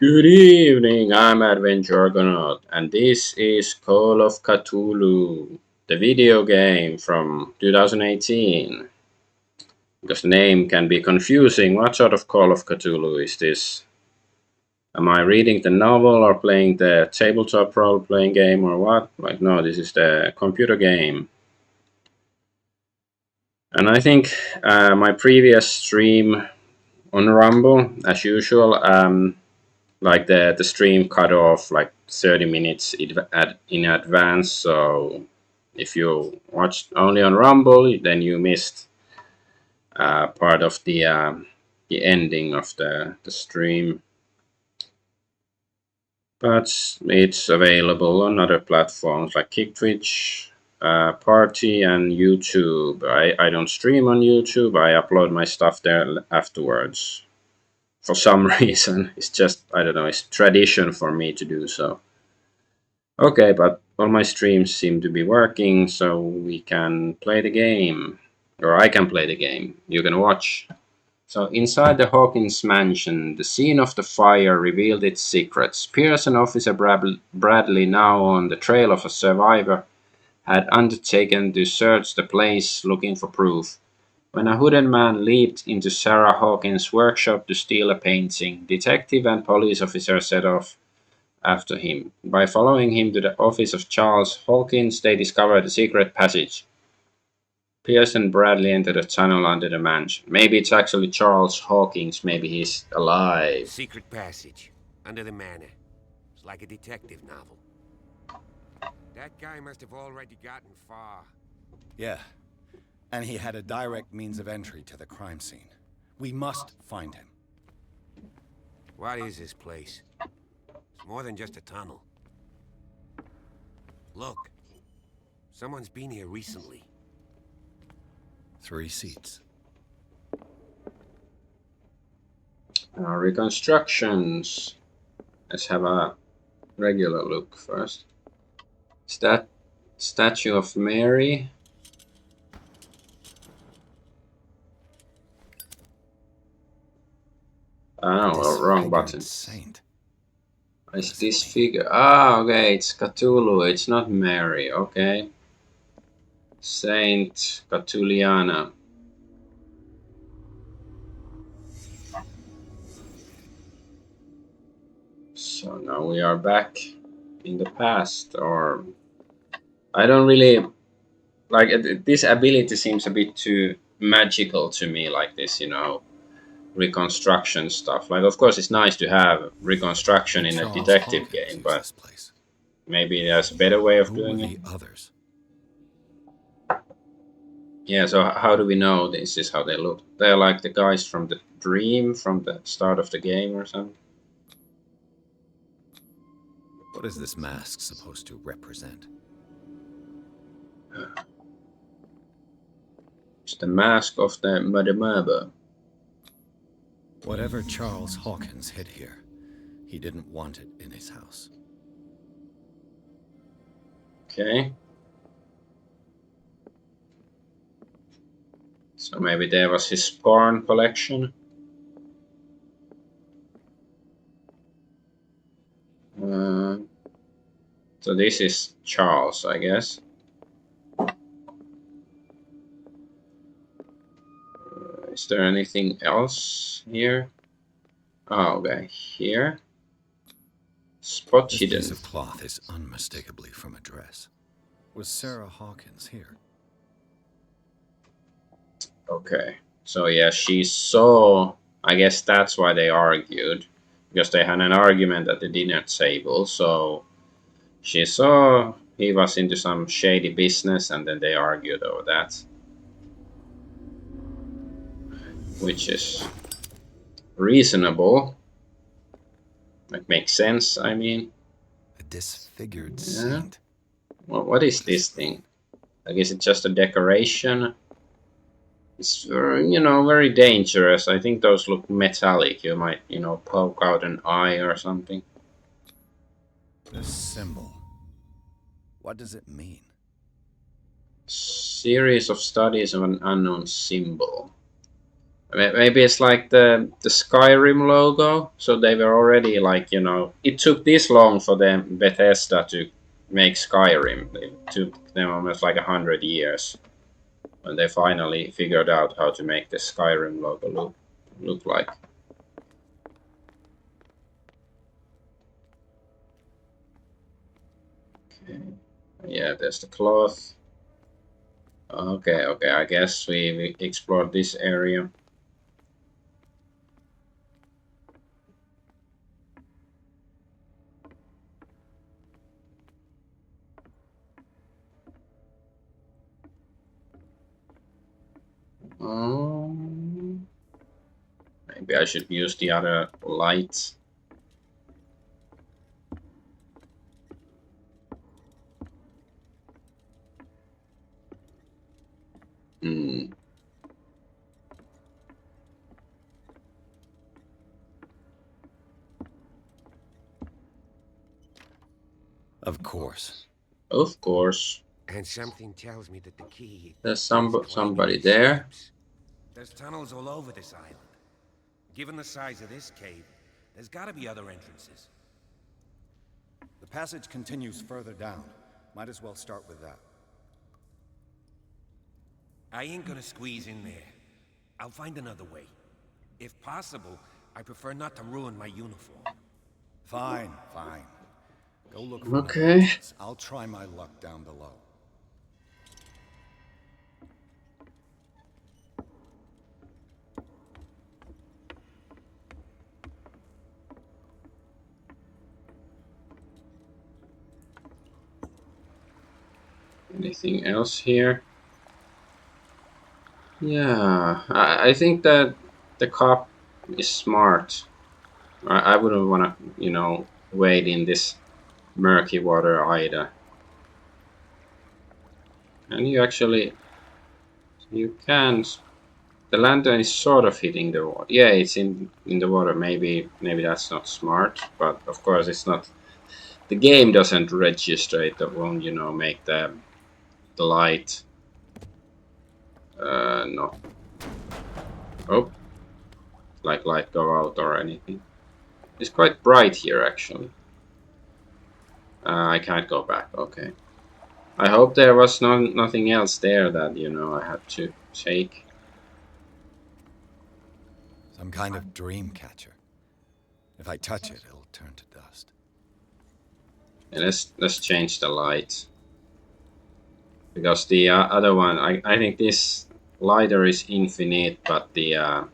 Good evening, I'm Adventure Argonaut, and this is Call of Cthulhu, the video game from 2018. Because the name can be confusing, what sort of Call of Cthulhu is this? Am I reading the novel or playing the tabletop role-playing game or what? Like, no, this is the computer game. And I think my previous stream on Rumble, as usual, like the stream cut off like 30 minutes in advance, so if you watched only on Rumble, then you missed part of the ending of the stream, but it's available on other platforms like Twitch, Parti, and YouTube. I don't stream on YouTube, I upload my stuff there afterwards. For some reason, it's just, I don't know, it's tradition for me to do so. Okay, but all my streams seem to be working, so we can play the game. Or I can play the game. You can watch. So inside the Hawkins mansion, the scene of the fire revealed its secrets. Pierce and Officer Bradley, now on the trail of a survivor, had undertaken to search the place looking for proof. When a hooded man leaped into Sarah Hawkins' workshop to steal a painting, detective and police officer set off after him. By following him to the office of Charles Hawkins, they discovered a secret passage. Pierce and Bradley entered a tunnel under the mansion. Maybe it's actually Charles Hawkins. Maybe he's alive. Secret passage under the manor. It's like a detective novel. That guy must have already gotten far. Yeah, and he had a direct means of entry to the crime scene. We must find him. What is this place? It's more than just a tunnel. Look. Someone's been here recently. 3 seats. Reconstructions. Let's have a regular look first. Statue of Mary. Oh, wrong button. Saint. It's this figure. Ah, okay, it's Cthulhu. It's not Mary. Okay. Saint Catuliana. So now we are back in the past, or I don't really like it. This ability seems a bit too magical to me, like this, reconstruction stuff. Like, of course, it's nice to have reconstruction in a detective game, but maybe there's a better way of doing it. Others? Yeah, so how do we know this is how they look? They're like the guys from the dream from the start of the game or something. What is this mask supposed to represent? It's the mask of the Mother Murder. Whatever Charles Hawkins hid here, he didn't want it in his house. Okay. So maybe there was his porn collection. So this is Charles, I guess. Is there anything else here? Oh, okay, here. Spot hidden. This piece of cloth is unmistakably from a dress. Was Sarah Hawkins here? Okay, so yeah, she saw. I guess that's why they argued, because they had an argument at the dinner table. So she saw he was into some shady business, and then they argued over that, which is reasonable. It makes sense, I mean. A disfigured saint. Well, what is this thing? I guess it's just a decoration. It's, very dangerous. I think those look metallic. You might, poke out an eye or something. This symbol. What does it mean? Series of studies of an unknown symbol. Maybe it's like the Skyrim logo. So they were already like, it took this long for them Bethesda to make Skyrim. It took them almost like 100 years when they finally figured out how to make the Skyrim logo look like. Okay. Yeah, there's the cloth. Okay, I guess we explored this area. Maybe I should use the other light. Hmm. Of course. Of course. And something tells me that the key There's is lying somebody in these there. steps. There's tunnels all over this island. Given the size of this cave, there's gotta be other entrances. The passage continues further down. Might as well start with that. I ain't gonna squeeze in there. I'll find another way. If possible, I prefer not to ruin my uniform. Fine. Go look for another Okay. entrance. I'll try my luck down below. Anything else here? Yeah, I think that the cop is smart. I wouldn't want to, wade in this murky water either. And you can. The lantern is sort of hitting the water. Yeah, it's in the water. Maybe that's not smart, but of course it's not. The game doesn't register it. That won't, make the light. No. Oh, like light go out or anything. It's quite bright here actually. I can't go back. Okay. I hope there was nothing else there that I had to take. Some kind of dream catcher. If I touch it, it'll turn to dust. And let's change the light because the other one, I think this lighter is infinite, but the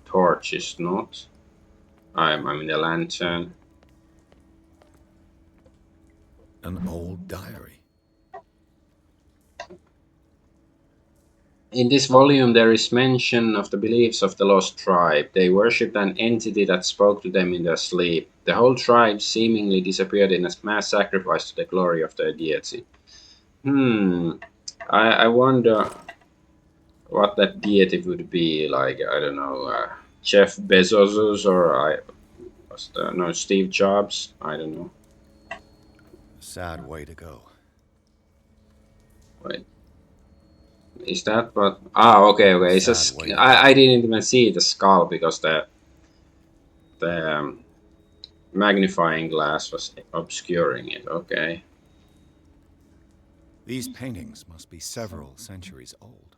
torch is not. I mean the lantern. An old diary. In this volume, there is mention of the beliefs of the lost tribe. They worshipped an entity that spoke to them in their sleep. The whole tribe seemingly disappeared in a mass sacrifice to the glory of their deity. I wonder what that deity would be. Like, I don't know, Jeff Bezos or no, Steve Jobs. I don't know. Sad way to go. Wait. Is that what? Okay. It's I didn't even see the skull because the magnifying glass was obscuring it. Okay. These paintings must be several centuries old.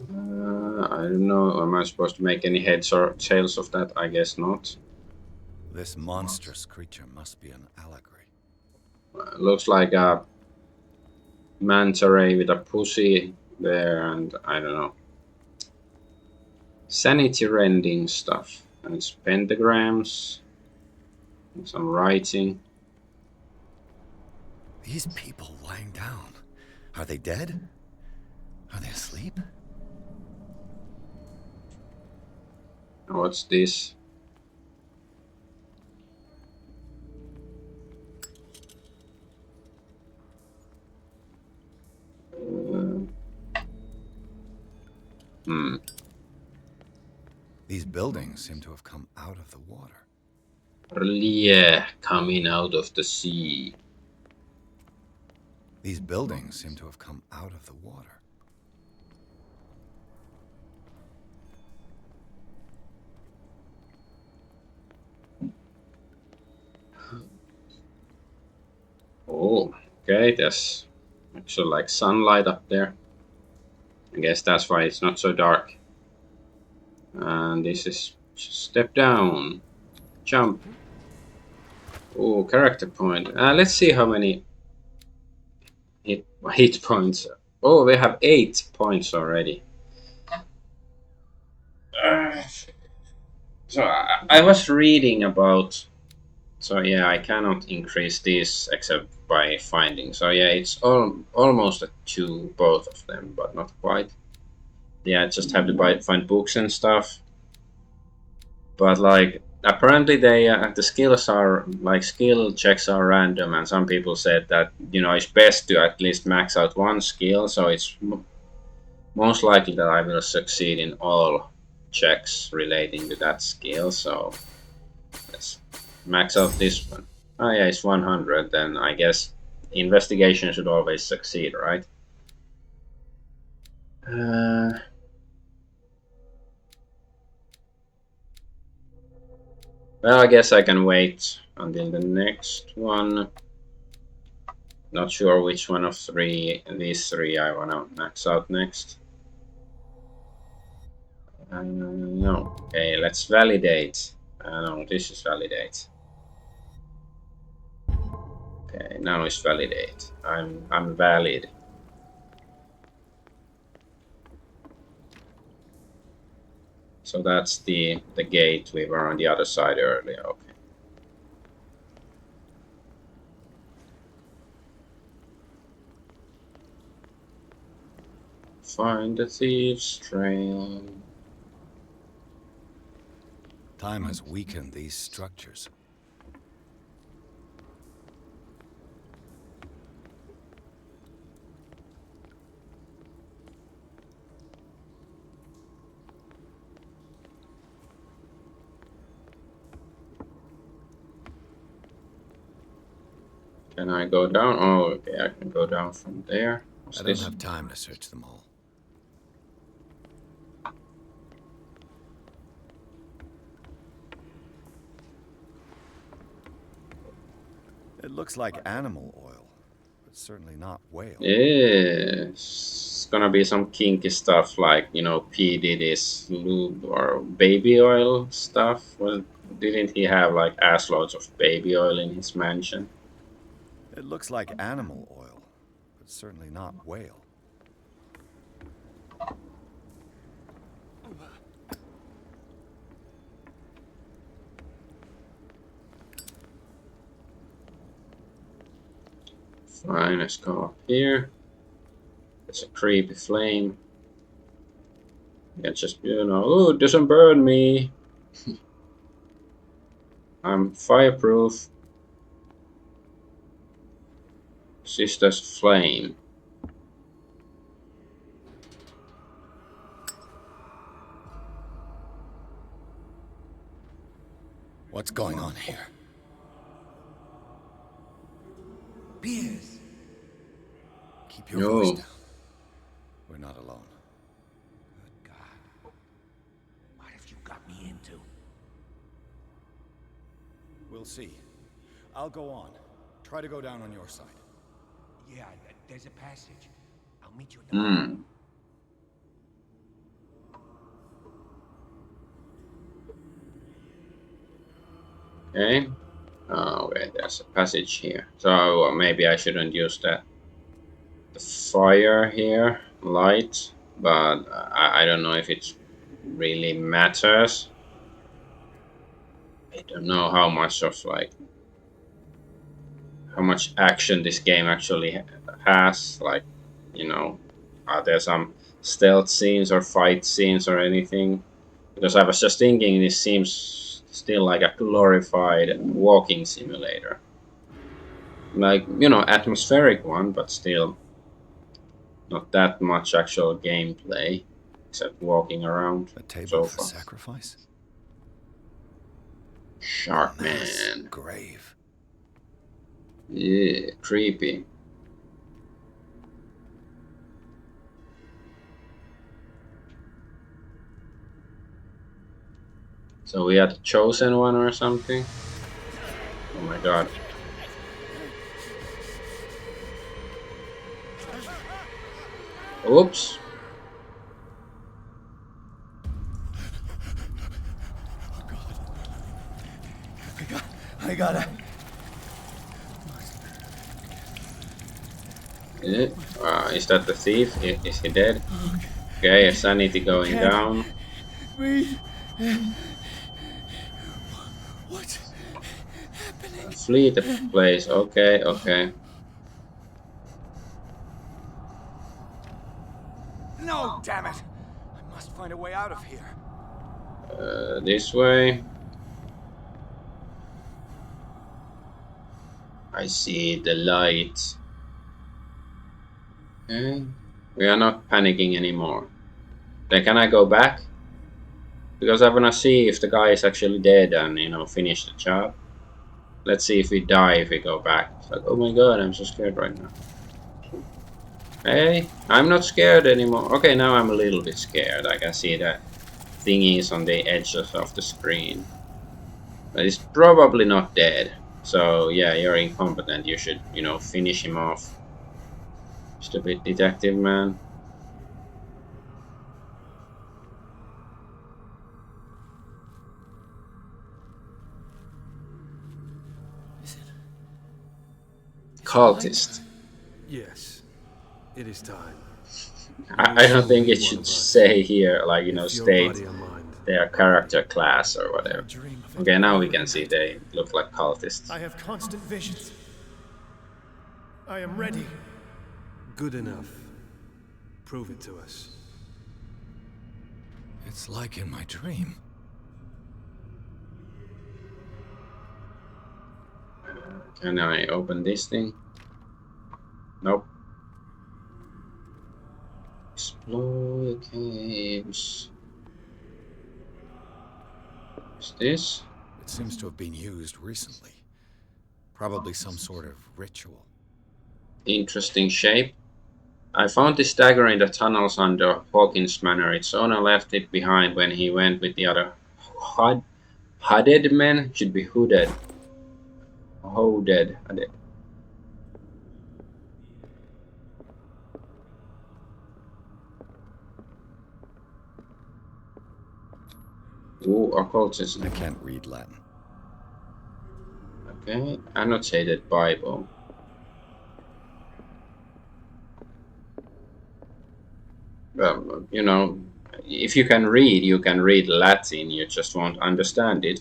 I don't know. Am I supposed to make any heads or tails of that? I guess not. This monstrous creature must be an allegory. Looks like a manta ray with a pussy there, and I don't know. Sanity rending stuff. And it's pentagrams. And some writing. These people lying down. Are they dead? Are they asleep? What's this? These buildings seem to have come out of the water. Yeah, coming out of the sea. These buildings seem to have come out of the water. Oh, okay, there's actually like sunlight up there. I guess that's why it's not so dark. And this is step down, jump. Oh, character point. Let's see how many hit points. Oh, we have 8 points already. So I was reading about. So yeah, I cannot increase this except by finding. So yeah, it's almost a 2, both of them, but not quite. Yeah, I just have to find books and stuff. But like apparently they the skills are like skill checks are random, and some people said that it's best to at least max out one skill, so it's most likely that I will succeed in all checks relating to that skill. So let's max out this one. Oh yeah, it's 100. Then I guess investigation should always succeed, right? Uh, well, I guess I can wait until the next one. Not sure which one of these three I wanna max out next. No. Okay, let's validate. No, this is validate. Okay, now it's validate. I'm valid. So that's the gate we were on the other side earlier. Okay. Find the thieves' trail. Time has weakened these structures. Can I go down? Oh, okay, I can go down from there. What's I don't this? have time to search them all. It looks like animal oil, but certainly not whale. Yeah, it's gonna be some kinky stuff like P Diddy's lube or baby oil stuff. Well, didn't he have like assloads of baby oil in his mansion? It looks like animal oil, but certainly not whale. Fine, let's go up here. It's a creepy flame. Yeah, just oh, it doesn't burn me. I'm fireproof. Sister's flame. What's going on here? Beers. Keep your voice No. down. We're not alone. Good God. What have you got me into? We'll see. I'll go on. Try to go down on your side. Yeah, there's a passage. I'll meet you at the Okay. Oh, wait, there's a passage here. So maybe I shouldn't use the fire here, light, but I don't know if it really matters. I don't know how much how much action this game actually has. Like, are there some stealth scenes or fight scenes or anything? Because I was just thinking this seems still like a glorified walking simulator. Like, atmospheric one, but still not that much actual gameplay, except walking around. A table So for far. sacrifice? Shark Mass Man. grave. Yeah, creepy. So we are the chosen one or something? Oh my god. Oops. I gotta. Is that the thief? Is he dead? Okay, sanity going down. Breathe. What's happening? Flee the place. Okay, okay. No, damn it! I must find a way out of here. This way. I see the light. Okay. We are not panicking anymore. Then can I go back? Because I wanna see if the guy is actually dead and, you know, finish the job. Let's see if we die if we go back. It's like, oh my god, I'm so scared right now. Hey, I'm not scared anymore. Okay, now I'm a little bit scared. I can see that thingies on the edges of the screen. But he's probably not dead. So yeah, you're incompetent. You should, you know, finish him off. Stupid detective man. Is it? Cultist. Yes, it is time. I don't think it should say here, like, you know, If your state body or mind. their character class or whatever. Dream of it Okay, now we every can see night. they look like cultists. I have constant visions. I am ready. Good enough. Prove it to us. It's like in my dream. Can I open this thing? Nope. Explore the caves. What's this? It seems to have been used recently. Probably some sort of ritual. Interesting shape. I found this dagger in the tunnels under Hawkins Manor. Its owner left it behind when he went with the other hooded men. Should be hooded. Hooded. Ooh, occultism. I can't read Latin. Okay, annotated Bible. Well, you know, if you can read Latin, you just won't understand it.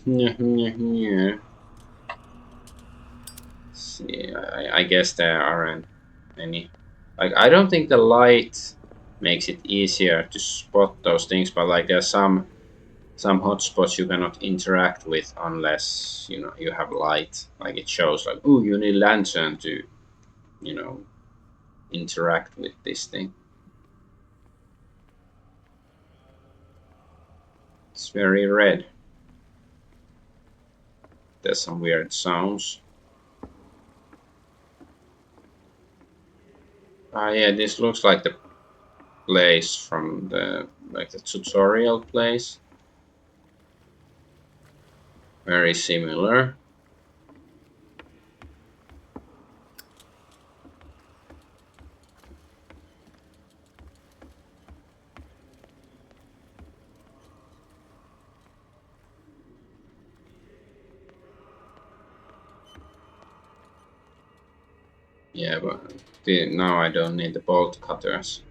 See, I guess there aren't any. Like, I don't think the light makes it easier to spot those things, but like there's some hotspots you cannot interact with unless, you know, you have light. Like it shows like, ooh, you need lantern to, you know, interact with this thing. It's very red. There's some weird sounds. Ah, yeah, this looks like the place from the tutorial place. Very similar. Yeah, but now I don't need the bolt cutters.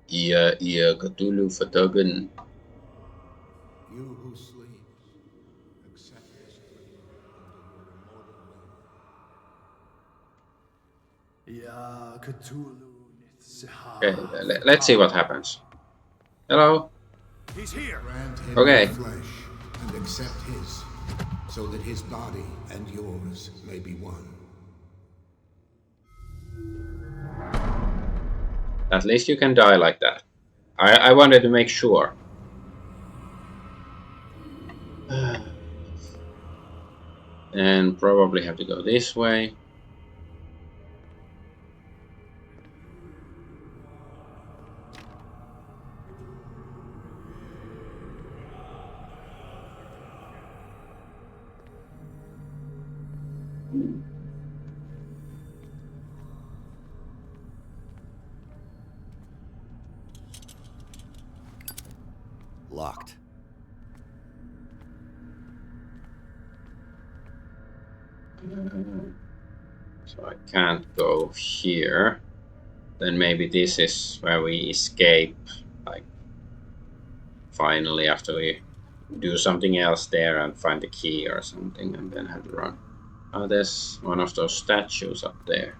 Yeah, Cthulhu Fatogen. You who sleep, accept this dream until your immortal life. Ya Cthulhu Okay, let's see what happens. Hello. He's here. Grant him Okay. your flesh and accept his, so that his body and yours may be one. At least you can die like that. I wanted to make sure. And probably have to go this way. Locked. So I can't go here. Then maybe this is where we escape, like, finally after we do something else there and find the key or something and then have to run. Oh, there's one of those statues up there.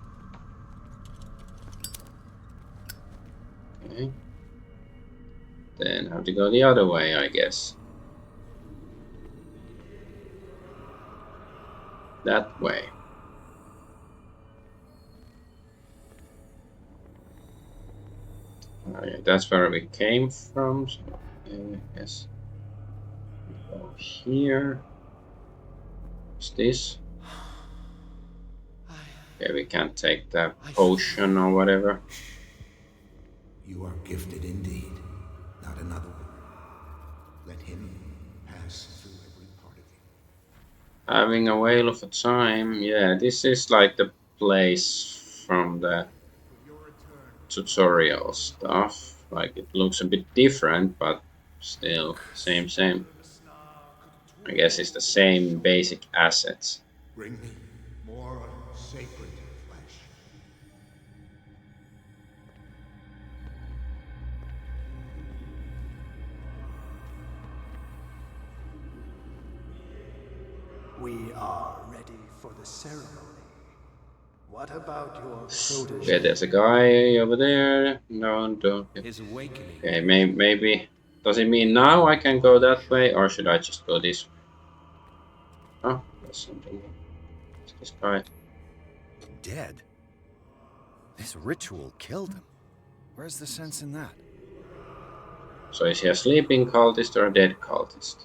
Okay. Then have to go the other way, I guess. That way. Oh, yeah, that's where we came from. So, I guess. Go here. What's this? Okay, we can't take that potion or whatever. You are gifted indeed, not another one. Let him pass through every part of you. Having a whale of a time. Yeah, this is like the place from the tutorial stuff. Like, it looks a bit different, but still same. I guess it's the same basic assets. Bring me more sacred flesh. We are ready for the ceremony. What about your protege? Okay, there's a guy over there. No, don't. His awakening. Okay, maybe. Does it mean now I can go that way, or should I just go this way? Oh, there's something. What's this guy? Dead? This ritual killed him. Where's the sense in that? So is he a sleeping cultist or a dead cultist?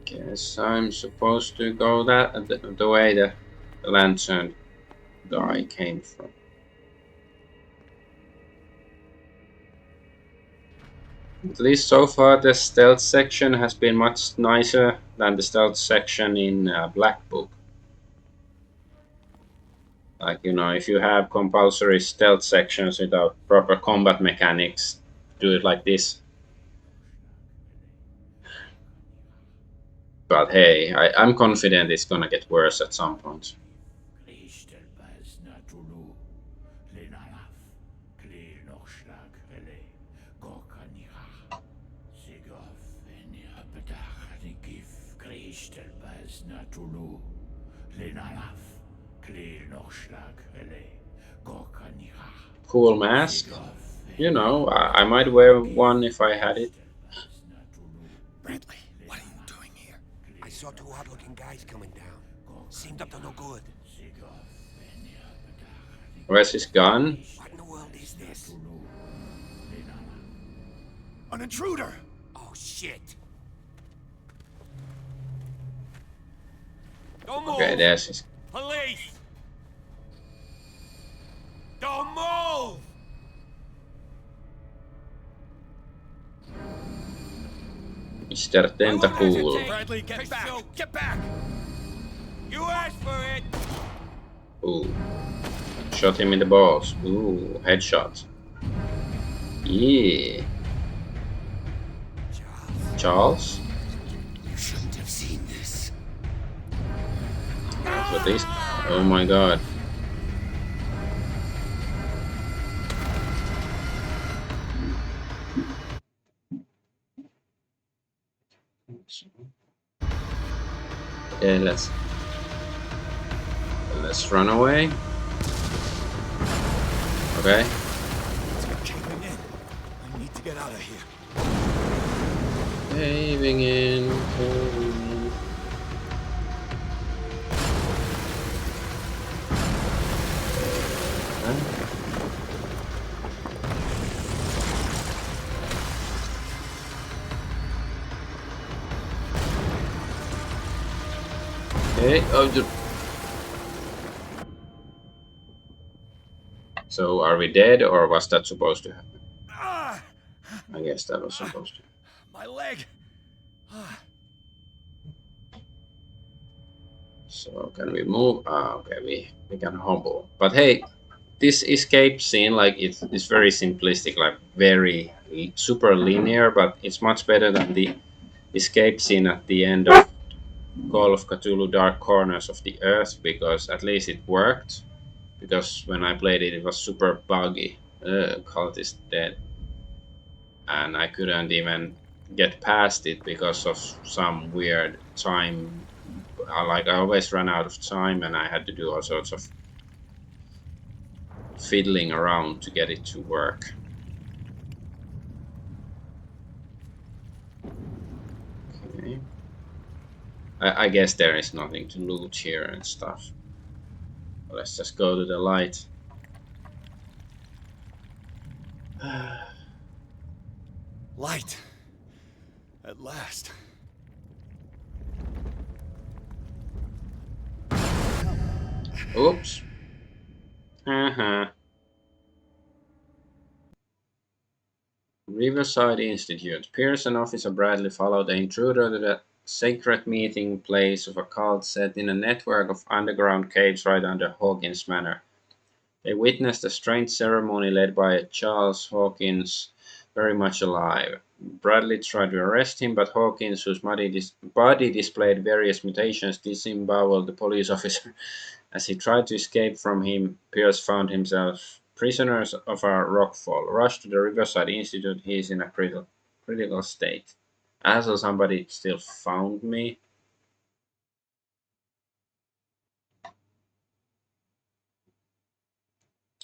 Guess I'm supposed to go the way the lantern guy came from. At least so far the stealth section has been much nicer than the stealth section in Black Book. Like, you know, if you have compulsory stealth sections without proper combat mechanics, do it like this. But hey, I'm confident it's gonna get worse at some point. Cool mask. You know, I might wear one if I had it. Bradley, what are you doing here? I saw two odd-looking guys coming down. Seemed up to no good. Where's his gun? What in the world is this? An intruder! Oh, shit. Don't move! Okay, there's his. Police! Don't move! Mr. Tentacool. Bradley, get back! Get back! You asked for it! Ooh. Shot him in the balls. Ooh, headshot. Yeah. Charles? You shouldn't have seen this. That's what these. Oh my god. Okay, let's run away. Okay. It's caving in. I need to get out of here. Caving in. Okay. Oh, So are we dead, or was that supposed to happen? I guess that was supposed to. My leg. So can we move? Okay, we can hobble. But hey, this escape scene, like it's very simplistic, like very super linear, but it's much better than the escape scene at the end of Call of Cthulhu Dark Corners of the Earth, because at least it worked. Because when I played it, it was super buggy. Cult is dead. And I couldn't even get past it because of some weird time. Like I always ran out of time and I had to do all sorts of fiddling around to get it to work. Okay. I guess there is nothing to loot here and stuff. Let's just go to the light. Light. At last. Oops. Uh-huh. Riverside Institute. Pearson Officer Bradley followed the intruder to the sacred meeting place of a cult set in a network of underground caves right under Hawkins Manor. They witnessed a strange ceremony led by Charles Hawkins, very much alive. Bradley tried to arrest him, but Hawkins, whose body displayed various mutations, disemboweled the police officer. As he tried to escape from him, Pierce found himself prisoners of a rockfall. Rushed to the Riverside Institute, he is in a critical state. Also, somebody still found me.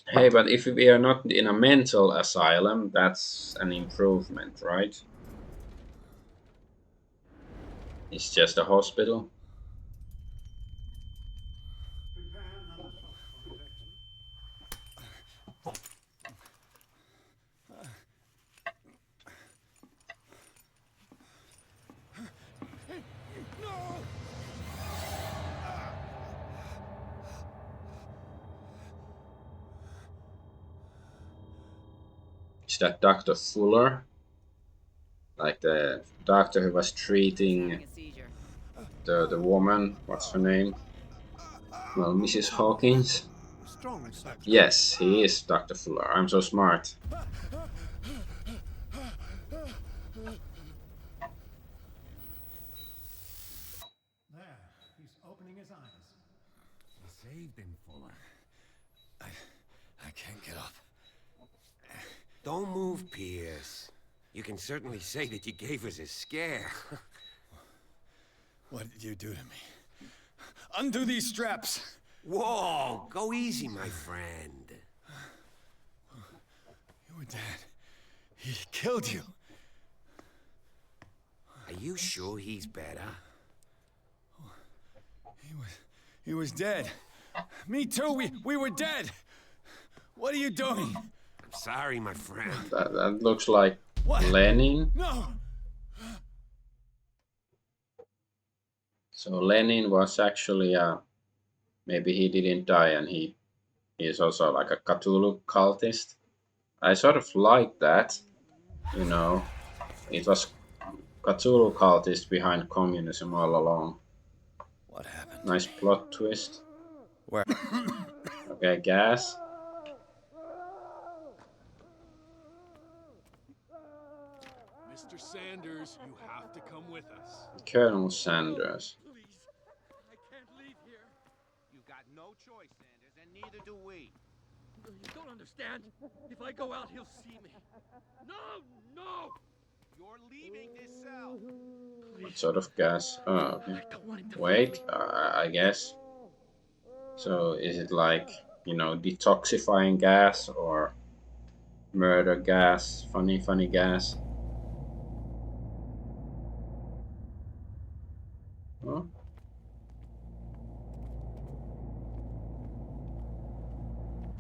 Hey, but if we are not in a mental asylum, that's an improvement, right? It's just a hospital. Is that Dr. Fuller? Like the doctor who was treating the woman, what's her name? Well, Mrs. Hawkins. Yes, he is Dr. Fuller. I'm so smart. There, he's opening his eyes. You saved him, Fuller. I can't get up. Don't move, Pierce. You can certainly say that you gave us a scare. What did you do to me? Undo these straps! Whoa, go easy, my friend. You were dead. He killed you. Are you sure he's better? He was dead. Me too, we were dead. What are you doing? I'm sorry, my friend. That looks like What? Lenin. No! So Lenin was actually maybe he didn't die and he is also like a Cthulhu cultist. I sort of like that, you know. It was Cthulhu cultist behind communism all along. What happened? Nice plot twist. Where? Okay, gas. Mr. Sanders, you have to come with us. Colonel Sanders. Please, I can't leave here. You got no choice, Sanders, and neither do we. You don't understand. If I go out, he'll see me. No, no! You're leaving this cell. What sort of gas? Oh, okay. I don't want him to Wait, I guess. So is it like, you know, detoxifying gas or murder gas? Funny gas? Huh?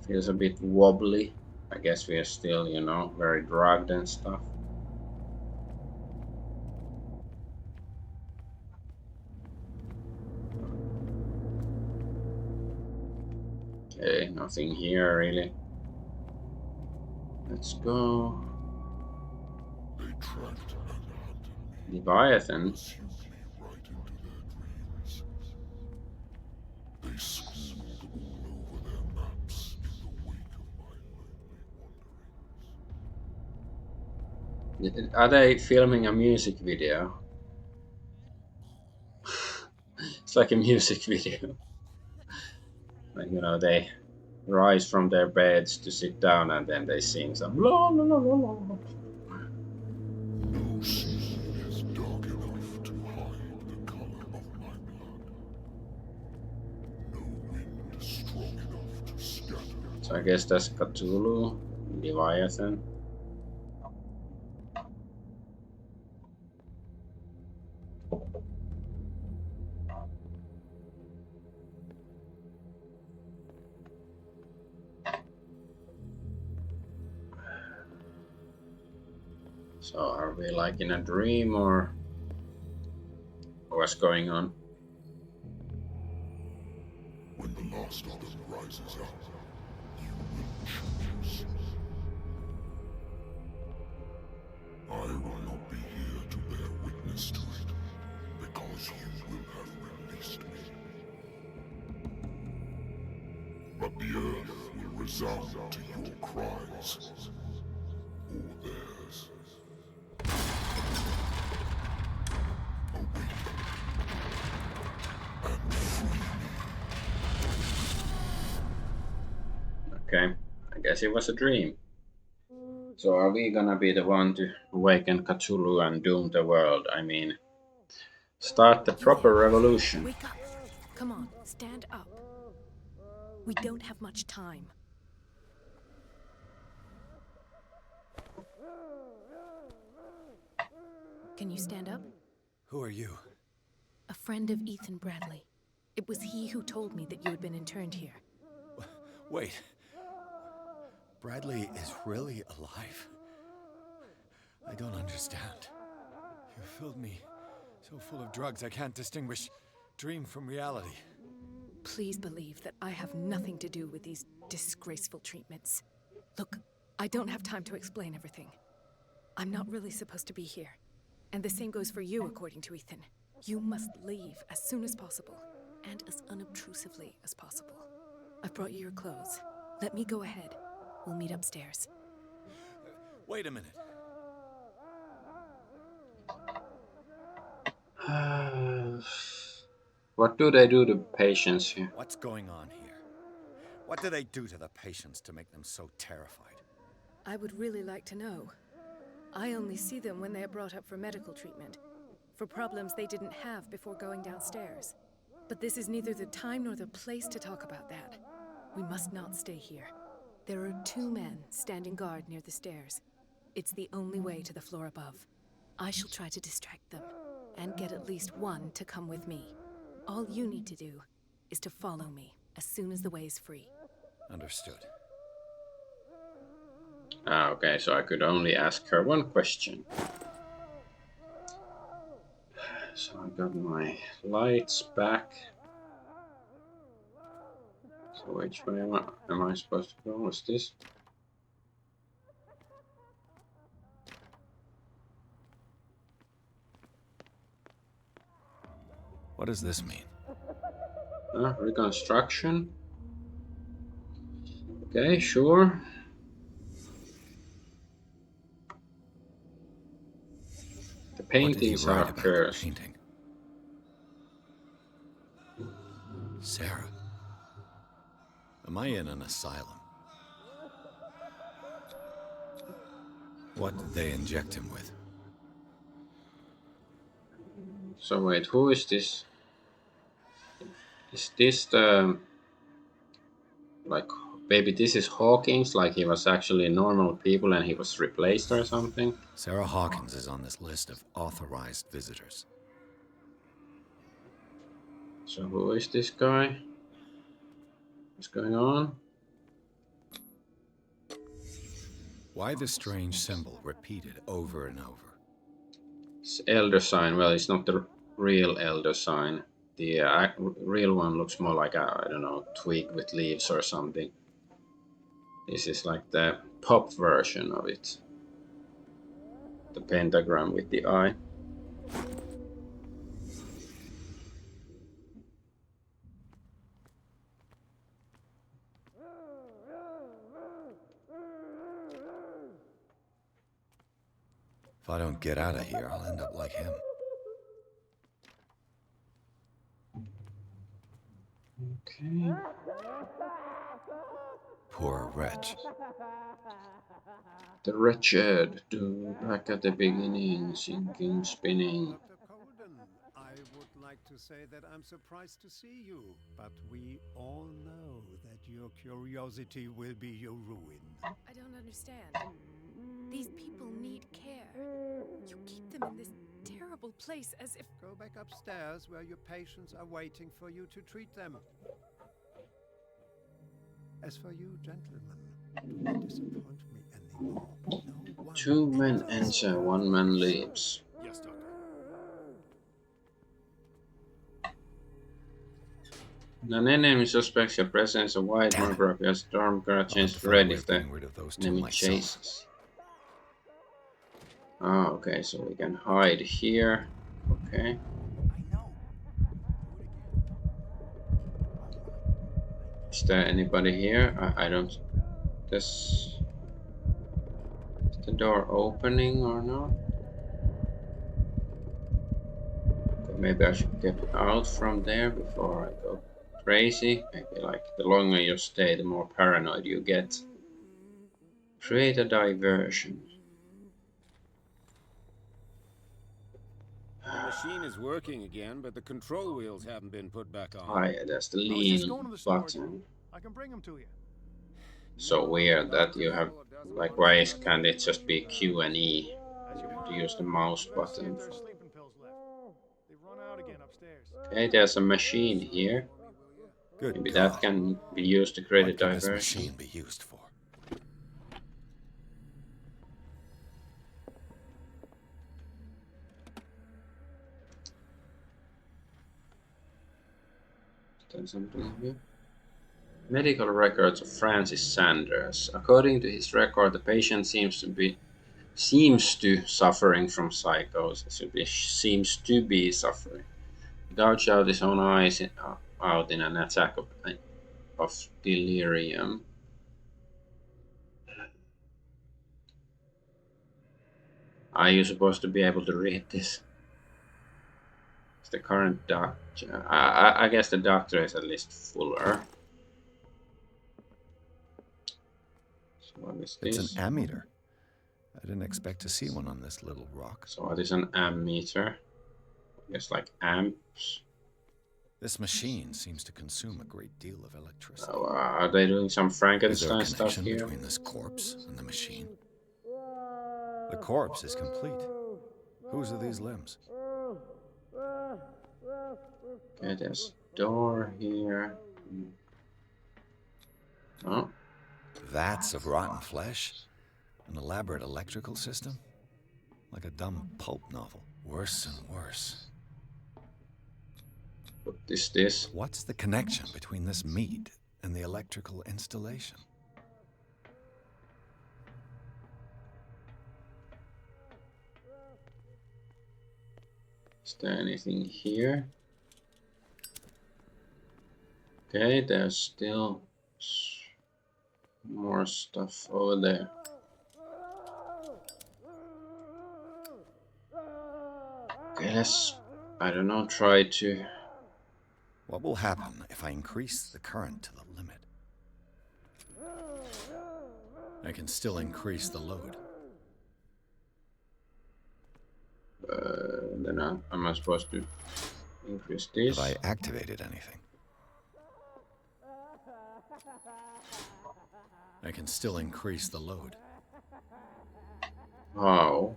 Feels a bit wobbly. I guess we are still, you know, very drugged and stuff. Okay, nothing here really. Let's go. They tracked and hunted me, Leviathan. pursued me right into their dreams. They schooled all over their maps in the wake of my lonely wanderings. Are they filming a music video? It's like a music video. Like, you know, they rise from their beds to sit down and then they sing some la la la la la. No sea is dark enough to hide the color of my blood. No wind strong enough to scatter. So I guess that's Cthulhu, Leviathan. So are we like in a dream or what's going on? When the last of them rises up, you will choose. I will not be here to bear witness to it, because you will have released me. But the earth will resound to your cries, or theirs. Awake and free me. Okay, I guess it was a dream. So are we gonna be the one to awaken Cthulhu and doom the world? I mean, start the proper revolution. Wake up. Come on, stand up. We don't have much time. Can you stand up? Who are you? A friend of Ethan Bradley. It was he who told me that you had been interned here. Wait. Bradley is really alive? I don't understand. You filled me so full of drugs I can't distinguish dream from reality. Please believe that I have nothing to do with these disgraceful treatments. Look, I don't have time to explain everything. I'm not really supposed to be here. And the same goes for you, according to Ethan. You must leave as soon as possible, and as unobtrusively as possible. I've brought you your clothes. Let me go ahead. We'll meet upstairs. Wait a minute. What do they do to patients here? What's going on here? What do they do to the patients to make them so terrified? I would really like to know. I only see them when they are brought up for medical treatment, for problems they didn't have before going downstairs. But this is neither the time nor the place to talk about that. We must not stay here. There are 2 men standing guard near the stairs. It's the only way to the floor above. I shall try to distract them, and get at least one to come with me. All you need to do is to follow me as soon as the way is free. Understood. Ah, okay, so I could only ask her one question. So I got my lights back. So which way am I supposed to go? What's this? What does this mean? Reconstruction. Okay, sure. The paintings What did he are write about the cursed. painting? Sarah. Am I in an asylum? What did they inject him with? So wait, who is this? Is this the... like, maybe this is Hawkins, like he was actually normal people and he was replaced or something? Sarah Hawkins is on this list of authorized visitors. So who is this guy? What's going on? Why the strange symbol repeated over and over? It's elder sign. Well, it's not the real elder sign. The real one looks more like a, I don't know, twig with leaves or something. This is like the pop version of it. The pentagram with the eye. If I don't get out of here, I'll end up like him. Okay. Poor wretch. The wretched, do back at the beginning, sinking, spinning. Dr. Colden, I would like to say that I'm surprised to see you, but we all know that your curiosity will be your ruin. I don't understand. These people need care. You keep them in this terrible place as if... Go back upstairs where your patients are waiting for you to treat them. As for you, gentlemen, do not disappoint me anymore. No one 2 men ever enter, 1 man leaves. Yes, Doctor. An enemy suspects your presence. A white Damn it. marker appears. Storm I'll have changes to find a red way if of the getting rid of those two enemy myself. chases. Ah, okay, so we can hide here. Okay. Is there anybody here? I don't... Is the door opening or not? Okay, maybe I should get out from there before I go crazy. Maybe like the longer you stay, the more paranoid you get. Create a diversion. The machine is working again, but the control wheels haven't been put back on. Ah, yeah, that's the I was just lean going to the storage button. room. I can bring them to you. So weird that you have, like, why can't it just be Q and E? As you You have to want. use the mouse Let's see button. if there's sleeping pills left. They've run out again upstairs. Okay, there's a machine here. Good Maybe God. that can be used to create a What could this diversion. machine be used for? There's something here. Medical records of Francis Sanders. According to his record, the patient seems to suffering from psychosis. Seems to be suffering. He gouged out his own eyes out in an attack of delirium. Are you supposed to be able to read this? It's the current doctor. I guess the doctor is at least fuller. So what is It's this? an ammeter. I didn't expect to see one on this little rock. So what is an ammeter? I guess like amps. This machine seems to consume a great deal of electricity. So, are they doing some Is there Frankenstein a stuff connection here? between this corpse and the machine? The corpse is complete. Whose are these limbs? Okay, there's a door here. Oh, Vats of rotten flesh? An elaborate electrical system? Like a dumb pulp novel. Worse and worse. what is this? What's the connection between this meat and the electrical installation? Is there anything here? Okay, there's still more stuff over there. Okay, let's, I don't know, try to... What will happen if I increase the current to the limit? I can still increase the load. Then am I supposed to increase this? Have I activated anything? I can still increase the load. How?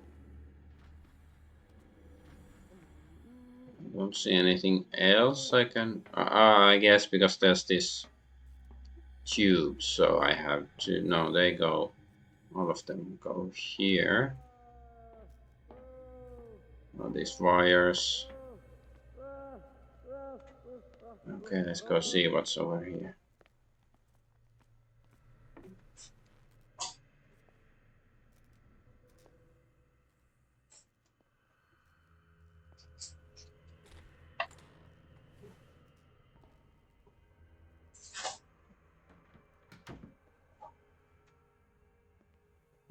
I don't see anything else I can... I guess because there's this tube, so I have to... No, they go... All of them go here. All these wires. Okay, let's go see what's over here.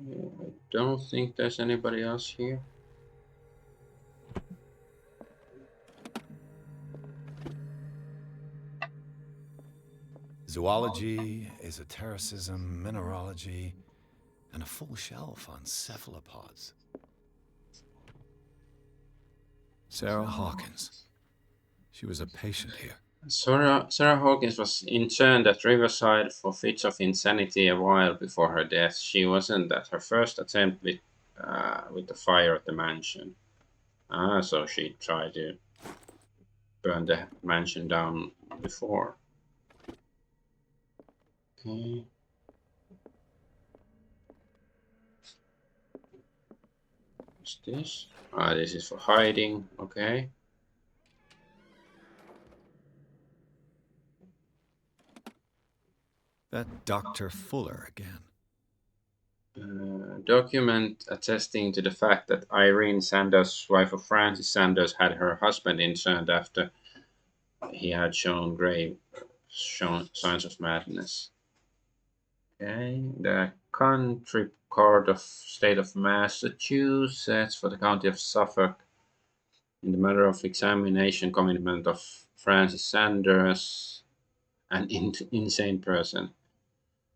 I don't think there's anybody else here. Zoology, esotericism, mineralogy, and a full shelf on cephalopods. Sarah Hawkins. She was a patient here. Sarah Hawkins was interned at Riverside for fits of insanity a while before her death. She wasn't at her first attempt with the fire at the mansion. So she tried to burn the mansion down before. Okay. What's this? This is for hiding. Okay. That Dr. Fuller again. Document attesting to the fact that Irene Sanders, wife of Francis Sanders, had her husband interned after he had shown signs of madness. Okay, the country court of state of Massachusetts for the county of Suffolk in the matter of examination commitment of Francis Sanders, an insane person.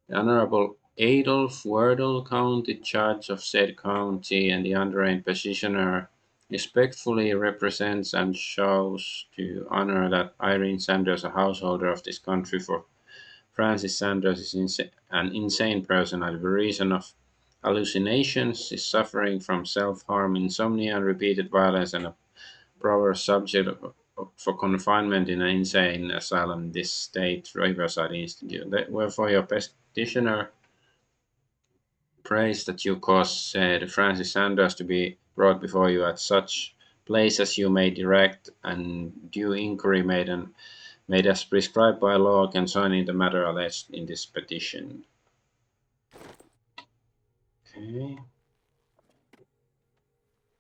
The Honorable Adolph Wardle, County Judge of said county, and the underage petitioner respectfully represents and shows to honor that Irene Sanders, a householder of this country, for Francis Sanders is an insane person by reason of hallucinations, is suffering from self-harm, insomnia, and repeated violence, and a proper subject for confinement in an insane asylum, this state Riverside Institute. Wherefore your petitioner prays that you cause said Francis Sanders to be brought before you at such place as you may direct, and due inquiry made as prescribed by law concerning the matter alleged in this petition. Okay.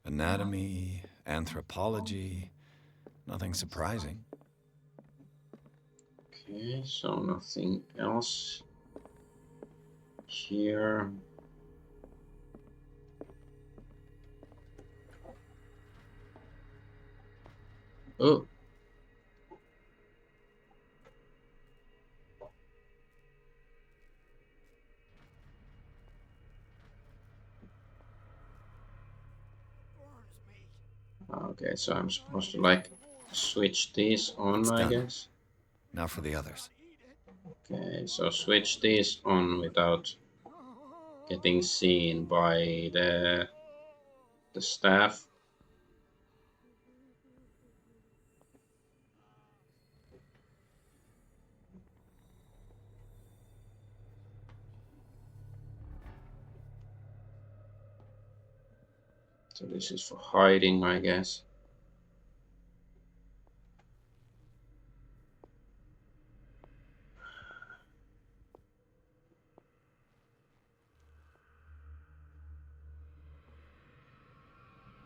Anatomy, anthropology, nothing surprising. Okay, so nothing else here. Oh. Okay, so I'm supposed to like switch these on, It's I done. guess. Now for the others. Okay, so switch these on without getting seen by the staff. So this is for hiding, I guess.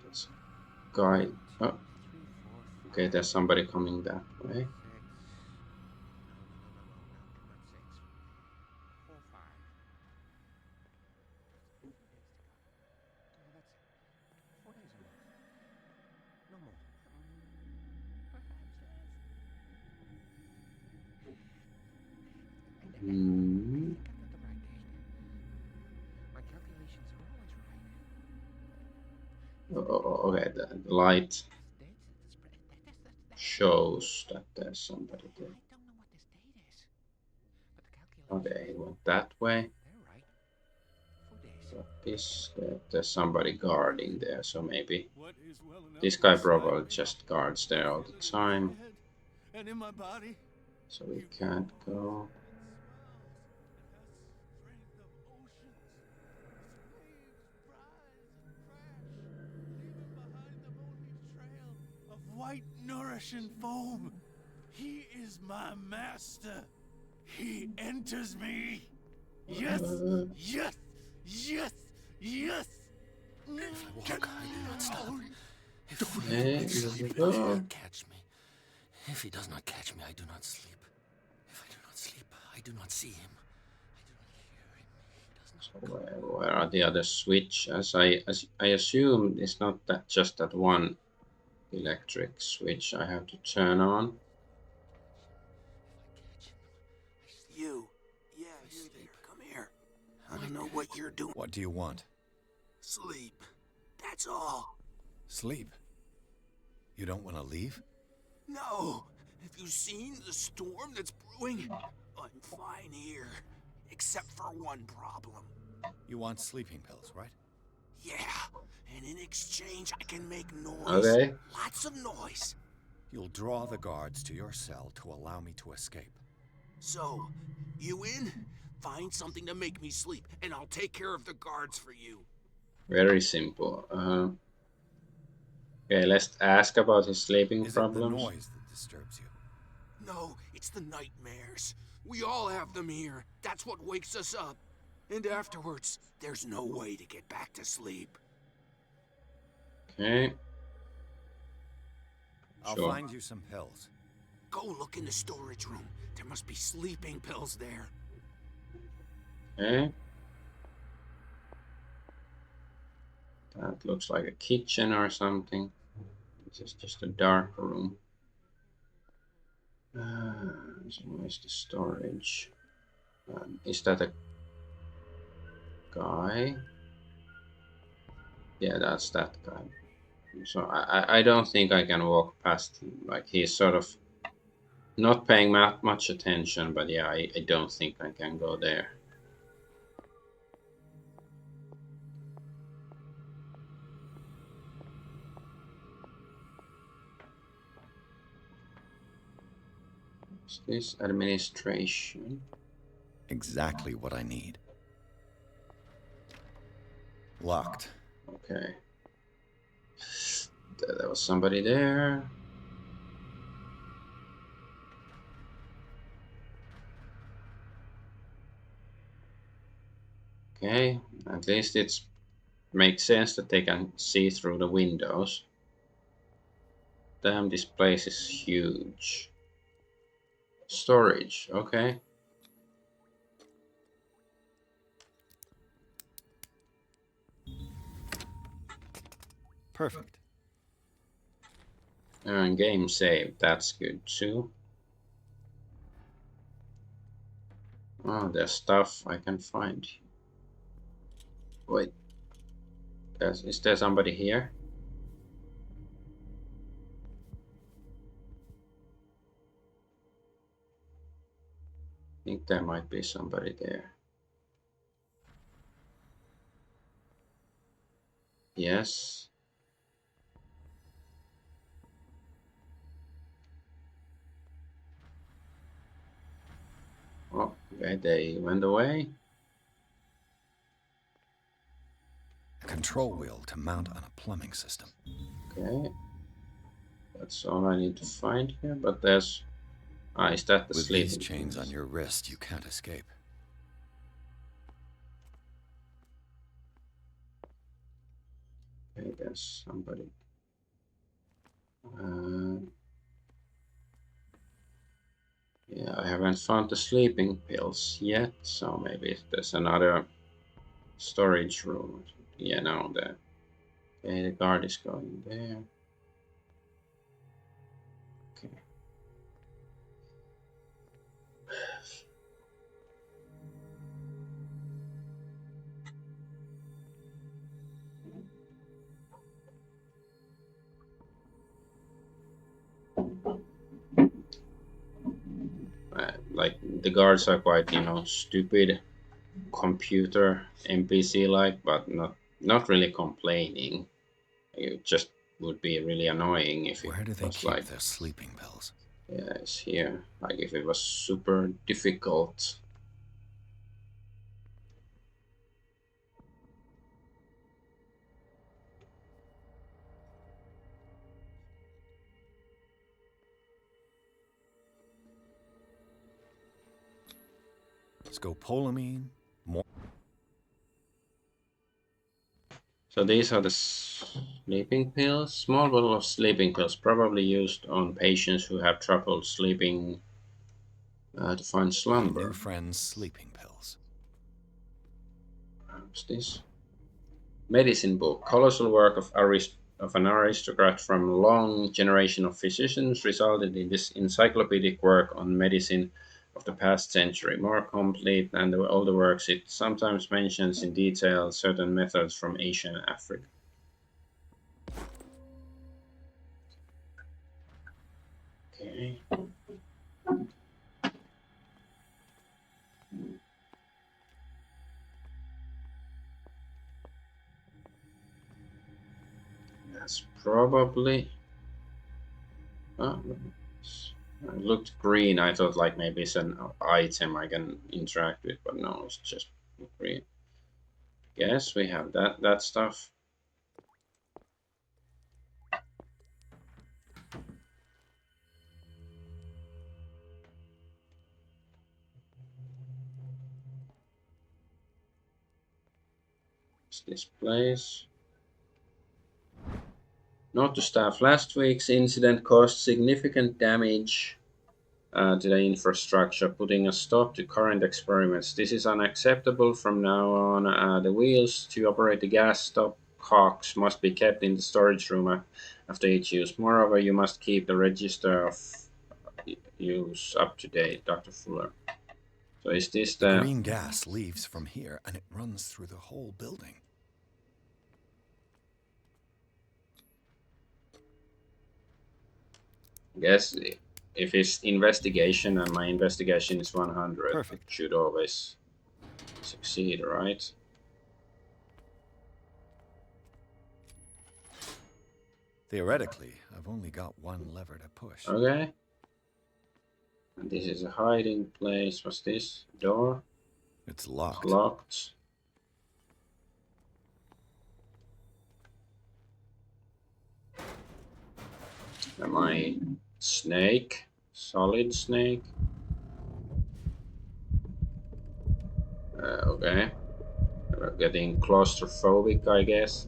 This guy. Oh, okay, there's somebody coming that way. Hmm. Okay, the light shows that there's somebody there. Okay, he went that way. But there's somebody guarding there, so maybe this guy probably just guards there all the time. So we can't go. White, nourishing foam. He is my master. He enters me. Yes, yes, yes, yes. If I walk, I do not stop. If There he you sleep, go. he will catch me. If he does not catch me, I do not sleep. If I do not sleep, I do not see him. I do not hear him. He does So where are the other switches? I assume it's not that just that one electric switch I have to turn on. You. Yeah, you there. Come here. I don't know what you're doing. What do you want? Sleep. That's all. Sleep? You don't want to leave? No. Have you seen the storm that's brewing? I'm fine here. Except for one problem. You want sleeping pills, right? Yeah. And in exchange, I can make noise. Okay. Lots of noise. You'll draw the guards to your cell to allow me to escape. So, you in? Find something to make me sleep, and I'll take care of the guards for you. Very simple. Okay, let's ask about his sleeping Is problems. it the noise that disturbs you? No, it's the nightmares. We all have them here. That's what wakes us up. And afterwards, there's no way to get back to sleep. Okay. I'll Sure. find you some pills. Go look in the storage room. There must be sleeping pills there. Okay. That looks like a kitchen or something. This is just a dark room. So where's the storage? Is that a guy? Yeah, that's that guy. So I don't think I can walk past him. Like, he's sort of not paying much attention, but yeah, I don't think I can go there. Is this administration? Exactly what I need. Locked. Okay. There was somebody there. Okay, at least it makes sense that they can see through the windows. Damn, this place is huge. Storage, okay. Perfect. And game save, that's good too. Oh, there's stuff I can find. Wait, is there somebody here? I think there might be somebody there. Yes. Oh, okay, they went away. A control wheel to mount on a plumbing system. Okay. That's all I need to find here, but there's... Ah, is that the With sleeping these chains pills? on your wrist, you can't escape. Okay, there's somebody. Yeah, I haven't found the sleeping pills yet, so maybe there's another storage room. Yeah, no, there. Okay, the guard is going there. Okay. Like, the guards are quite, stupid, computer NPC like, but not really complaining. It just would be really annoying if it Where do they was keep like, their sleeping pills? yeah, it's here. Like, if it was super difficult. Scopolamine, more. So these are the sleeping pills. Small bottle of sleeping pills, probably used on patients who have trouble sleeping to find My slumber. new friend's sleeping pills. What's this? Medicine book, colossal work of an aristocrat from a long generation of physicians, resulted in this encyclopedic work on medicine of the past century. More complete than the older works, it sometimes mentions in detail certain methods from Asia and Africa. Okay. That's probably. Oh, it looked green. I thought like maybe it's an item I can interact with, but no, it's just green. Yes, we have that stuff. It's this place. Note to staff: last week's incident caused significant damage to the infrastructure, putting a stop to current experiments. This is unacceptable from now on. The wheels to operate the gas stopcocks must be kept in the storage room after each use. Moreover, you must keep the register of use up to date. Dr. Fuller. So is this the green gas leaves from here and it runs through the whole building? Guess if it's investigation and my investigation is 100, perfect, it should always succeed, right? Theoretically, I've only got one lever to push. Okay. And this is a hiding place. What's this? Door? It's locked. It's locked. Am I snake? Solid snake? Okay. We're getting claustrophobic, I guess.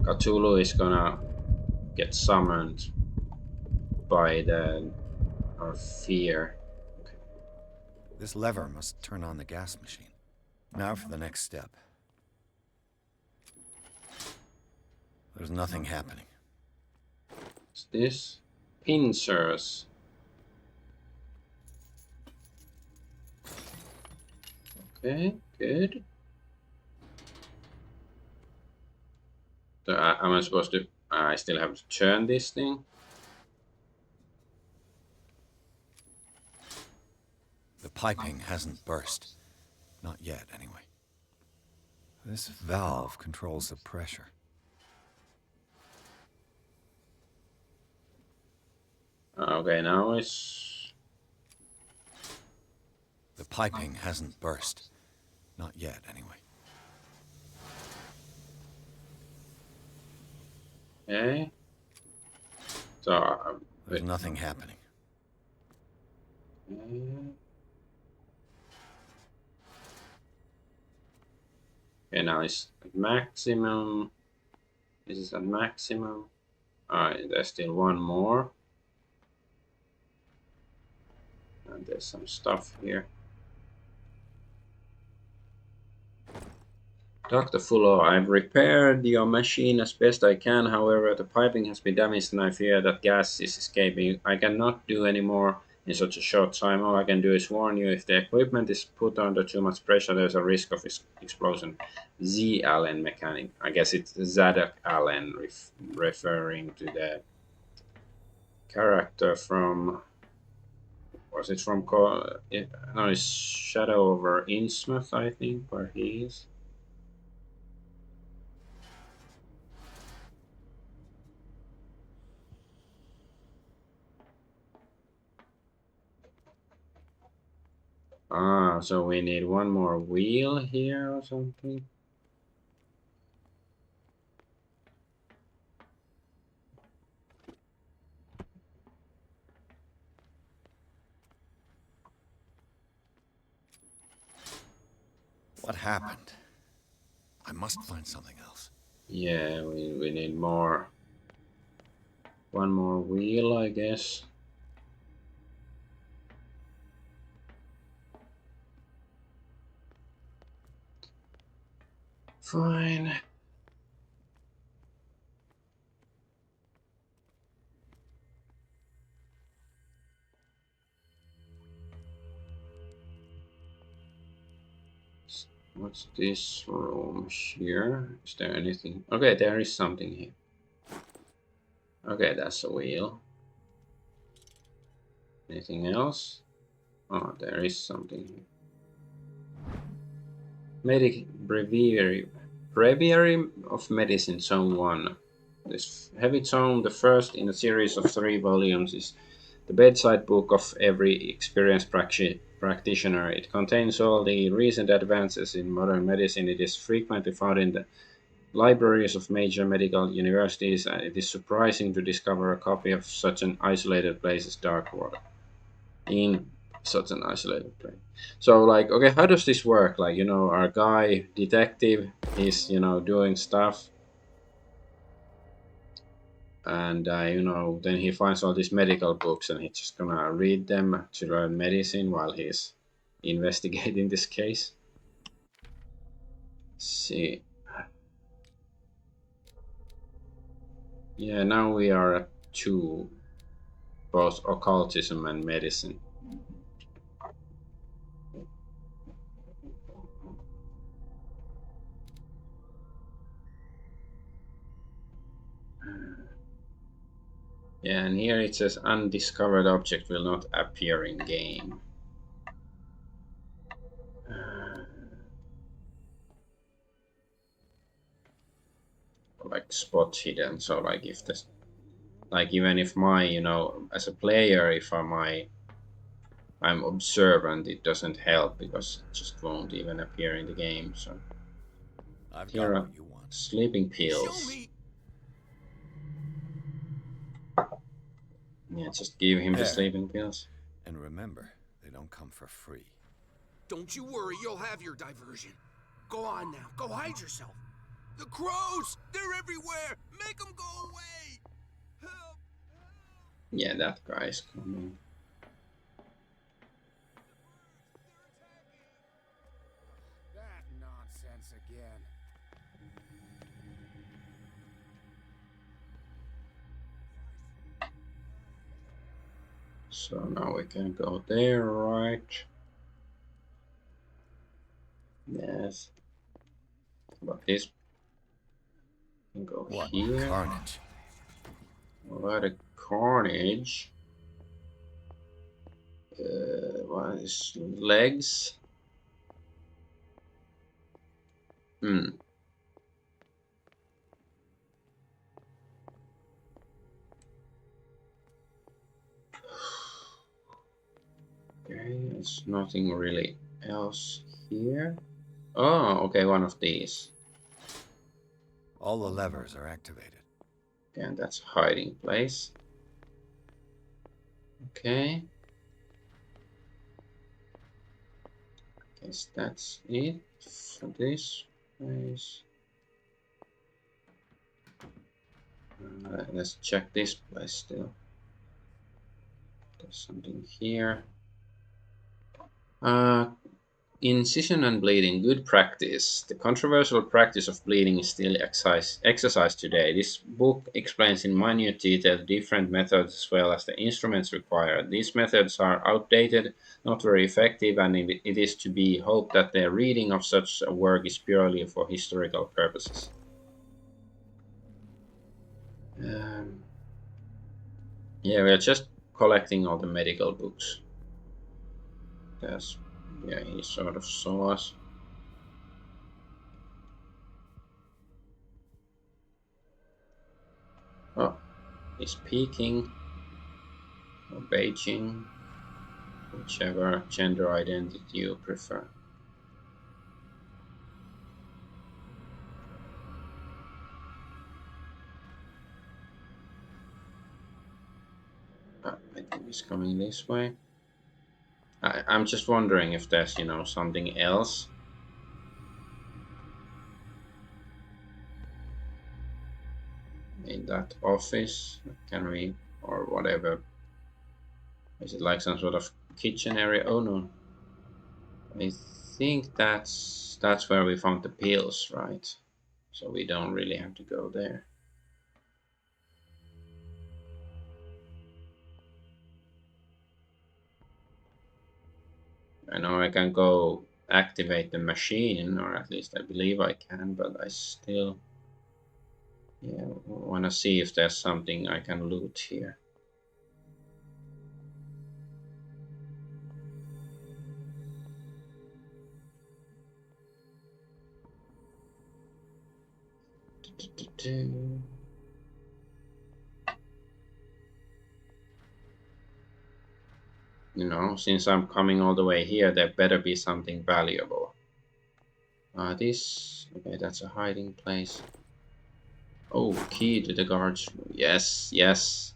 Cthulhu is gonna get summoned by our fear. Okay. This lever must turn on the gas machine. Now for the next step. There's nothing happening. What's this? Pincers. Okay, good. So am I supposed to? I still have to turn this thing. The piping hasn't burst. Not yet, anyway. This valve controls the pressure. Okay, now it's... The piping hasn't burst. Not yet, anyway. Okay. So... There's nothing happening. Okay, now it's at maximum. This is at maximum. Alright, there's still one more. And there's some stuff here. Dr. Fuller, I've repaired your machine as best I can. However, the piping has been damaged and I fear that gas is escaping. I cannot do any more in such a short time. All I can do is warn you, if the equipment is put under too much pressure, there's a risk of explosion. Z. Allen mechanic. I guess it's Zadok Allen, referring to the character from... Was it from... No, it's Shadow over Innsmouth, I think, where he is. Ah, so we need one more wheel here or something. What happened? I must find something else. Yeah, we need more One more wheel, I guess. Fine. What's this room here? Is there anything? Okay, there is something here. Okay, that's a wheel. Anything else? Oh, there is something here. Breviary of Medicine, Zone 1. This heavy tome, the first in a series of 3 volumes, is the bedside book of every experienced practitioner. It contains all the recent advances in modern medicine. It is frequently found in the libraries of major medical universities, and it is surprising to discover a copy of such an isolated place as Darkwater. In such an isolated place. So, like, okay, how does this work? Like, you know, our guy, detective, is, you know, doing stuff. And, you know, then he finds all these medical books and he's just gonna read them to learn medicine while he's investigating this case. Let's see. Yeah, now we are at 2, both occultism and medicine. Yeah, and here it says undiscovered object will not appear in game. Like spot hidden, so like if this, like even if my, you know, as a player, if I'm observant, it doesn't help because it just won't even appear in the game. So here are sleeping pills. Yeah, just give him the sleeping pills. And remember, they don't come for free. Don't you worry, you'll have your diversion. Go on now, go hide yourself. The crows! They're everywhere! Make them go away! Help! Yeah, that guy's coming. That nonsense again. So now we can go there, right? Yes. But this can go here. Carnage. What a carnage. What is legs? Okay, there's nothing really else here. Oh, okay, one of these. All the levers are activated. And that's hiding place. Okay. Guess that's it for this place. Let's check this place still. There's something here. Incision and bleeding, good practice. The controversial practice of bleeding is still exercised today. This book explains in minute detail different methods as well as the instruments required. These methods are outdated, not very effective, and it is to be hoped that the reading of such a work is purely for historical purposes. Yeah, we're just collecting all the medical books. Yeah, he sort of saw us. Oh, he's peeking or beiging, whichever gender identity you prefer. I think he's coming this way. I'm just wondering if there's, you know, something else. in that office. Can we, or whatever? Is it like some sort of kitchen area? Oh no, I think that's where we found the pills, right? So we don't really have to go there. I know I can go activate the machine, or at least I believe I can, but I still, yeah, want to see if there's something I can loot here. You know, since I'm coming all the way here, there better be something valuable. This, okay, that's a hiding place. Oh, key to the guards room. Yes, yes.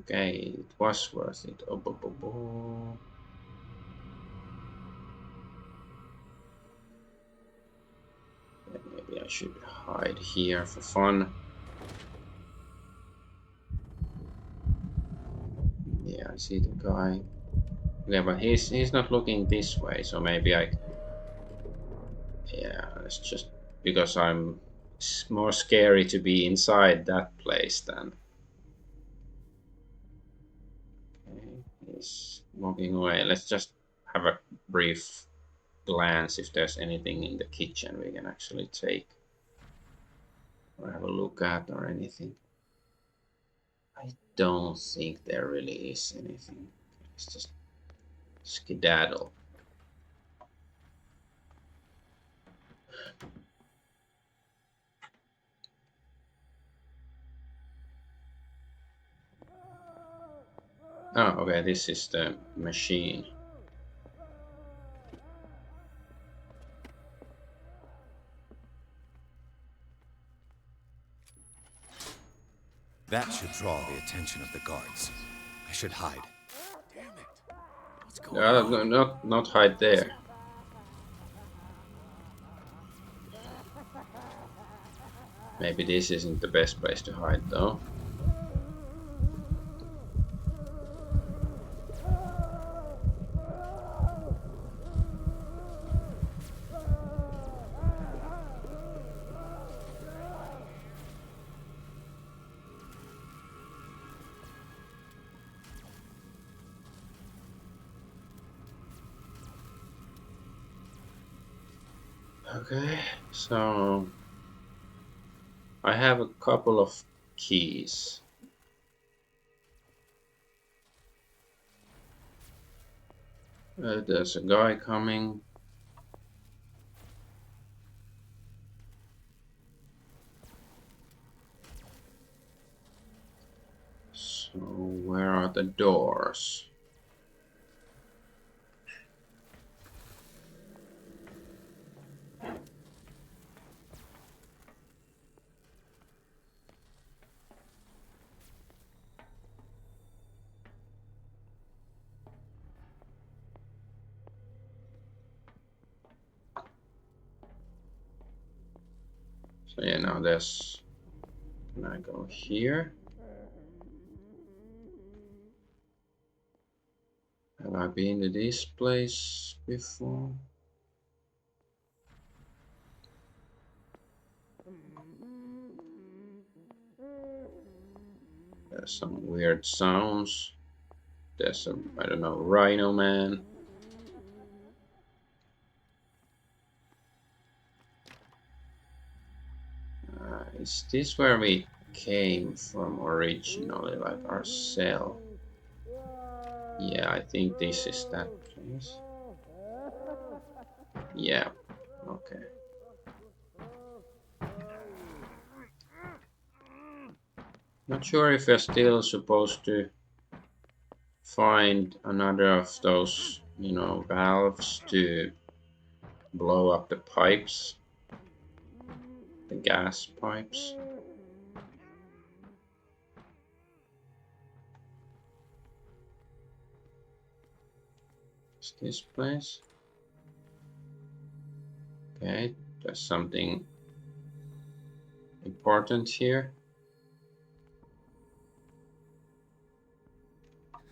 Okay, it was worth it. Oh, maybe I should hide here for fun. Yeah, I see the guy. Yeah, but he's not looking this way, so maybe I. Yeah, it's just because it's more scary to be inside that place than. Okay, he's walking away. Let's just have a brief glance if there's anything in the kitchen we can actually take or have a look at or anything. I don't think there really is anything. It's just skedaddle. Oh, okay, this is the machine. That should draw the attention of the guards. I should hide. Damn it. What's going on? No, not hide there. Maybe this isn't the best place to hide though. Okay, so I have a couple of keys. There's a guy coming. So where are the doors? So yeah, now there's. Can I go here? Have I been to this place before? There's some weird sounds. There's a, I don't know, Rhino Man. Is this where we came from originally, like our cell? Yeah, I think this is that place. Yeah, okay. Not sure if we're still supposed to find another of those, you know, valves to blow up the pipes, the gas pipes. Is this place? Okay, there's something important here.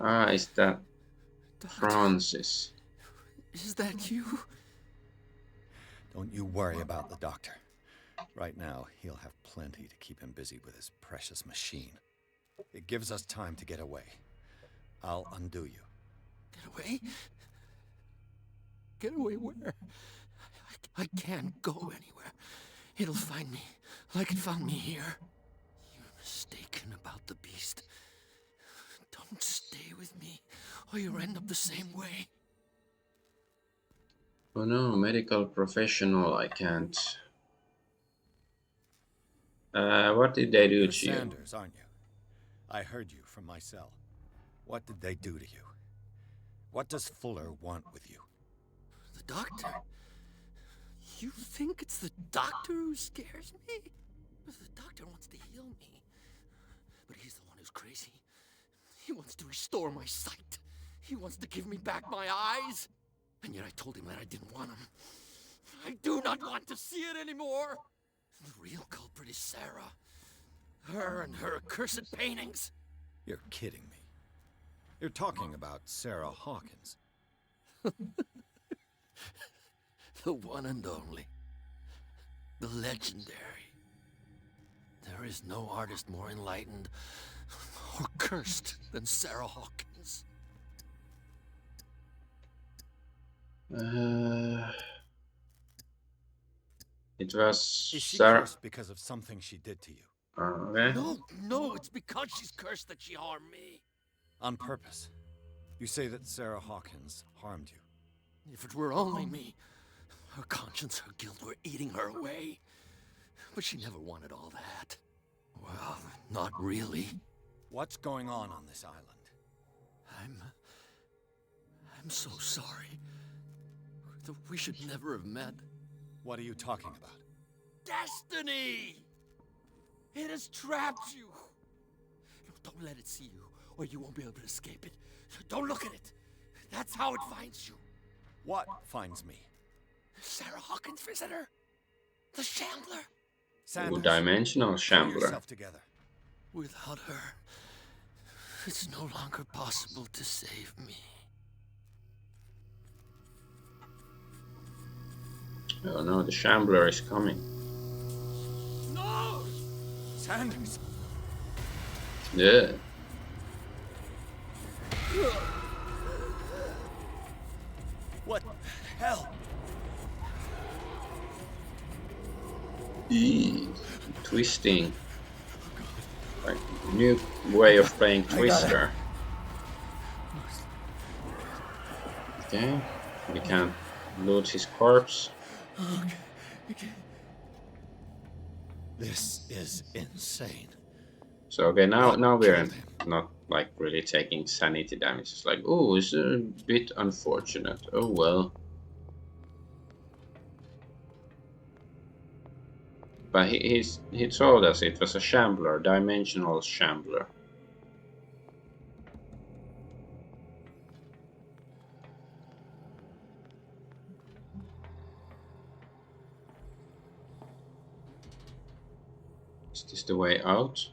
Ah, is that Francis? Is that you? Don't you worry about the doctor. Right now, he'll have plenty to keep him busy with his precious machine. It gives us time to get away. I'll undo you. Get away? Get away where? I can't go anywhere. It'll find me, like it found me here. You're mistaken about the beast. Don't stay with me, or you'll end up the same way. Oh no, medical professional, I can't. What did they do You're to you? Sanders, aren't you? I heard you from my cell. What did they do to you? What does Fuller want with you? The doctor? You think it's the doctor who scares me? The doctor wants to heal me. But he's the one who's crazy. He wants to restore my sight. He wants to give me back my eyes. And yet I told him that I didn't want him. I do not want to see it anymore. The real culprit is Sarah. Her and her accursed paintings. You're kidding me. You're talking about Sarah Hawkins. The one and only. The legendary. There is no artist more enlightened or cursed than Sarah Hawkins. It was Is she Sarah. cursed because of something she did to you? Okay. No, it's because she's cursed that she harmed me. On purpose. You say that Sarah Hawkins harmed you. If it were only me, her conscience, her guilt were eating her away. But she never wanted all that. Well, not really. What's going on this island? I'm so sorry. We should never have met. What are you talking about? Destiny! It has trapped you. No, don't let it see you, or you won't be able to escape it. Don't look at it. That's how it finds you. What finds me? Sarah Hawkins' visitor. The Shambler. Two-dimensional Pull Shambler. yourself together. Without her, it's no longer possible to save me. Oh no, the Shambler is coming. No! Sanders! Yeah. What the hell? Twisting. Like new way of playing Twister. Okay, we can't loot his corpse. Okay. This is insane. So okay, now we're not like really taking sanity damage. It's like, oh, it's a bit unfortunate. Oh well. But he told us it was a Shambler, dimensional Shambler. Is this the way out?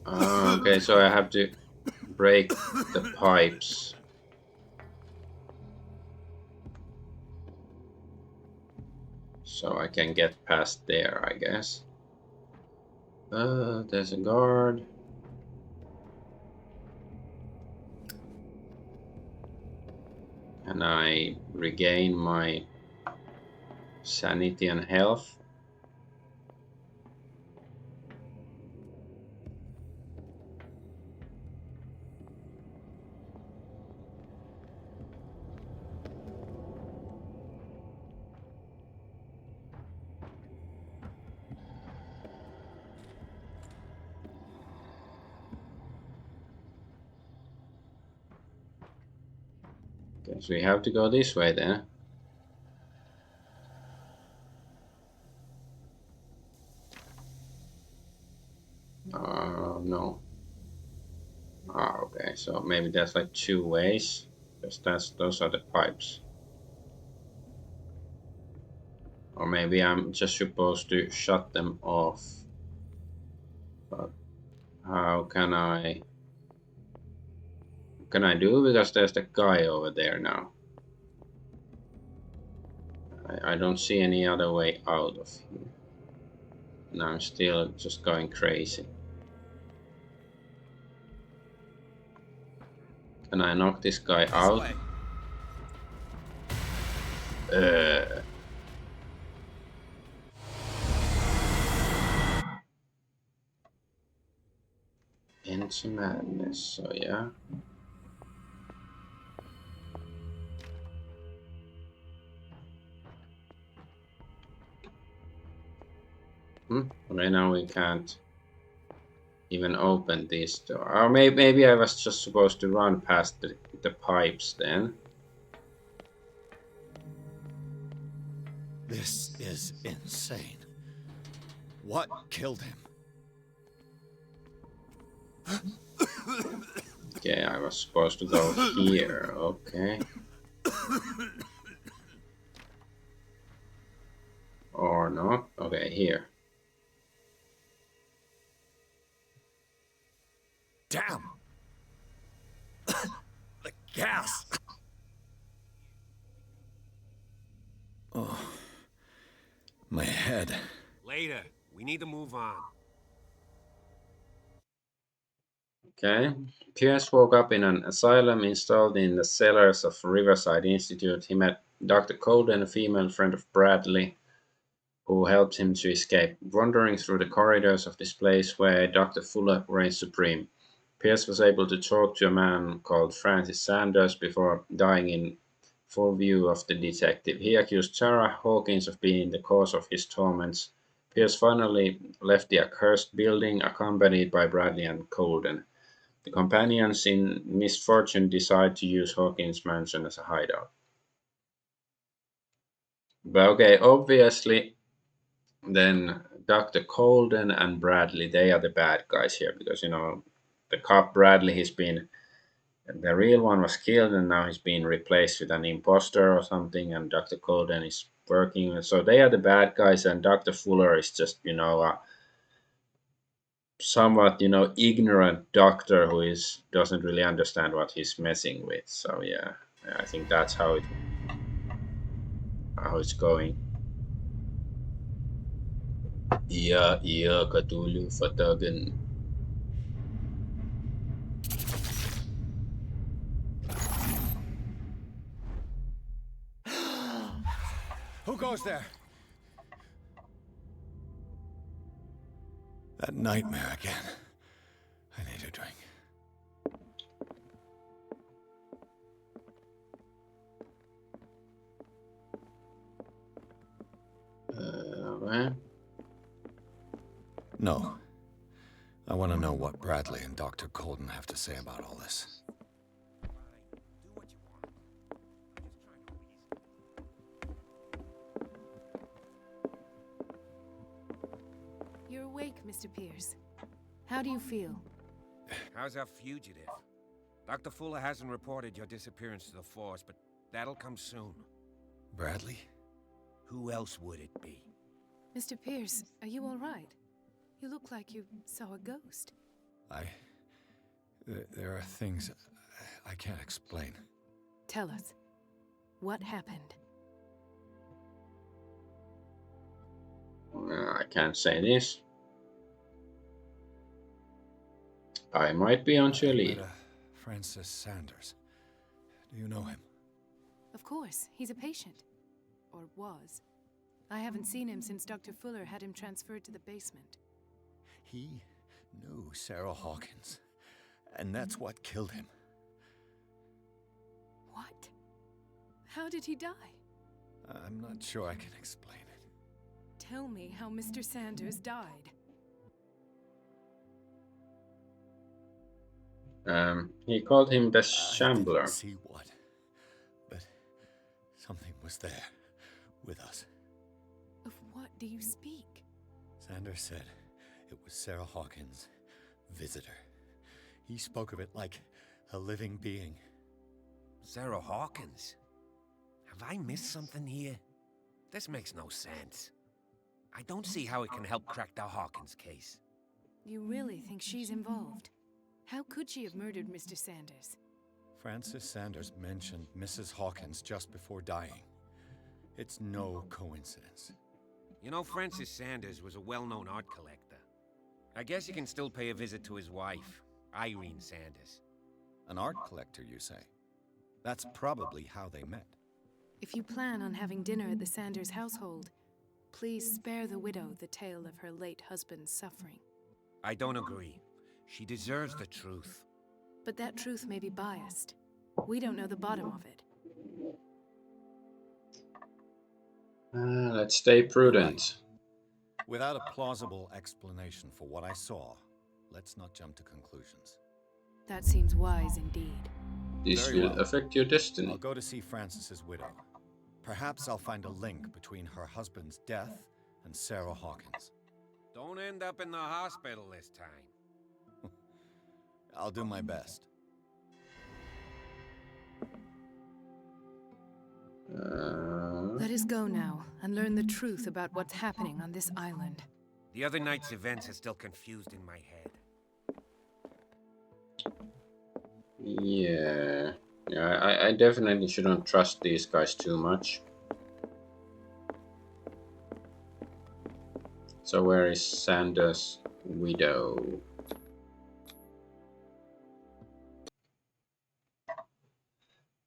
Okay, so I have to break the pipes. So I can get past there, I guess. There's a guard. And I regain my sanity and health. Okay, so we have to go this way then. No. Ah, okay, so maybe there's like 2 ways. Because those are the pipes. Or maybe I'm just supposed to shut them off. But how can I do? Because there's the guy over there now. I don't see any other way out of here. And I'm still just going crazy. Can I knock this guy out? Into madness, so yeah. Okay, now we can't even open this door. Or maybe I was just supposed to run past the pipes then. This is insane. What killed him? Okay, I was supposed to go here. Okay. Or not. Okay, here. Damn! The gas! Oh. My head. Later. We need to move on. Okay. Pierce woke up in an asylum installed in the cellars of Riverside Institute. He met Dr. Colden, a female friend of Bradley, who helped him to escape. Wandering through the corridors of this place where Dr. Fuller reigns supreme, Pierce was able to talk to a man called Francis Sanders before dying in full view of the detective. He accused Sarah Hawkins of being the cause of his torments. Pierce finally left the accursed building, accompanied by Bradley and Colden. The companions in misfortune decide to use Hawkins' mansion as a hideout. But okay, obviously, then Dr. Colden and Bradley, they are the bad guys here, because, you know, the cop Bradley, the real one was killed, and now he's being replaced with an imposter or something, and Dr. Colden is working. So they are the bad guys, and Dr. Fuller is just, you know, a somewhat, you know, ignorant doctor who doesn't really understand what he's messing with. So yeah, I think that's how it's going. Yeah, Cthulhu Fatagan. Who goes there? That nightmare again. I need a drink. Okay. No. I want to know what Bradley and Dr. Colden have to say about all this. You're awake, Mr. Pierce. How do you feel? How's our fugitive? Dr. Fuller hasn't reported your disappearance to the force, but that'll come soon. Bradley? Who else would it be? Mr. Pierce, are you all right? You look like you saw a ghost. There are things I can't explain. Tell us. What happened? I can't say this. I might be onto a lead. Francis Sanders. Do you know him? Of course, he's a patient. Or was. I haven't seen him since Dr. Fuller had him transferred to the basement. He knew Sarah Hawkins, and that's what killed him. What? How did he die? I'm not sure I can explain it. Tell me how Mr. Sanders died. He called him the I Shambler. didn't see what, but something was there with us. Of what do you speak? Sanders said it was Sarah Hawkins' visitor. He spoke of it like A living being. Sarah Hawkins? Have I missed something here? This makes no sense. I don't see how it can help crack the Hawkins case. You really think she's involved? How could she have murdered Mr. Sanders? Francis Sanders mentioned Mrs. Hawkins just before dying. It's no coincidence. You know, Francis Sanders was a well-known art collector. I guess you can still pay a visit to his wife, Irene Sanders. An art collector, you say? That's probably how they met. If you plan on having dinner at the Sanders household, please spare the widow the tale of her late husband's suffering. I don't agree. She deserves the truth. But that truth may be biased. We don't know the bottom of it. Let's stay prudent. Without a plausible explanation for what I saw, let's not jump to conclusions. That seems wise indeed. This Very will well. affect your destiny. I'll go to see Francis's widow. Perhaps I'll find a link between her husband's death and Sarah Hawkins. Don't end up in the hospital this time. I'll do my best. Let us go now and learn the truth about what's happening on this island. The other night's events are still confused in my head. Yeah. I definitely shouldn't trust these guys too much. So where is Sanders' widow?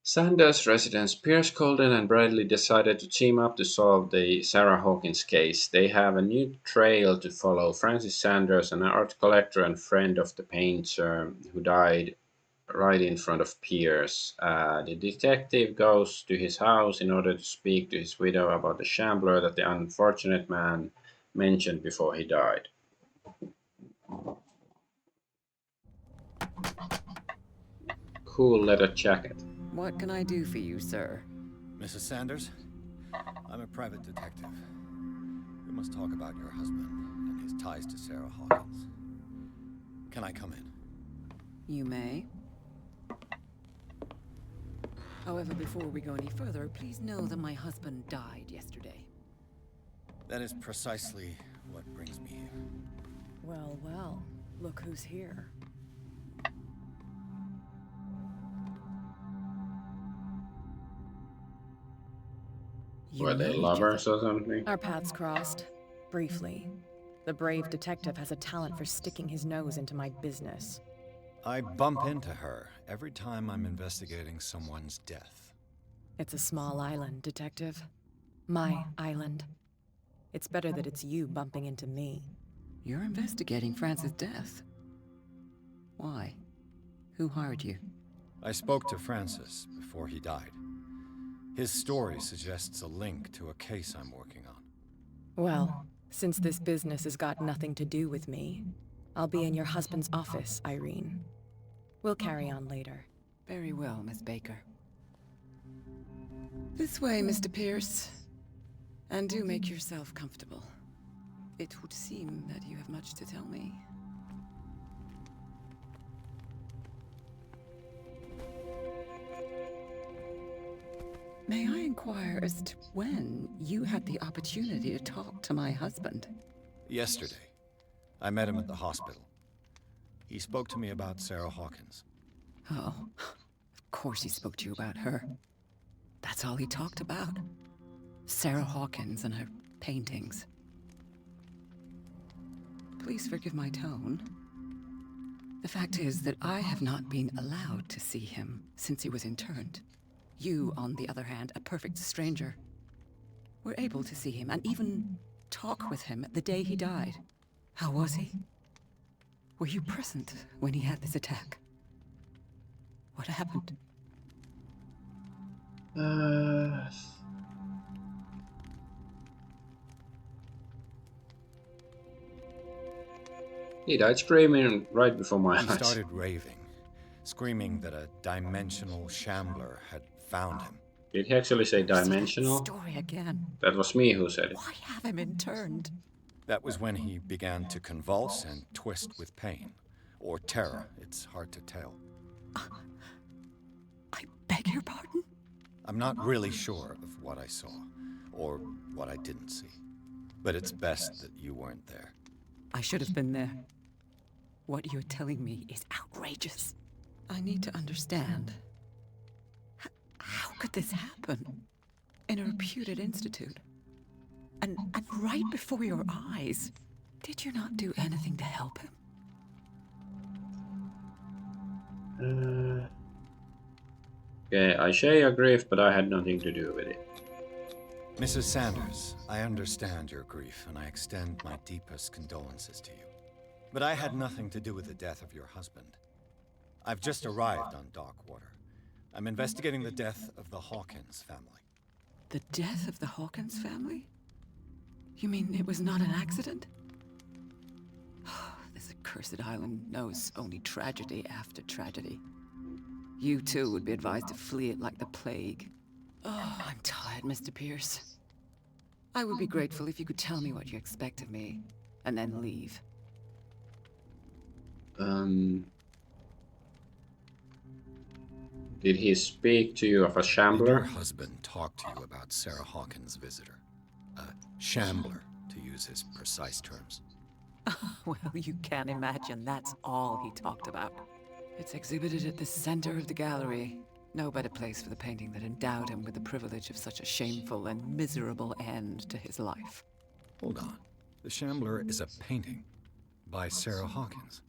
Sanders residents Pierce, Colden, and Bradley decided to team up to solve the Sarah Hawkins case. They have a new trail to follow. Francis Sanders, an art collector and friend of the painter who died right in front of Pierce. The detective goes to his house in order to speak to his widow about the shambler that the unfortunate man mentioned before he died. Cool leather jacket. What can I do for you, sir? Mrs. Sanders, I'm a private detective. We must talk about your husband and his ties to Sarah Hawkins. Can I come in? You may. However, before we go any further, please know that my husband died yesterday. That is precisely what brings me here. Well, well, look who's here. Were they lovers or something? Our paths crossed, briefly. The brave detective has a talent for sticking his nose into my business. I bump into her every time I'm investigating someone's death. It's a small island, detective. My island. It's better that it's you bumping into me. You're investigating Francis' death. Why? Who hired you? I spoke to Francis before he died. His story suggests a link to a case I'm working on. Well, since this business has got nothing to do with me, I'll be in your husband's office, Irene. We'll carry on later. Very well, Miss Baker. This way, Mr. Pierce. And do make yourself comfortable. It would seem that you have much to tell me. May I inquire as to when you had the opportunity to talk to my husband? Yesterday, I met him at the hospital. He spoke to me about Sarah Hawkins. Oh, of course he spoke to you about her. That's all he talked about. Sarah Hawkins and her paintings. Please forgive my tone. The fact is that I have not been allowed to see him since he was interned. You, on the other hand, a perfect stranger, were able to see him and even talk with him the day he died. How was he? Were you present when he had this attack? What happened? He died screaming right before my eyes. He started raving, screaming that a dimensional shambler had found him. Did he actually say dimensional? Story again. That was me who said it. Why have him interned? That was when he began to convulse and twist with pain. Or terror, it's hard to tell. I beg your pardon? I'm not really sure of what I saw, or what I didn't see. But it's best that you weren't there. I should have been there. What you're telling me is outrageous. I need to understand. How could this happen? In a reputed institute? And right before your eyes? Did you not do anything to help him? Okay, I share your grief, but I had nothing to do with it. Mrs. Sanders, I understand your grief, and I extend my deepest condolences to you. But I had nothing to do with the death of your husband. I've just arrived on Darkwater. I'm investigating the death of the Hawkins family. The death of the Hawkins family? You mean it was not an accident? This accursed island knows only tragedy after tragedy. You too would be advised to flee it like the plague. Oh, I'm tired, Mr. Pierce. I would be grateful if you could tell me what you expect of me, and then leave. Did he speak to you of a shambler? Did your husband talk to you about Sarah Hawkins' visitor? A shambler, to use his precise terms. Well, you can imagine that's all he talked about. It's exhibited at the center of the gallery. No better place for the painting that endowed him with the privilege of such a shameful and miserable end to his life. Hold on. The Shambler is a painting by Sarah Hawkins.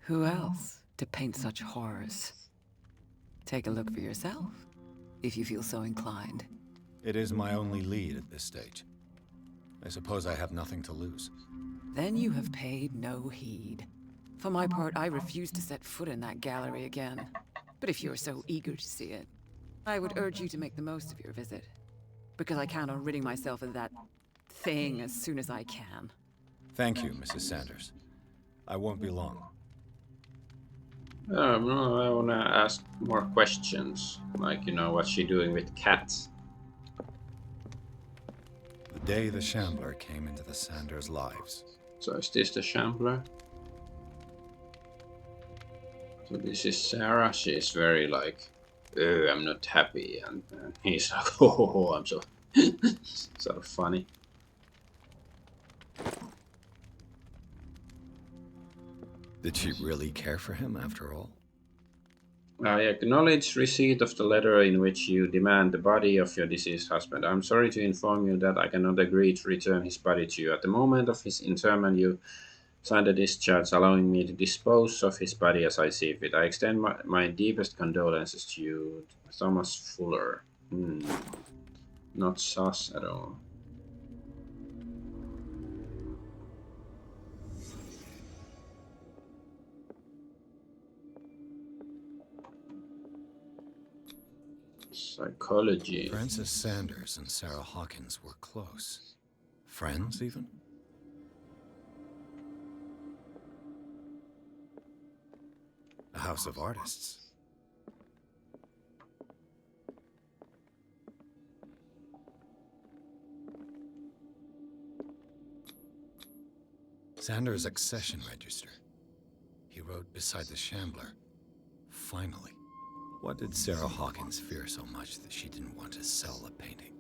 Who else to paint such horrors? Take a look for yourself, if you feel so inclined. It is my only lead at this stage. I suppose I have nothing to lose. Then you have paid no heed. For my part, I refuse to set foot in that gallery again. But if you're so eager to see it, I would urge you to make the most of your visit. Because I count on ridding myself of that thing as soon as I can. Thank you, Mrs. Sanders. I won't be long. No, I want to ask more questions. Like, what's she doing with cats? The day the Shambler came into the Sanders' lives. So is this the Shambler? So this is Sarah. She's very like, oh, I'm not happy. And he's like, oh, I'm so... sort of funny. Did she really care for him after all? I acknowledge receipt of the letter in which you demand the body of your deceased husband. I'm sorry to inform you that I cannot agree to return his body to you. At the moment of his interment, you signed a discharge allowing me to dispose of his body as I see fit. I extend my deepest condolences to you, Thomas Fuller. Not sus at all. Psychology. Francis Sanders and Sarah Hawkins were close. Friends, even? A house of artists. Sanders' accession register. He wrote beside the Shambler, finally. What did Sarah Hawkins fear so much that she didn't want to sell the painting?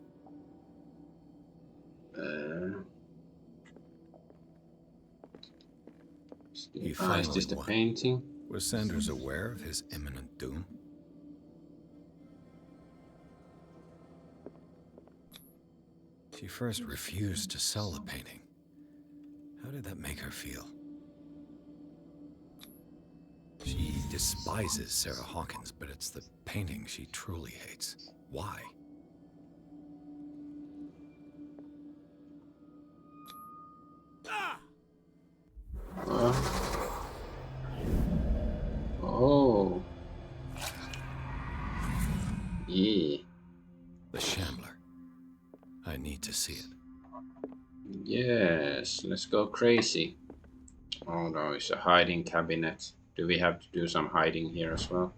Is this the painting? Was Sanders aware of his imminent doom? She first refused to sell the painting. How did that make her feel? She despises Sarah Hawkins, but it's the painting she truly hates. Why? Oh. Yeah. The Shambler. I need to see it. Yes, let's go crazy. Oh no, it's a hiding cabinet. Do we have to do some hiding here as well?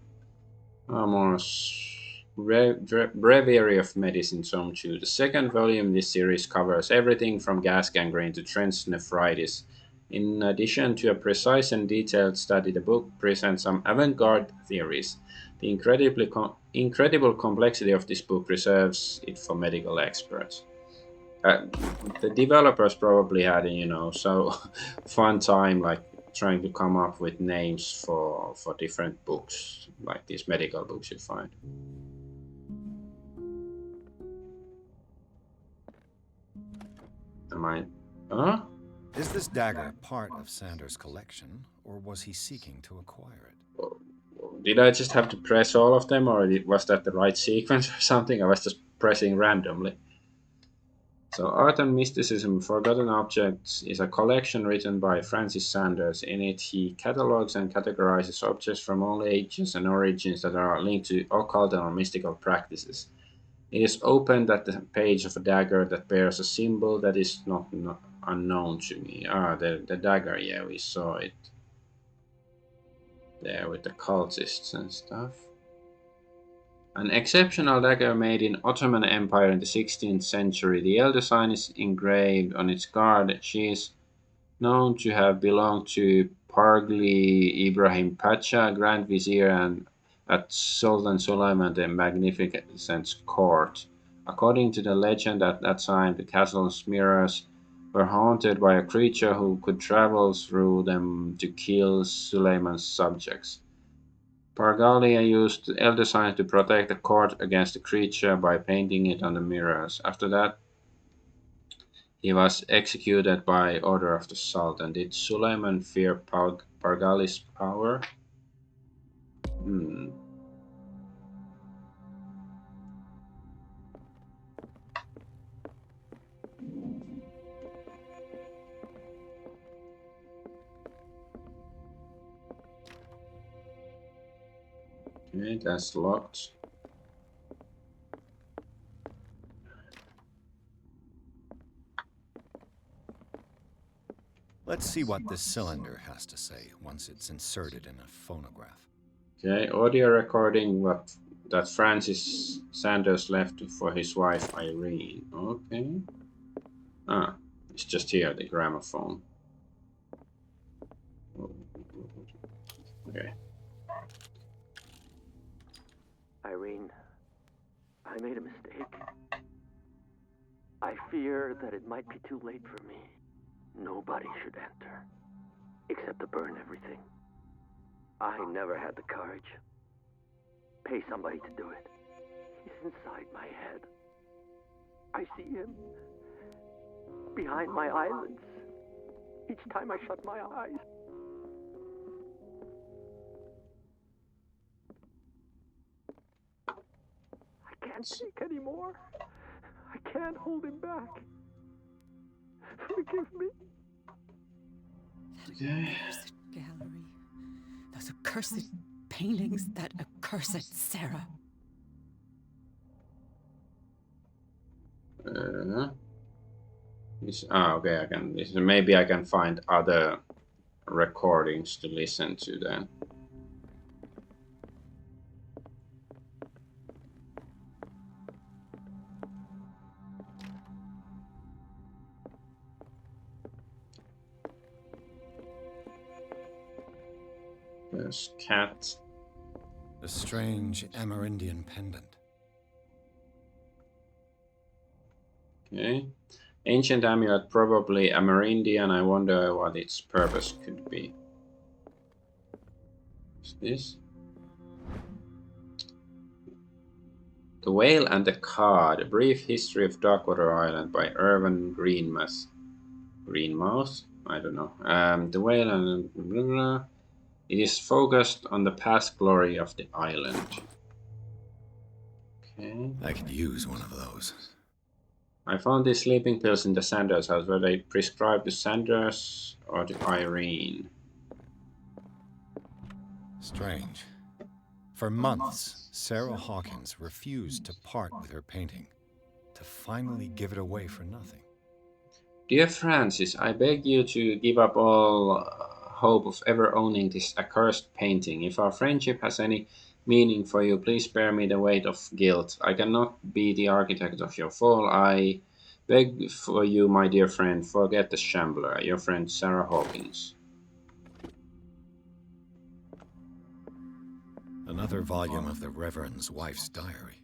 Breviary of Medicine, Tome 2. The second volume in this series covers everything from gas gangrene to trench nephritis In addition to a precise and detailed study, the book presents some avant-garde theories. The incredible complexity of this book reserves it for medical experts. The developers probably had, so fun time like trying to come up with names for different books, like these medical books you find. Am I? Huh? Is this dagger part of Sanders' collection, or was he seeking to acquire it? Did I just have to press all of them, or was that the right sequence or something? I was just pressing randomly. So, Art and Mysticism Forgotten Objects is a collection written by Francis Sanders. In it, he catalogues and categorizes objects from all ages and origins that are linked to occult or mystical practices. It is opened at the page of a dagger that bears a symbol that is not unknown to me. The dagger, yeah, we saw it there with the cultists and stuff. An exceptional dagger made in Ottoman Empire in the 16th century. The L design is engraved on its guard. She is known to have belonged to Pargli Ibrahim Pacha, Grand Vizier, and at Sultan Suleiman the Magnificent's court. According to the legend, at that time the castle's mirrors were haunted by a creature who could travel through them to kill Suleiman's subjects. Pargalia used elder signs to protect the court against the creature by painting it on the mirrors. After that, he was executed by order of the Sultan. Did Suleiman fear Pargali's power? Hmm. Okay, that's locked. Let's see what this cylinder has to say once it's inserted in a phonograph. Okay, audio recording that Francis Sanders left for his wife Irene. Okay. It's just here, the gramophone. Okay. Irene, I made a mistake. I fear that it might be too late for me. Nobody should enter, except to burn everything. I never had the courage. Pay somebody to do it. He's inside my head. I see him behind my eyelids each time I shut my eyes. I can't take anymore. I can't hold him back. Forgive me. That accursed gallery. Those accursed paintings. That accursed Sarah. Okay. Maybe I can find other recordings to listen to then. There's cat. A strange Amerindian pendant. Okay. Ancient amulet, probably Amerindian. I wonder what its purpose could be. What's this? The Whale and the Cod, A Brief History of Darkwater Island by Irvin Greenmouth. Greenmouth? I don't know. The Whale and... Blah, blah. It is focused on the past glory of the island. Okay. I could use one of those. I found these sleeping pills in the Sanders house. Were they prescribed to Sanders or to Irene? Strange. For months, Sarah Hawkins refused to part with her painting, to finally give it away for nothing. Dear Francis, I beg you to give up all hope of ever owning this accursed painting. If our friendship has any meaning for you, please spare me the weight of guilt. I cannot be the architect of your fall. I Beg for you, my dear friend, forget the shambler, your friend Sarah Hawkins. Another volume of the Reverend's wife's diary.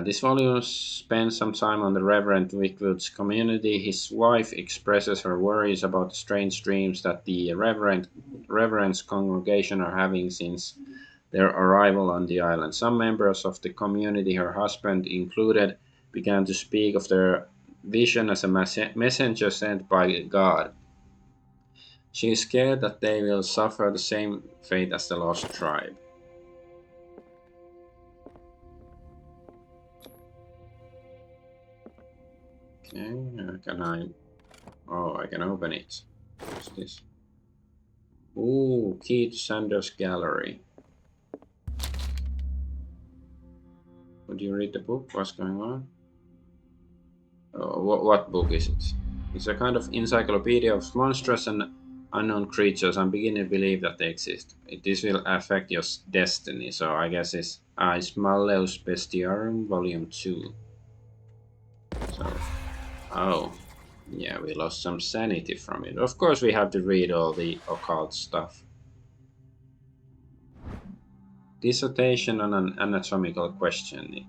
This volume spends some time on the Reverend Wickwood's community. His wife expresses her worries about the strange dreams that the Reverend's congregation are having since their arrival on the island. Some members of the community, her husband included, began to speak of their vision as a messenger sent by God. She is scared that they will suffer the same fate as the lost tribe. Okay, can I... Oh, I can open it. What's this? Ooh, key to Sanders' gallery. Would you read the book? What's going on? Oh, what book is it? It's a kind of encyclopedia of monstrous and unknown creatures. I'm beginning to believe that they exist. This will affect your destiny, so I guess it's Malleus Bestiarum, Volume 2. So, oh, yeah, we lost some sanity from it. Of course, we have to read all the occult stuff. Dissertation on an anatomical question.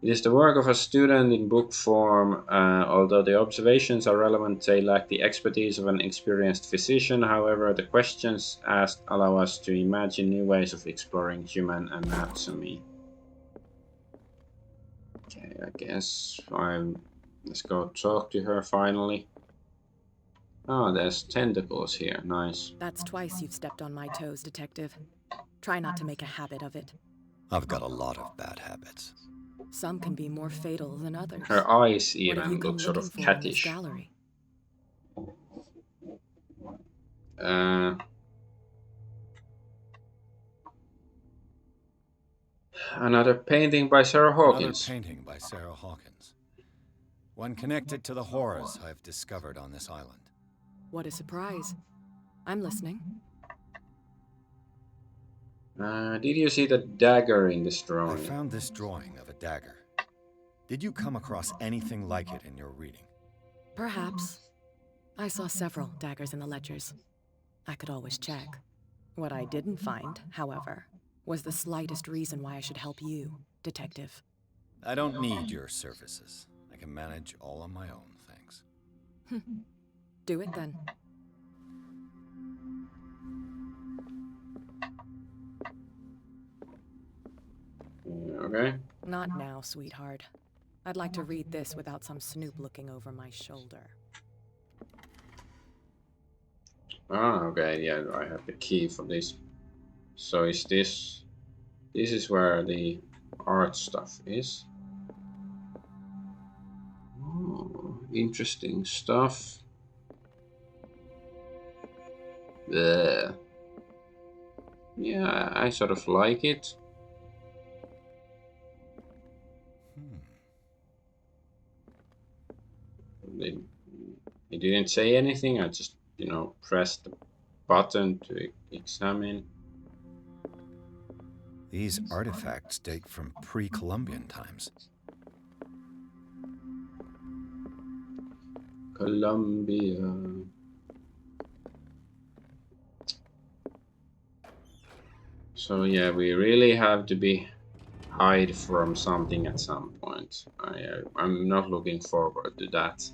It is the work of a student in book form. Although the observations are relevant, they lack the expertise of an experienced physician. However, the questions asked allow us to imagine new ways of exploring human anatomy. Okay, I guess let's go talk to her finally. Oh, there's tentacles here. Nice. That's twice you've stepped on my toes, Detective. Try not to make a habit of it. I've got a lot of bad habits. Some can be more fatal than others. Her eyes What even have you come look sort looking of for in this cattish. gallery? Another painting by Sarah Hawkins. Another painting by Sarah Hawkins. One connected to the horrors I've discovered on this island. What a surprise. I'm listening. Did you see the dagger in this drawing? I found this drawing of a dagger. Did you come across anything like it in your reading? Perhaps. I saw several daggers in the ledgers. I could always check. What I didn't find, however, was the slightest reason why I should help you, Detective. I don't need your services. I can manage all on my own, thanks. Do it then. Okay. Not now, sweetheart. I'd like to read this without some snoop looking over my shoulder. Ah, okay, yeah, I have the key for this. So is this... This is where the art stuff is. Oh, interesting stuff. Blech. Yeah, I sort of like it. He didn't say anything, I just, pressed the button to examine. These artifacts date from pre-Columbian times. Columbia. So yeah, we really have to hide from something at some point. I'm not looking forward to that.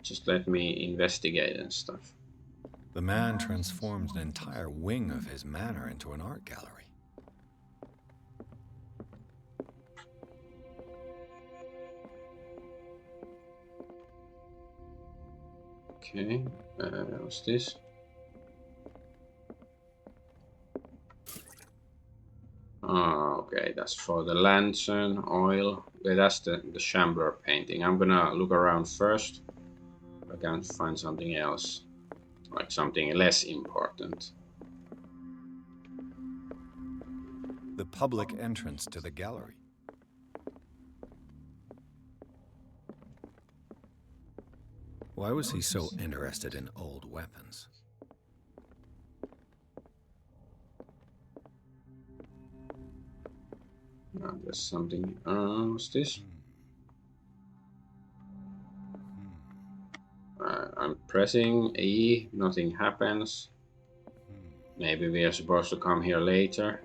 Just let me investigate and stuff. The man transformed an entire wing of his manor into an art gallery. Okay, what's this? Oh, okay, that's for the lantern, oil. Okay, that's the Shambler painting. I'm gonna look around first. I can't find something else, like something less important. The public entrance to the gallery. Why was he so interested in old weapons? There's something. What's this? pressing E, nothing happens. Maybe we are supposed to come here later.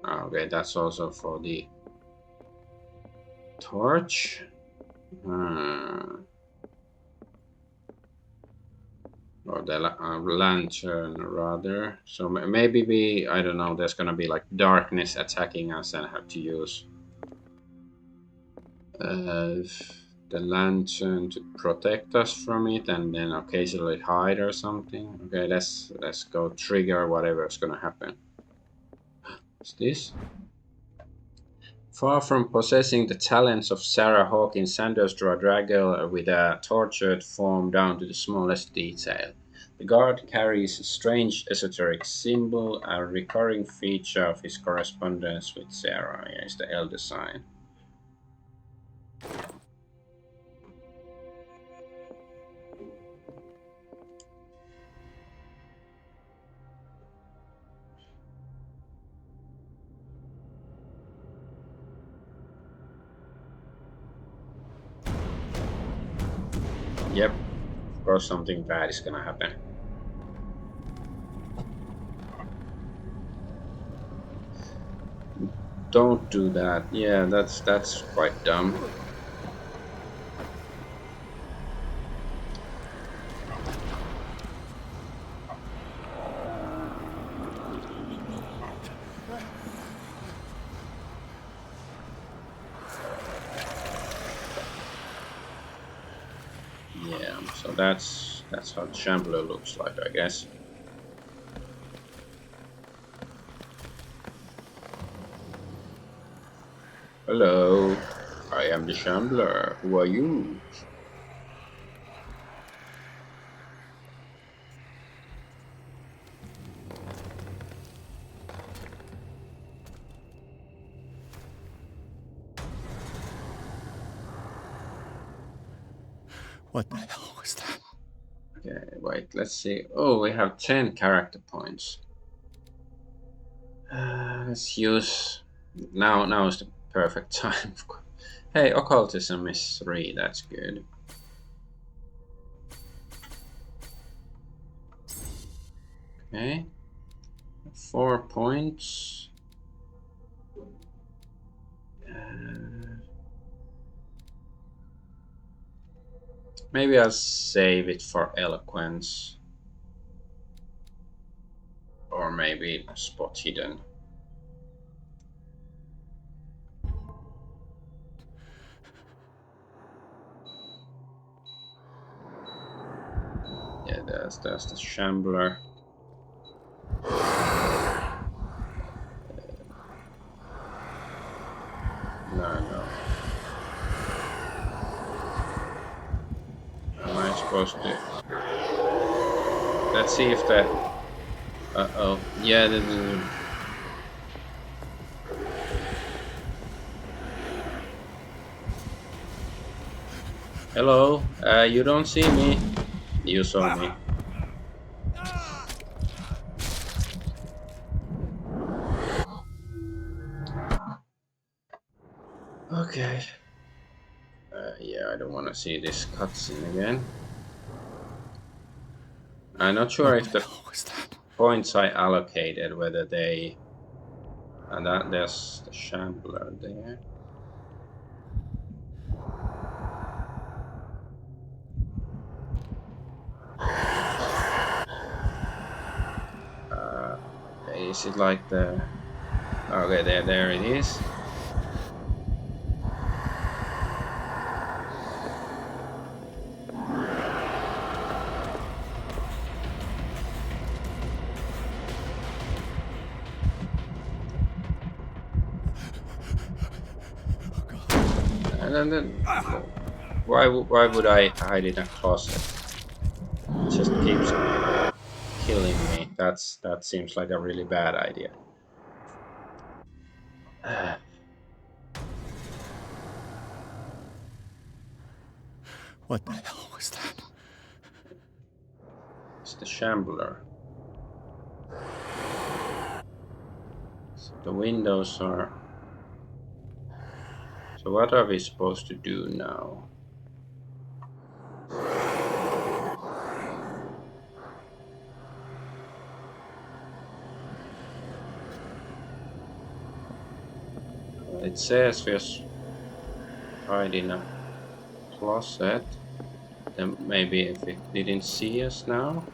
Okay, that's also for the torch. Or the lantern, rather. So maybe we, I don't know, there's gonna be like darkness attacking us and have to use the lantern to protect us from it, and then occasionally hide or something. Okay, let's go trigger whatever's gonna happen. What's this? Far from possessing the talents of Sarah Hawkins, Sanders drew a Draggle with a tortured form down to the smallest detail. The guard carries a strange esoteric symbol, a recurring feature of his correspondence with Sarah. Yeah, it's the Elder sign. Yep, of course something bad is gonna happen. Don't do that. Yeah, that's quite dumb. Yeah, so that's how the Shambler looks like, I guess. Hello, I am the Shambler. Who are you? What the hell was that? Okay, wait, let's see. Oh, we have 10 character points. Let's use... Now is the perfect time. Hey, occultism is 3, that's good. Okay. 4 points. Maybe I'll save it for eloquence. Or maybe spot hidden. Yeah, there's the Shambler. No. Am I supposed to? Let's see if the... Uh-oh. Yeah, Hello? You don't see me. You saw me. Okay. Yeah, I don't want to see this cutscene again. I'm not sure if the points I allocated, whether they... And there's the Shambler there. Okay, is it like the... Okay, there it is. And then why would I hide in a closet? It just keeps killing me. That seems like a really bad idea. What the hell was that? It's the Shambler. So the windows are... So what are we supposed to do now? It says we're hide in a closet. Then maybe if it didn't see us now.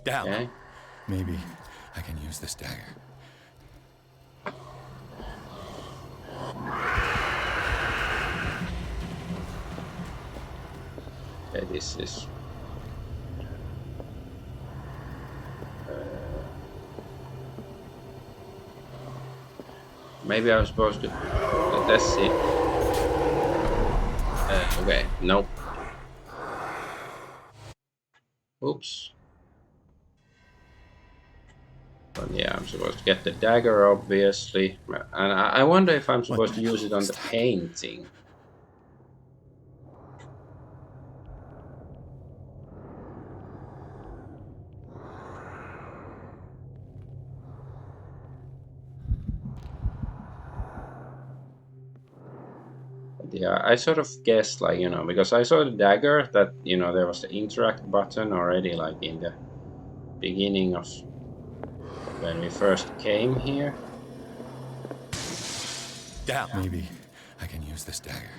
Down. Okay. Maybe I can use this dagger. Okay, this is. Maybe I was supposed to. Let's see. Okay, nope. Oops. But yeah, I'm supposed to get the dagger, obviously. And I wonder if I'm supposed to use it on the painting. Yeah, I sort of guessed, like, you know, because I saw the dagger that, you know, there was the interact button already, like in the beginning of when we first came here. Down. Maybe I can use this dagger.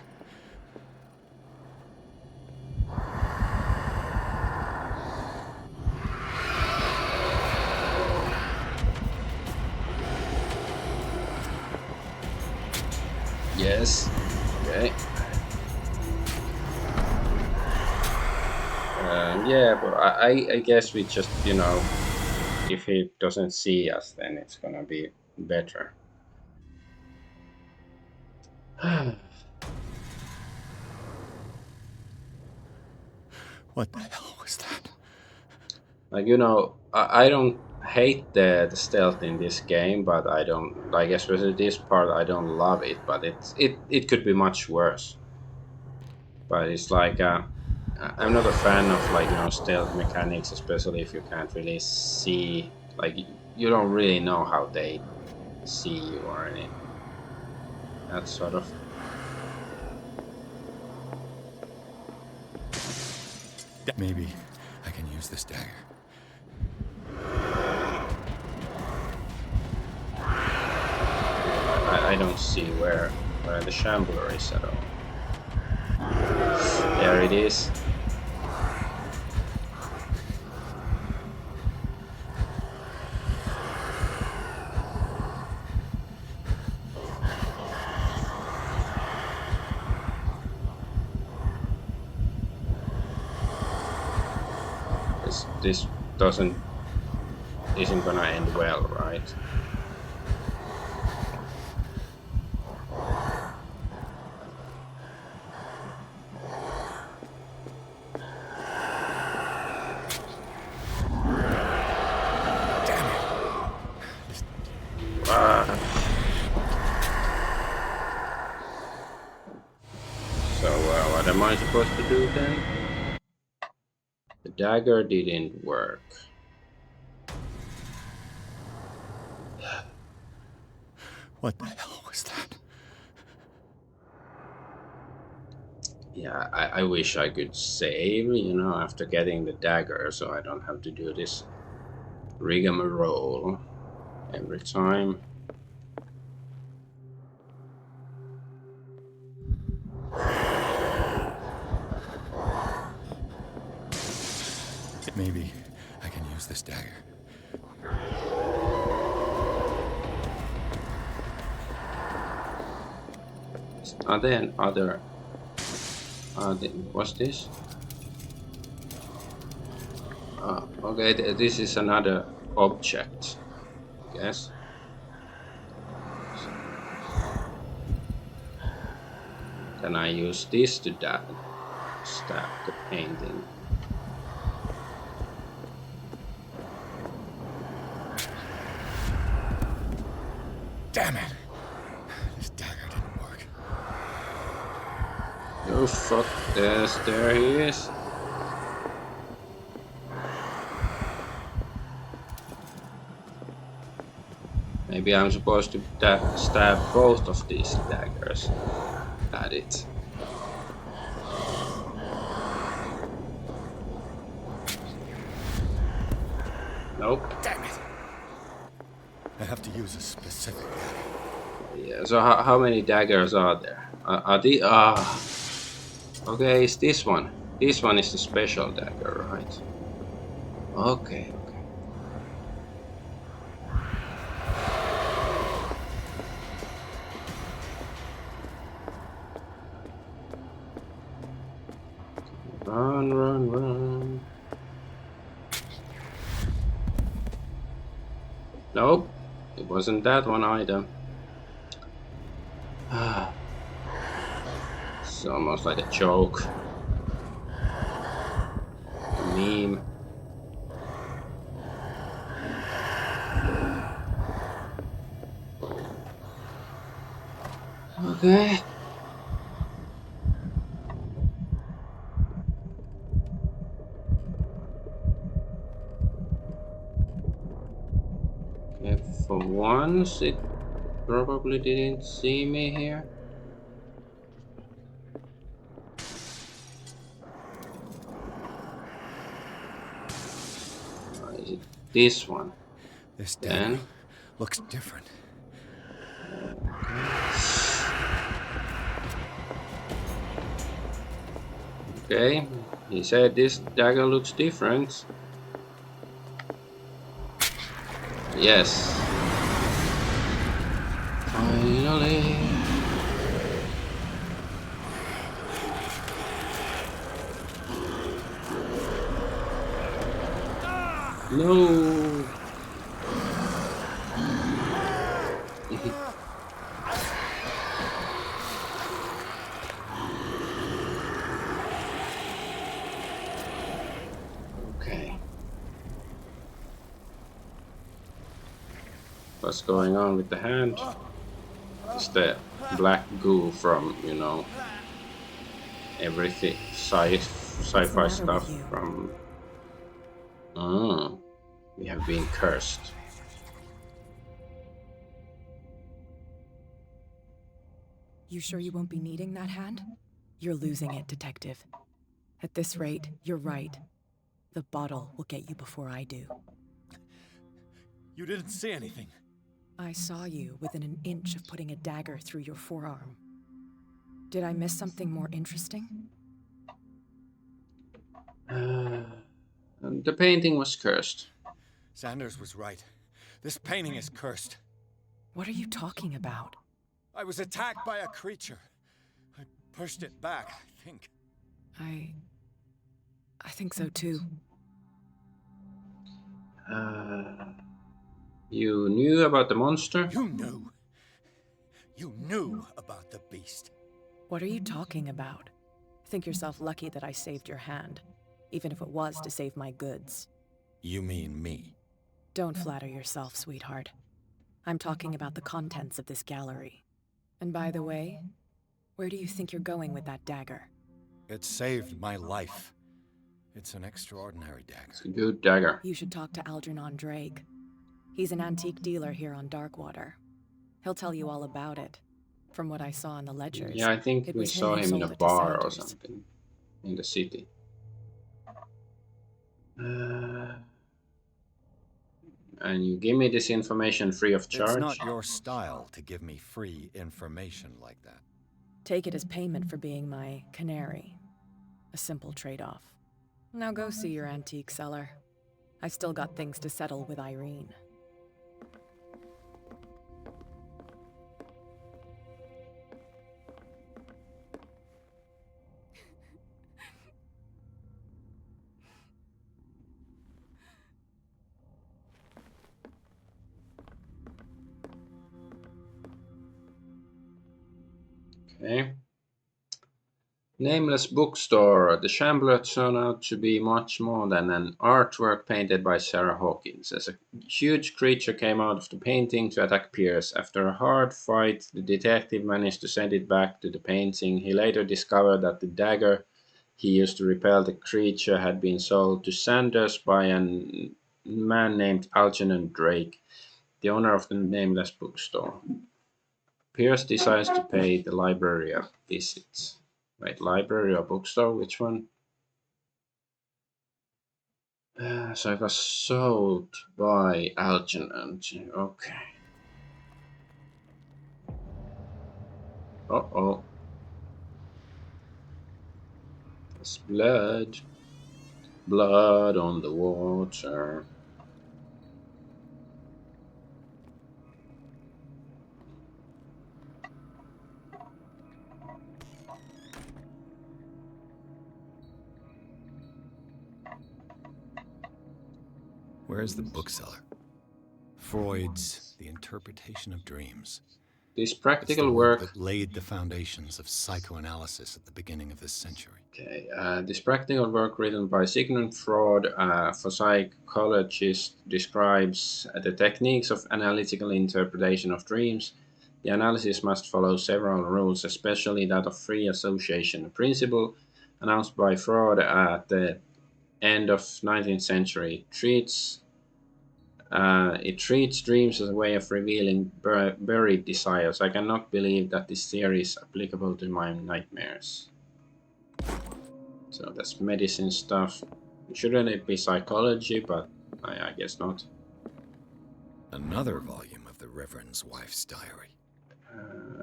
Yes. Okay. Yeah, but I guess we just, you know, if he doesn't see us, then it's gonna be better. What the hell was that? Like, you know, I don't hate the stealth in this game, but I don't, like, especially this part, I don't love it, but it could be much worse. But it's like, I'm not a fan of, like, you know, stealth mechanics, especially if you can't really see, like, you don't really know how they see you or anything. That's sort of. Maybe I can use this dagger. I don't see where the shambler is at all. There it is. This isn't gonna end well, right? So what am I supposed to do then? The dagger didn't work. What the hell was that? Yeah, I wish I could save, you know, after getting the dagger, so I don't have to do this rigmarole every time. Maybe I can use this dagger. Are there other? What's this? Okay, this is another object, I guess. Can I use this to stab the painting? Damn it! This dagger didn't work. Oh fuck this, there he is. Maybe I'm supposed to stab both of these daggers at it. Nope. Damn it! I have to use a specific dagger. Yeah, so how many daggers are there? Are the okay, it's this one. This one is the special dagger, right? Okay, okay. Run, run, run. Nope, it wasn't that one either. It's almost like a joke. A meme. Okay. Okay, for once it probably didn't see me here. Is it this one? This dagger looks different. Okay, he said this dagger looks different. Yes. Finally. No. Okay. What's going on with the hand? It's the black goo from, you know, everything sci-fi stuff from. Oh, we have been cursed. You sure you won't be needing that hand? You're losing it, Detective. At this rate, you're right. The bottle will get you before I do. You didn't see anything. I saw you within an inch of putting a dagger through your forearm. Did I miss something more interesting? The painting was cursed. Sanders was right. This painting is cursed. What are you talking about? I was attacked by a creature. I pushed it back, I think. I think so too. You knew about the monster? You knew. You knew about the beast. What are you talking about? Think yourself lucky that I saved your hand, even if it was to save my goods. You mean me? Don't flatter yourself, sweetheart. I'm talking about the contents of this gallery. And by the way, where do you think you're going with that dagger? It saved my life. It's an extraordinary dagger. It's a good dagger. You should talk to Algernon Drake. He's an antique dealer here on Darkwater. He'll tell you all about it. From what I saw in the ledgers. Yeah, I think we saw him in a bar or something in the city. And you give me this information free of charge? It's not your style to give me free information like that. Take it as payment for being my canary. A simple trade-off. Now go see your antique seller. I've still got things to settle with Irene. Okay. Nameless bookstore. The Shambler turned out to be much more than an artwork painted by Sarah Hawkins. As a huge creature came out of the painting to attack Pierce. After a hard fight, the detective managed to send it back to the painting. He later discovered that the dagger he used to repel the creature had been sold to Sanders by a man named Algernon Drake. the owner of the nameless bookstore. Pierce decides to pay the library a visit. Wait, library or bookstore? Which one? So I got sold by Algernon. Okay. Uh-oh. There's blood. Blood on the water. Where's the bookseller? Freud's The Interpretation of Dreams. This It's the practical work work. that laid the foundations of psychoanalysis at the beginning of this century. Okay, this practical work written by Sigmund Freud for psychologists describes the techniques of analytical interpretation of dreams. The analysis must follow several rules, especially that of free association, a principle announced by Freud at the end of 19th century. It treats dreams as a way of revealing buried desires. I cannot believe that this theory is applicable to my nightmares. So that's medicine stuff. Shouldn't it be psychology? But I guess not. Another volume of the Reverend's wife's diary.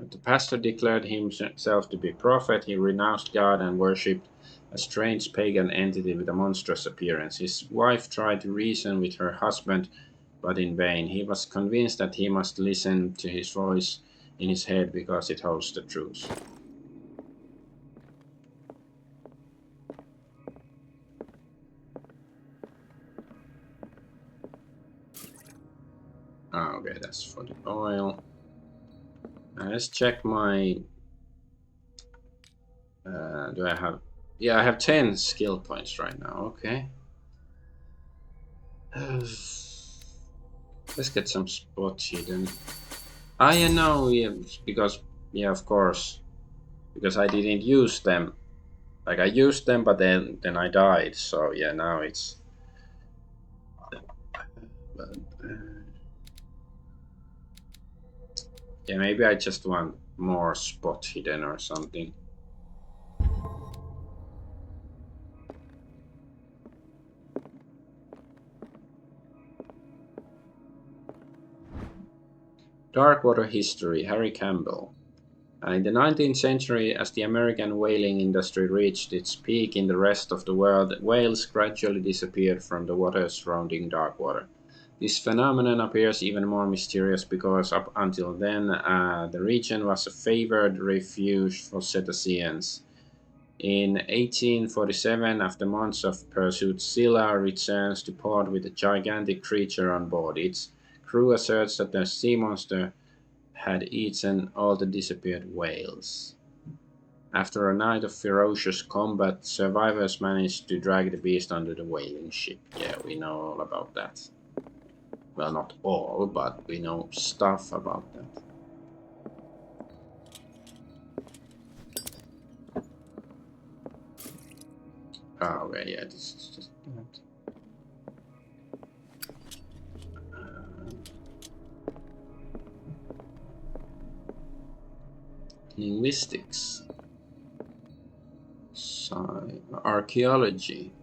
The pastor declared himself to be prophet. He renounced God and worshipped a strange pagan entity with a monstrous appearance. His wife tried to reason with her husband, but in vain. He was convinced that he must listen to his voice in his head because it holds the truth. Okay, that's for the oil. Let's check my... do I have... Yeah, I have 10 skill points right now, okay. Let's get some spot hidden. Yeah, no, yeah, because... Yeah, of course. Because I didn't use them. Like, I used them, but then I died. So, yeah, now it's... But, yeah, maybe I just want more spot hidden or something. Darkwater history, Harry Campbell. In the 19th century, as the American whaling industry reached its peak in the rest of the world, whales gradually disappeared from the waters surrounding Darkwater. This phenomenon appears even more mysterious because up until then, the region was a favored refuge for cetaceans. In 1847, after months of pursuit, Scylla returns to port with a gigantic creature on board. Its crew asserts that the sea monster had eaten all the disappeared whales. After a night of ferocious combat, survivors managed to drag the beast onto the whaling ship. Yeah, we know all about that. Well, not all, but we know stuff about that. Oh, okay, yeah, this is just that. Linguistics. Archaeology.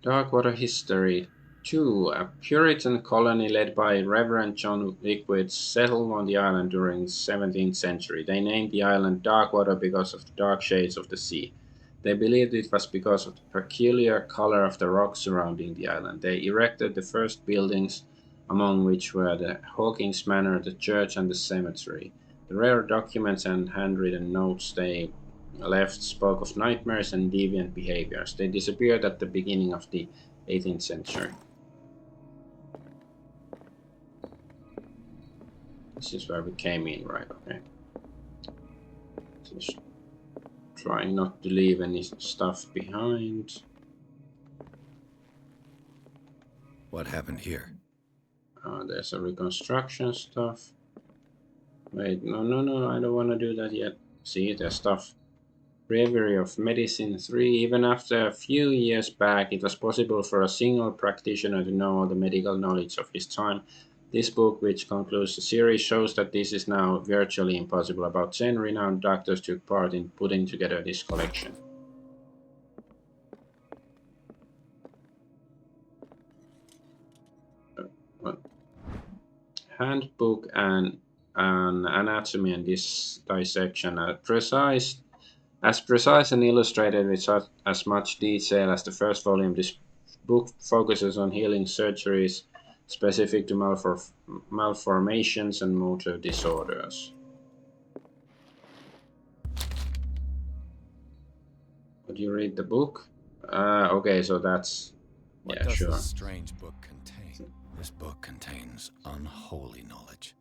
Darkwater history. 2. A Puritan colony led by Reverend John Wycliffe settled on the island during the 17th century. They named the island Darkwater because of the dark shades of the sea. They believed it was because of the peculiar color of the rocks surrounding the island. They erected the first buildings, among which were the Hawkins Manor, the church, and the cemetery. The rare documents and handwritten notes they left spoke of nightmares and deviant behaviors. They disappeared at the beginning of the 18th century. This is where we came in, right? Okay. Just trying not to leave any stuff behind. What happened here? There's a reconstruction stuff. Wait, no, I don't want to do that yet. See, there's stuff. Breviary of Medicine 3. Even after a few years back, it was possible for a single practitioner to know all the medical knowledge of his time. This book, which concludes the series, shows that this is now virtually impossible. About 10 renowned doctors took part in putting together this collection. Handbook and an anatomy and dissection. As precise and illustrated with as much detail as the first volume, this book focuses on healing surgeries specific to malformations and motor disorders. Would you read the book? Okay, so that's... What does this strange book contain? This book contains unholy knowledge.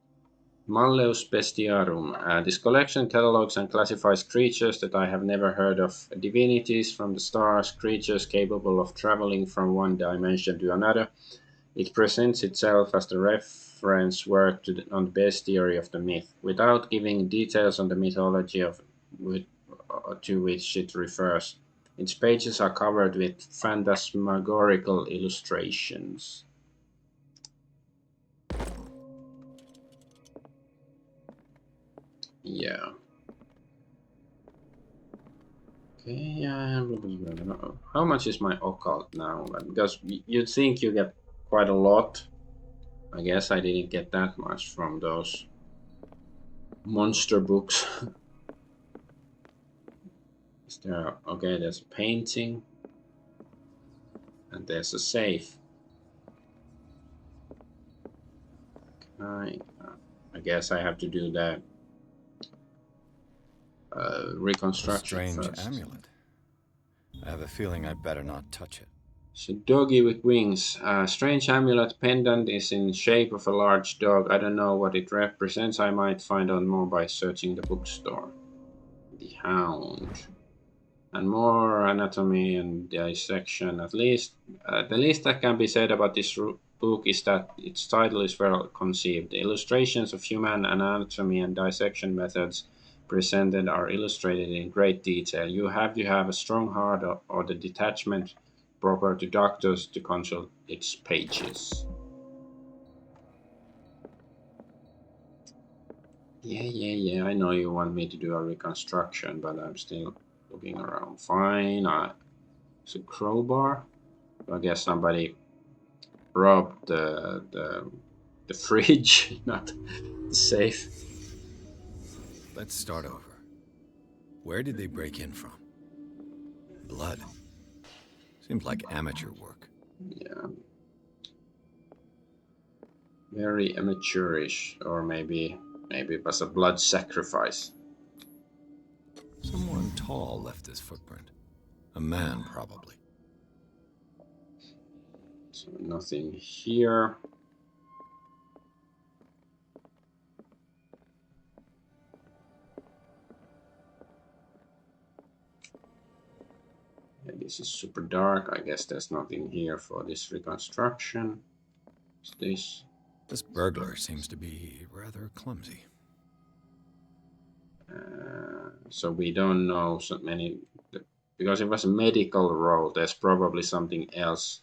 Malleus Bestiarum. This collection catalogues and classifies creatures that I have never heard of, divinities from the stars, creatures capable of traveling from one dimension to another. It presents itself as the reference work on the bestiary of the myth, without giving details on the mythology to which it refers. Its pages are covered with phantasmagorical illustrations. Yeah. Okay, how much is my occult now? Because you'd think you get quite a lot. I guess I didn't get that much from those monster books. Is there... Okay, there's a painting. And there's a safe. I guess I have to do that. Reconstruction. A strange first. amulet. I have a feeling I'd better not touch it. It's a doggy with wings. A strange amulet pendant is in shape of a large dog. I don't know what it represents. I might find out more by searching the bookstore. The Hound. And more anatomy and dissection. At least, the least that can be said about this book is that its title is well conceived. The illustrations of human anatomy and dissection methods presented are illustrated in great detail. You have to have a strong heart or the detachment proper to doctors to consult its pages. Yeah, I know you want me to do a reconstruction, but I'm still looking around. Fine. It's a crowbar. I guess somebody robbed the fridge, not the safe. Let's start over. Where did they break in from? Blood. Seems like amateur work. Yeah. Very amateurish, or maybe it was a blood sacrifice. Someone tall left this footprint. A man, probably. So nothing here. Yeah, this is super dark. I guess there's nothing here for this reconstruction. What's this? This burglar seems to be rather clumsy. So we don't know so many, because it was a medical role. There's probably something else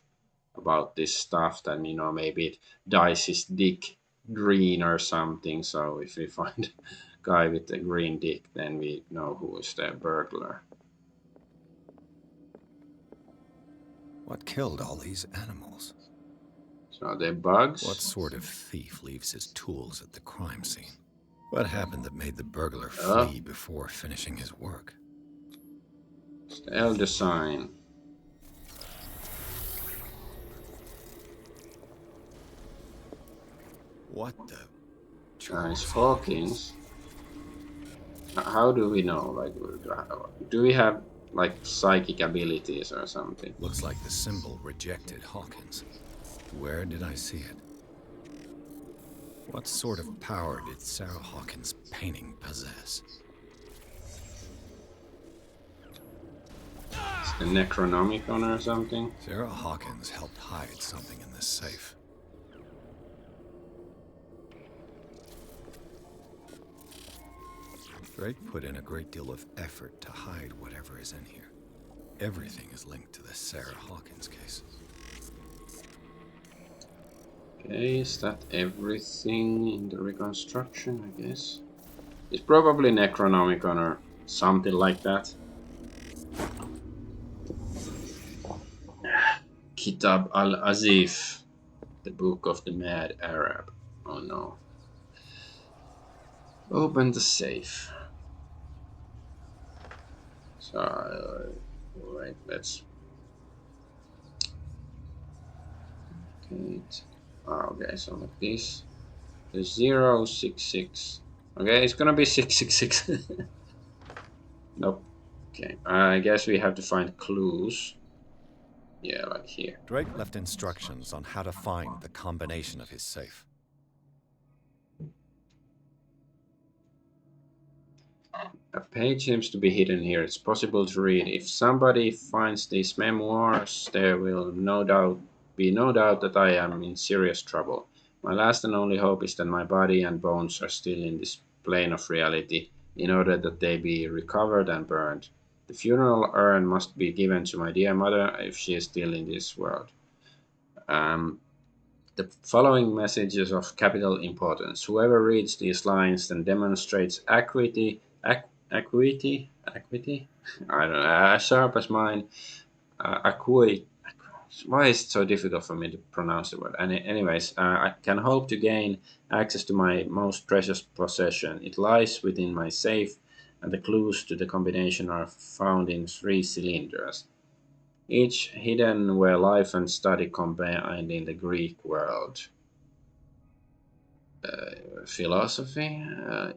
about this stuff that, you know, maybe it dyes his dick green or something. So if we find a guy with a green dick, then we know who is the burglar. What killed all these animals? So they're bugs? What sort of thief leaves his tools at the crime scene? What happened that made the burglar flee before finishing his work? It's the Elder Sign. What the? It's Hawkins. How do we know? Like, do we have like psychic abilities or something? Looks like the symbol rejected Hawkins. Where did I see it? What sort of power did Sarah Hawkins' painting possess? It's the Necronomicon or something? Sarah Hawkins helped hide something in this safe. Drake put in a great deal of effort to hide whatever is in here. Everything is linked to the Sarah Hawkins case. Okay, is that everything in the reconstruction, I guess? It's probably Necronomicon or something like that. Kitab al-Azif, the Book of the Mad Arab. Oh no. Open the safe. So, right, let's... Okay, so like this. The 066. Okay, it's gonna be 666. Nope. Okay, I guess we have to find clues. Yeah, like here. Drake left instructions on how to find the combination of his safe. A page seems to be hidden here. It's possible to read. If somebody finds these memoirs, there will no doubt that I am in serious trouble. My last and only hope is that my body and bones are still in this plane of reality, in order that they be recovered and burned. The funeral urn must be given to my dear mother if she is still in this world. The following message is of capital importance. Whoever reads these lines then demonstrates acuity, I don't know, as sharp as mine, acuity. Why is it so difficult for me to pronounce the word? Anyways, I can hope to gain access to my most precious possession. It lies within my safe, and the clues to the combination are found in 3 cylinders, each hidden where life and study combined in the Greek world. Philosophy.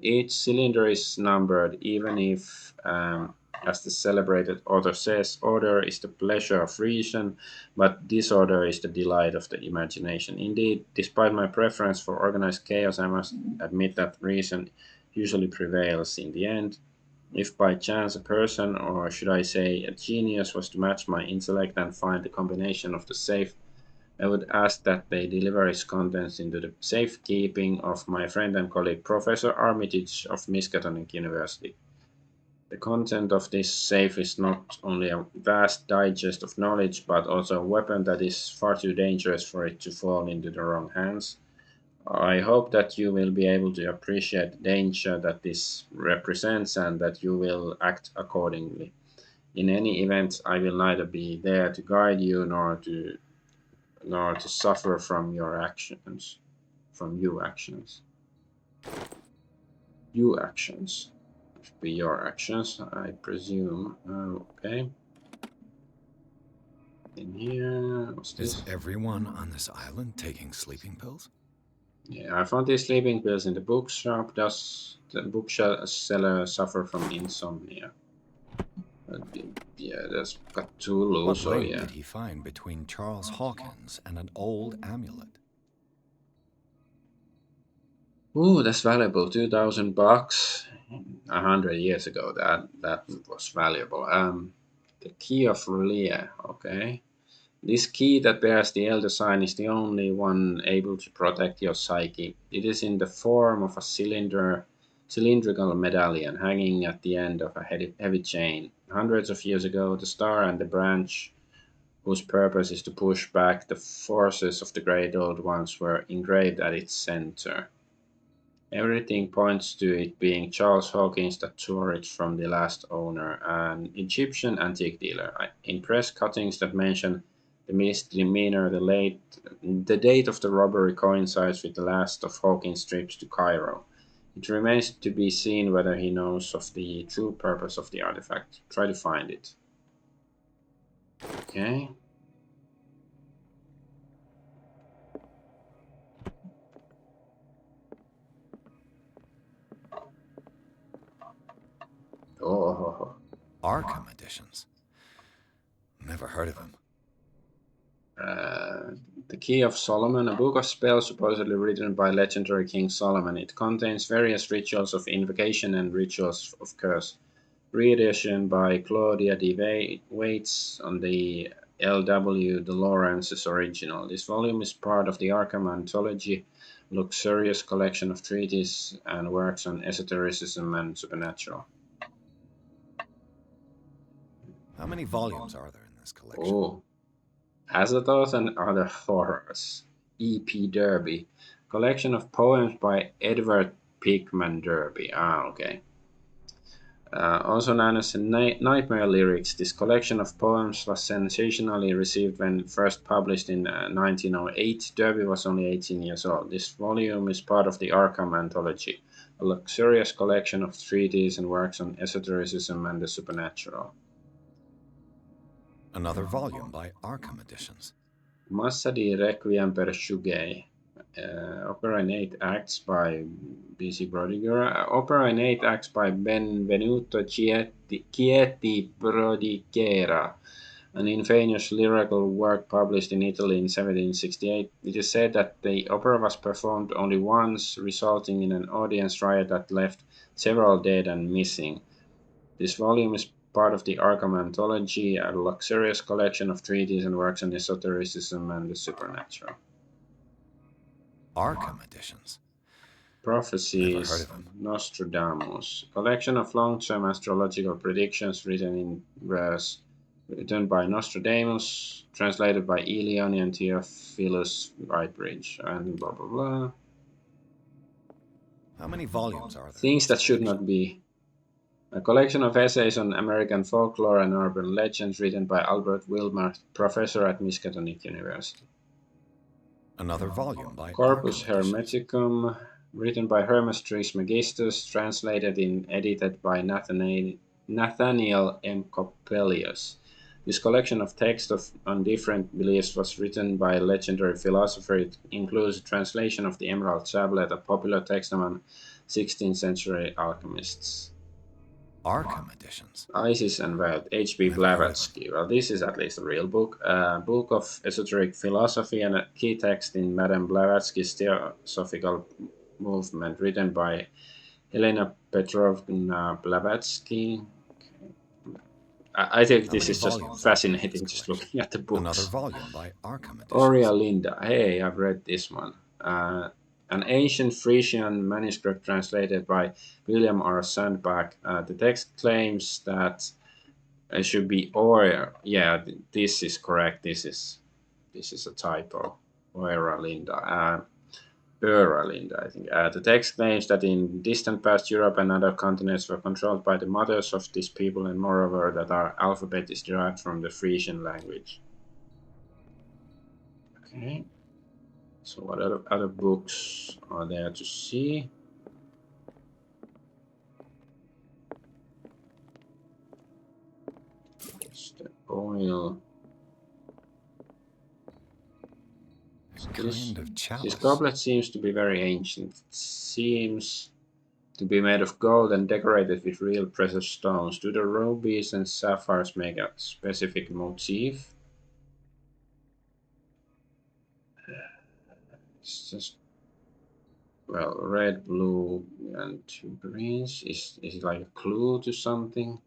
Each cylinder is numbered, even if, as the celebrated author says, order is the pleasure of reason, but disorder is the delight of the imagination. Indeed, despite my preference for organized chaos, I must admit that reason usually prevails in the end. If by chance a person, or should I say a genius, was to match my intellect and find the combination of the safe, I would ask that they deliver its contents into the safekeeping of my friend and colleague Professor Armitage of Miskatonic University. The content of this safe is not only a vast digest of knowledge, but also a weapon that is far too dangerous for it to fall into the wrong hands. I hope that you will be able to appreciate the danger that this represents and that you will act accordingly. In any event, I will neither be there to guide you nor to suffer from your actions. From you actions. You actions. Should be your actions, I presume. Okay. In here, what's this? Is everyone on this island taking sleeping pills? Yeah, I found these sleeping pills in the bookshop. Does the bookseller suffer from insomnia? Yeah, that's Cthulhu, What so link yeah. did he find between Charles Hawkins and an old amulet? Ooh, that's valuable. $2,000. 100 years ago, that was valuable. The key of Relia. Okay. This key that bears the Elder Sign is the only one able to protect your psyche. It is in the form of a cylindrical medallion hanging at the end of a heavy chain. Hundreds of years ago, the star and the branch, whose purpose is to push back the forces of the great old ones, were engraved at its center. Everything points to it being Charles Hawkins that tore it from the last owner, an Egyptian antique dealer. In press cuttings that mention the misdemeanor, the date of the robbery coincides with the last of Hawkins' trips to Cairo. It remains to be seen whether he knows of the true purpose of the artifact. Try to find it. Okay. Oh. Arkham editions. Never heard of him. The Key of Solomon, a book of spells supposedly written by legendary King Solomon. It contains various rituals of invocation and rituals of curse. Reedition by Claudia D. Waits on the L.W. de Lawrence's original. This volume is part of the Arkham Anthology, luxurious collection of treatises and works on esotericism and supernatural. How many volumes are there in this collection? Oh, Azathoth and Other Horrors. E.P. Derby. Collection of poems by Edward Pickman Derby. Ah, okay. Also known as Nightmare Lyrics, this collection of poems was sensationally received when first published in 1908. Derby was only 18 years old. This volume is part of the Arkham Anthology, a luxurious collection of treatises and works on esotericism and the supernatural. Another volume by Arkham Editions. Massa di Requiem per Shugei. Opera in 8 acts by B.C. Brodiger. Opera in 8 acts by Benvenuto Chieti Brodichera, an infamous lyrical work published in Italy in 1768. It is said that the opera was performed only once, resulting in an audience riot that left several dead and missing. This volume is part of the Arkham Anthology, a luxurious collection of treatises and works on esotericism and the supernatural. Arkham Editions. Prophecies, Nostradamus, a collection of long-term astrological predictions written in verse, written by Nostradamus, translated by Elion and Theophilus Whitebridge, and blah blah blah. How many volumes are there? Things that should not be. A collection of essays on American folklore and urban legends written by Albert Wilmar, professor at Miskatonic University. Another volume by Corpus Arkham Hermeticum, written by Hermes Trismegistus, translated and edited by Nathaniel M. Coppelius. This collection of texts on different beliefs was written by a legendary philosopher. It includes a translation of the Emerald Tablet, a popular text among 16th century alchemists. Arkham Editions. Isis and Wealth, H.P. Blavatsky. Well, this is at least a real book. A book of esoteric philosophy and a key text in Madame Blavatsky's theosophical movement, written by Helena Petrovna Blavatsky. I think this is just fascinating, just looking at the books. Another volume by Arkham Editions. Aurea Linda. Hey, I've read this one. An ancient Frisian manuscript translated by William R. Sandbach. The text claims that it should be Aurea. Yeah, this is correct. This is a typo. Aurea Linda. Ura Linda, I think. The text claims that in distant past Europe and other continents were controlled by the mothers of these people, and moreover that our alphabet is derived from the Frisian language. Okay. So what other books are there to see? It's the oil. This goblet seems to be very ancient. It seems to be made of gold and decorated with real precious stones. Do the rubies and sapphires make a specific motif? It's just, well, red, blue, and 2 greens. Is it like a clue to something?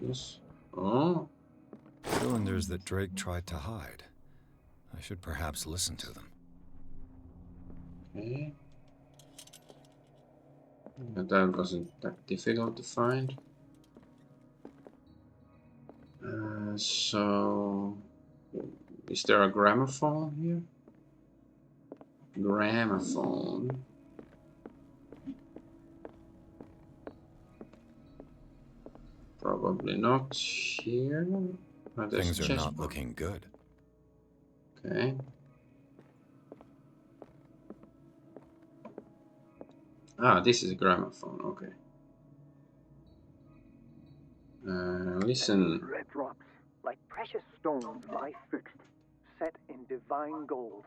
This? Oh. Cylinders that Drake tried to hide. I should perhaps listen to them. Okay. That wasn't that difficult to find. So, is there a gramophone here? Gramophone. Probably not here. Oh, things are not looking good. Okay. Ah, this is a gramophone. Okay. Listen. Red drops, like precious stones, lie fixed, set in divine gold.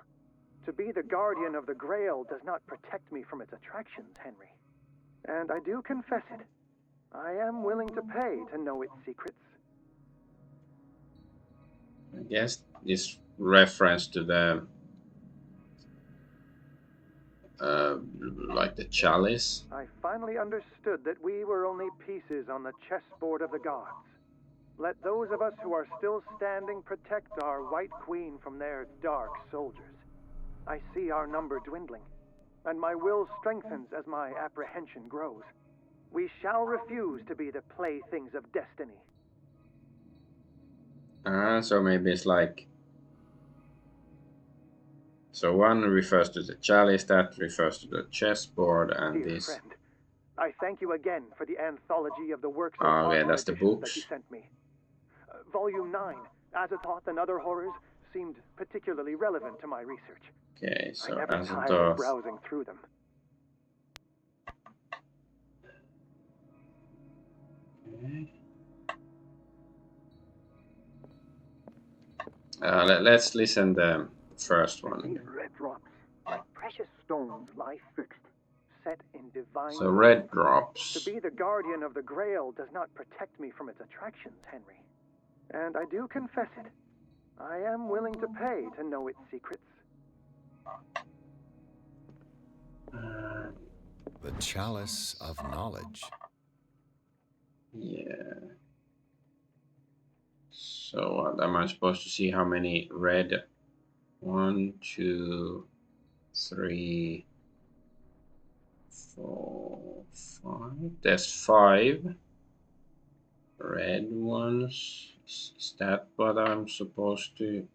To be the guardian of the Grail does not protect me from its attractions, Henry. And I do confess it. I am willing to pay to know its secrets. I guess this reference to the like the chalice. I finally understood that we were only pieces on the chessboard of the gods. Let those of us who are still standing protect our White Queen from their dark soldiers. I see our number dwindling, and my will strengthens as my apprehension grows. We shall refuse to be the playthings of destiny. So maybe it's like, so one refers to the chalice, that refers to the chessboard, and Dear this. friend, I thank you again for the anthology of the works of Oh, yeah, horror that's the editions that books. you sent me. Volume 9, Azathoth and Other Horrors, seemed particularly relevant to my research. Okay, so I never tired of Azathoth. browsing through them. Okay. Let's listen the first one. These red drops, like precious stones, lie fixed, set in divine. So red drops. To be the guardian of the Grail does not protect me from its attractions, Henry. And I do confess it. I am willing to pay to know its secrets. The Chalice of Knowledge. Yeah. So what am I supposed to see? How many red? 1, 2, 3, 4, 5. There's 5 red ones. Is that what I'm supposed to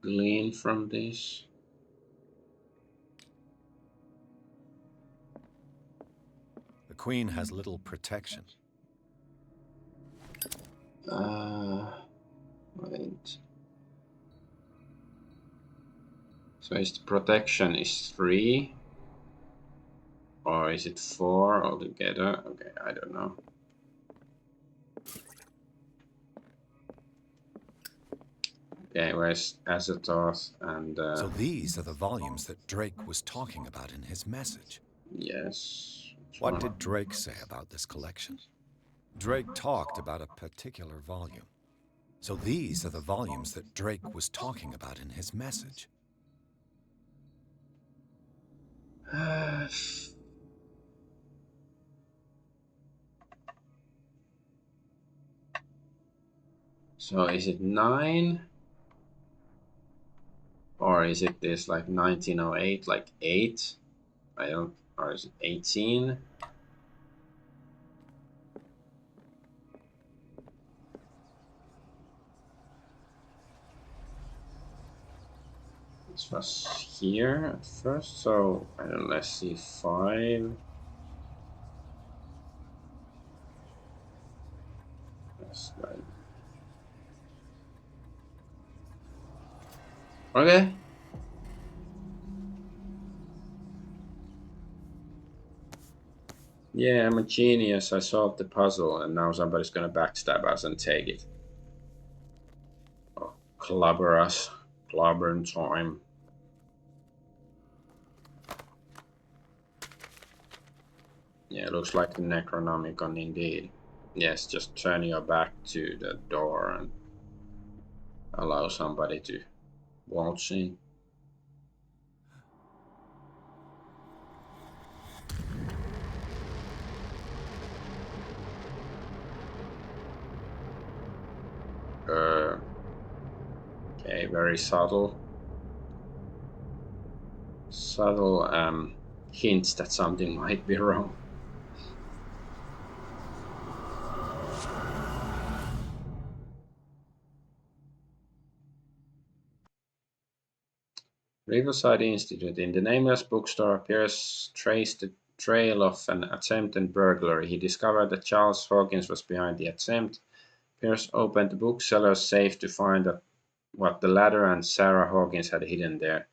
glean from this? The Queen has little protection. Wait. So is the protection is 3? Or is it 4 altogether? Okay, I don't know. Okay, where's Azathoth and... So these are the volumes that Drake was talking about in his message. Yes. What did Drake say about this collection? Drake talked about a particular volume. So these are the volumes that Drake was talking about in his message. So is it 9? Or is it this like 1908, like 8? I don't, or is it 18? This was here at first, so I don't know, let's see, 5. That's like... Okay. Yeah, I'm a genius. I solved the puzzle, and now somebody's gonna backstab us and take it. Or clobber us. Clobbering time. Yeah, it looks like the Necronomicon indeed. Yes, just turn your back to the door and allow somebody to waltz in. Okay, very subtle. Subtle hints that something might be wrong. Riverside Institute. In the nameless bookstore, Pierce traced the trail of an attempted burglary. He discovered that Charles Hawkins was behind the attempt. Pierce opened the bookseller's safe to find what the latter and Sarah Hawkins had hidden there.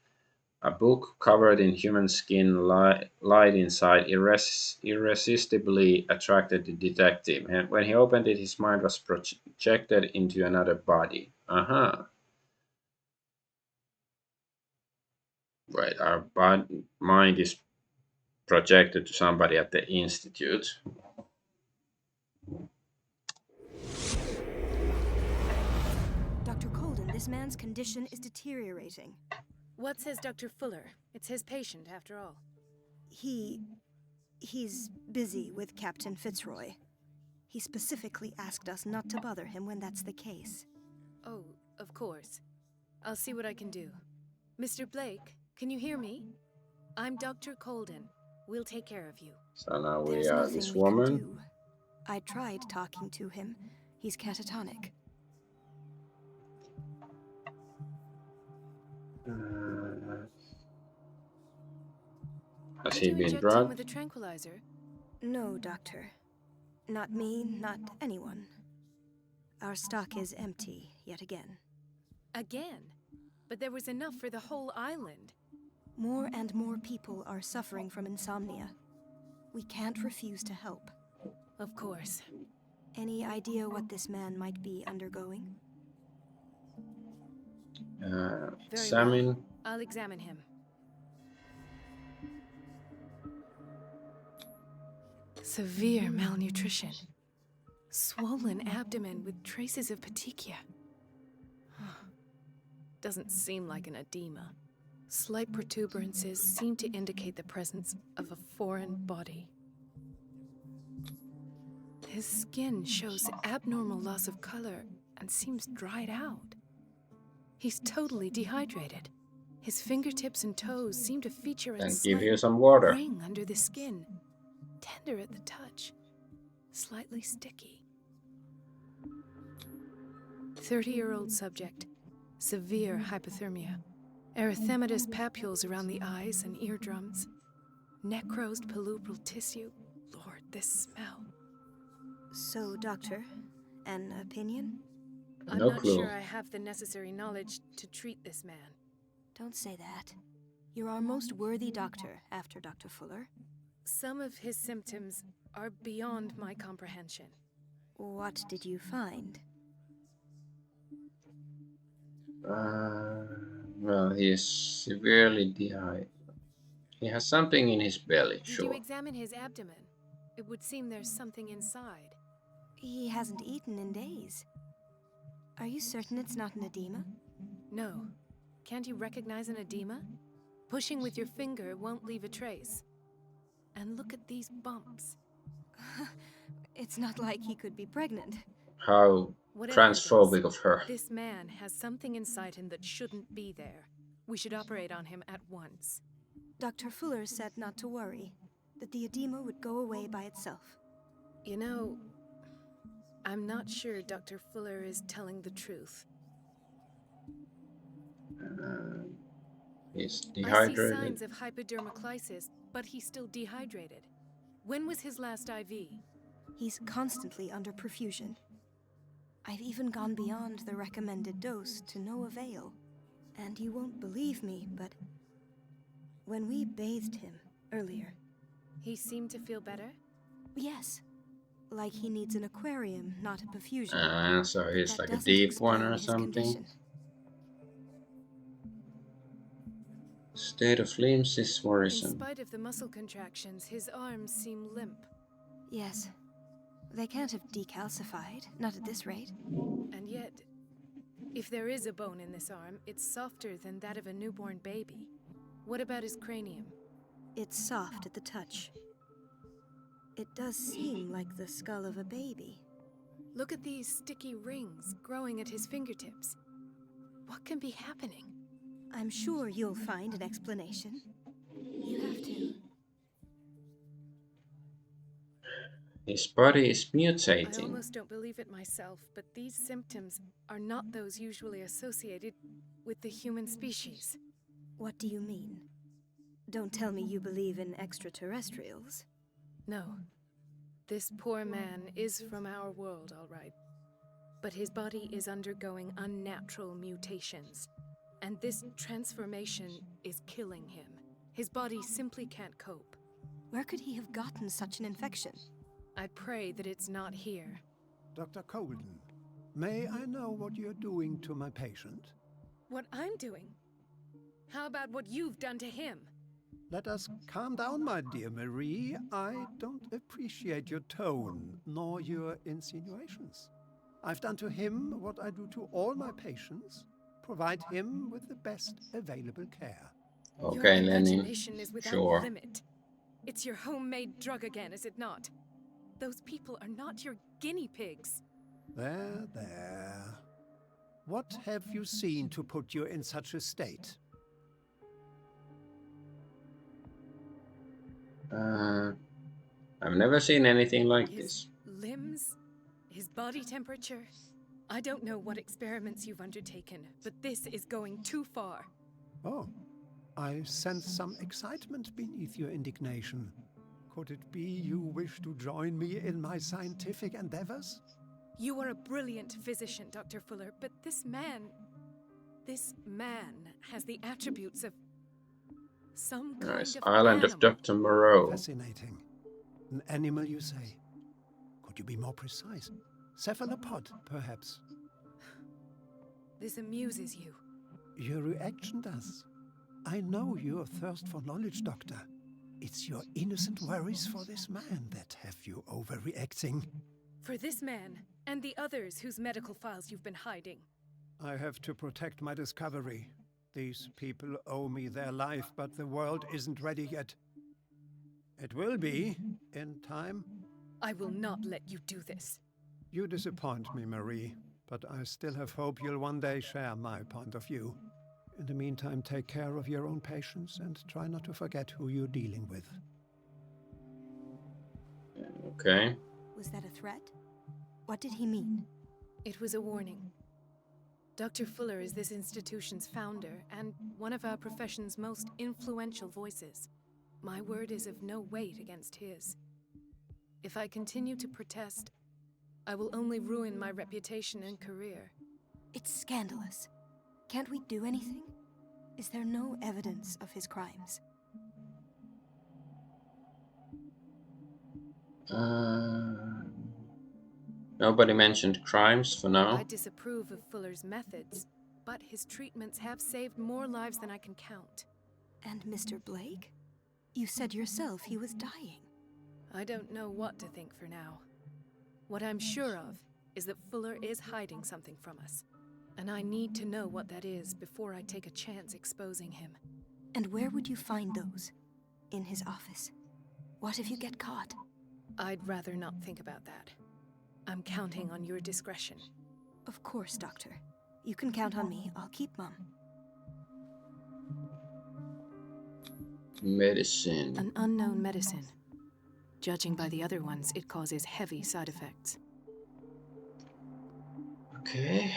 A book covered in human skin lied inside, irresistibly attracted the detective. And when he opened it, his mind was projected into another body. Right, our mind is projected to somebody at the institute. Dr. Colden, this man's condition is deteriorating. What says Dr. Fuller? It's his patient, after all. He's busy with Captain Fitzroy. He specifically asked us not to bother him when that's the case. Oh, of course. I'll see what I can do. Mr. Blake, can you hear me? I'm Dr. Colden. We'll take care of you. So now we There's are nothing this we can woman. do. I tried talking to him. He's catatonic. Has Did he you been inject him drugged? with a tranquilizer? No, Doctor. Not me, not anyone. Our stock is empty, yet again. Again? But there was enough for the whole island. More and more people are suffering from insomnia. We can't refuse to help. Of course. Any idea what this man might be undergoing? Very Examine. well. I'll examine him. Severe malnutrition. Swollen abdomen with traces of petechia. Doesn't seem like an edema. Slight protuberances seem to indicate the presence of a foreign body. His skin shows abnormal loss of color and seems dried out. He's totally dehydrated. His fingertips and toes seem to feature a Then give slight you some water. ring under the skin. Tender at the touch. Slightly sticky. 30-year-old subject. Severe hypothermia. Erythematous papules around the eyes and eardrums. Necrosed palpebral tissue. Lord, this smell. So, Doctor, an opinion? I'm No not clue. sure I have the necessary knowledge to treat this man. Don't say that. You're our most worthy doctor after Dr. Fuller. Some of his symptoms are beyond my comprehension. What did you find? Well, he is severely dehydrated. He has something in his belly, Did you sure. examine his abdomen? It would seem there's something inside. He hasn't eaten in days. Are you certain it's not an edema? No. Can't you recognize an edema? Pushing with your finger won't leave a trace. And look at these bumps. It's not like he could be pregnant. How Whatever it transphobic is, of her. This man has something inside him that shouldn't be there. We should operate on him at once. Dr. Fuller said not to worry, that the edema would go away by itself. You know, I'm not sure Dr. Fuller is telling the truth. He's I see dehydrated. signs of hypodermoclysis, but he's still dehydrated. When was his last IV? He's constantly under perfusion. I've even gone beyond the recommended dose to no avail. And you won't believe me, but when we bathed him earlier... He seemed to feel better? Yes. Like he needs an aquarium, not a perfusion. So he's That like a doesn't deep one explain or his something. condition. State of limbs is In worrisome. spite of the muscle contractions, his arms seem limp. Yes. They can't have decalcified, not at this rate. And yet, if there is a bone in this arm, it's softer than that of a newborn baby. What about his cranium? It's soft at the touch. It does seem like the skull of a baby. Look at these sticky rings growing at his fingertips. What can be happening? I'm sure you'll find an explanation. You have to. His body is I mutating. almost don't believe it myself, but these symptoms are not those usually associated with the human species. What do you mean? Don't tell me you believe in extraterrestrials. No. This poor man is from our world, all right. But his body is undergoing unnatural mutations. And this transformation is killing him. His body simply can't cope. Where could he have gotten such an infection? I pray that it's not here. Dr. Colden, may I know what you're doing to my patient? What I'm doing? How about what you've done to him? Let us calm down, my dear Marie. I don't appreciate your tone, nor your insinuations. I've done to him what I do to all my patients. Provide him with the best available care. Your Okay, Lenin. imagination is without Sure. limit. It's your homemade drug again, is it not? Those people are not your guinea pigs. There, there. What have you seen to put you in such a state? I've never seen anything like His this. limbs? His body temperature? I don't know what experiments you've undertaken, but this is going too far. Oh, I sense some excitement beneath your indignation. Could it be you wish to join me in my scientific endeavors? You are a brilliant physician, Dr. Fuller, but this man has the attributes of some kind Nice. of Island animal. of Dr. Moreau. Fascinating. An animal, you say? Could you be more precise? Cephalopod, perhaps? This amuses you. Your reaction does. I know your thirst for knowledge, Doctor. It's your innocent worries for this man that have you overreacting. For this man, and the others whose medical files you've been hiding. I have to protect my discovery. These people owe me their life, but the world isn't ready yet. It will be, in time. I will not let you do this. You disappoint me, Marie, but I still have hope you'll one day share my point of view. In the meantime, take care of your own patients and try not to forget who you're dealing with. Okay. Was that a threat? What did he mean? It was a warning. Dr. Fuller is this institution's founder and one of our profession's most influential voices. My word is of no weight against his. If I continue to protest, I will only ruin my reputation and career. It's scandalous. Can't we do anything? Is there no evidence of his crimes? Nobody mentioned crimes for now. I disapprove of Fuller's methods, but his treatments have saved more lives than I can count. And Mr. Blake? You said yourself he was dying. I don't know what to think for now. What I'm sure of is that Fuller is hiding something from us. And I need to know what that is before I take a chance exposing him. And where would you find those? In his office? What if you get caught? I'd rather not think about that. I'm counting on your discretion. Of course, Doctor. You can count on me. I'll keep mum. Medicine. An unknown medicine. Judging by the other ones, it causes heavy side effects. Okay.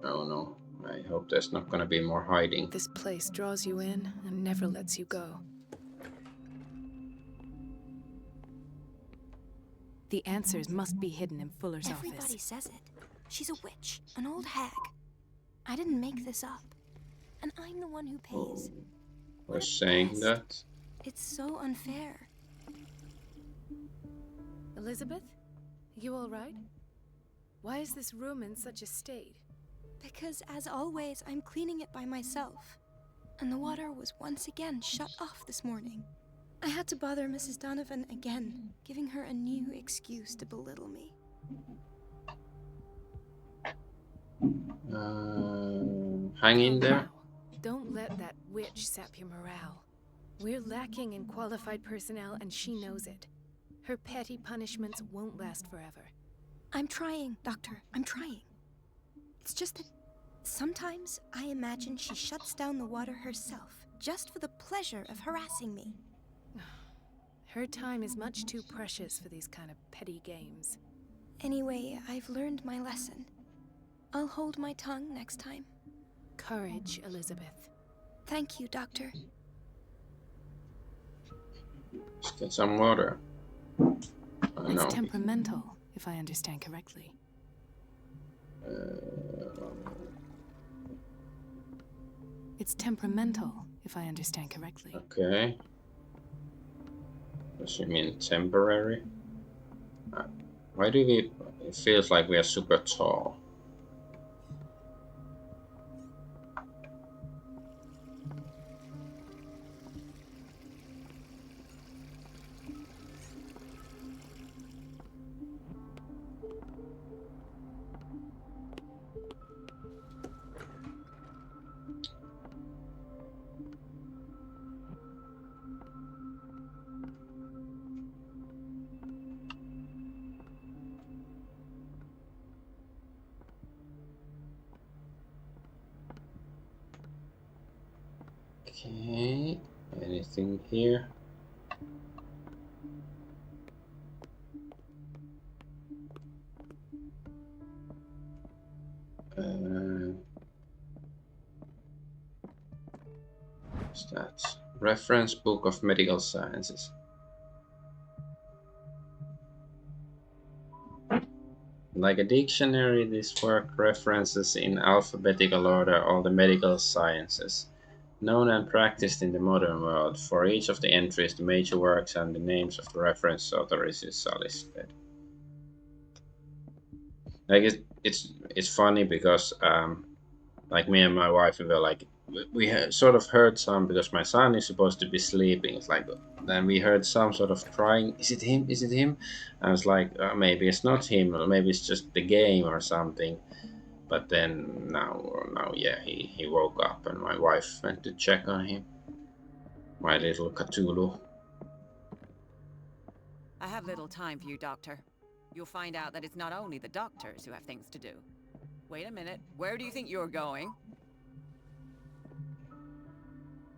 Oh no. I hope there's not gonna be more hiding. This place draws you in and never lets you go. The answers must be hidden in Fuller's Everybody office. says it. She's a witch, an old hag. I didn't make this up. And I'm the one who pays. We're saying that. It's so unfair. Elizabeth? You all right? Why is this room in such a state? Because, as always, I'm cleaning it by myself. And the water was once again shut off this morning. I had to bother Mrs. Donovan again, giving her a new excuse to belittle me. Hang in there. Don't let that witch sap your morale. We're lacking in qualified personnel and she knows it. Her petty punishments won't last forever. I'm trying, Doctor. I'm trying. It's just that sometimes I imagine she shuts down the water herself, just for the pleasure of harassing me. Her time is much too precious for these kind of petty games. Anyway, I've learned my lesson. I'll hold my tongue next time. Courage, Elizabeth. Thank you, Doctor. Let's get some water. It's temperamental, if I understand correctly. It's temperamental, if I understand correctly. Okay. Does she mean temporary? Why do we... It feels like we are super tall. Okay, anything here? What's that? Reference Book of Medical Sciences. Like a dictionary, this work references in alphabetical order all the medical sciences known and practiced in the modern world. For each of the entries, the major works and the names of the reference authorities are listed. Like it's funny because like me and my wife, we were like, sort of heard some, because my son is supposed to be sleeping. It's like, then we heard some sort of crying. Is it him? Is it him? I was like, maybe it's not him, or maybe it's just the game or something. But then now, yeah, he woke up, and my wife went to check on him. My little Cthulhu. I have little time for you, Doctor. You'll find out that it's not only the doctors who have things to do. Wait a minute. Where do you think you're going?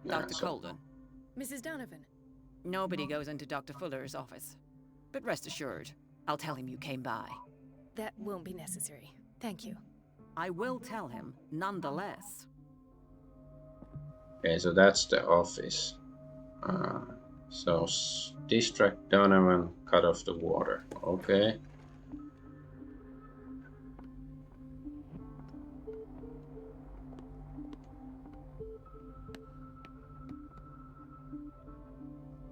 Dr. Colden. Mrs. Donovan. Nobody goes into Dr. Fuller's office. But rest assured, I'll tell him you came by. That won't be necessary. Thank you. I will tell him, nonetheless. Okay, so that's the office. So distract Donovan, cut off the water. Okay.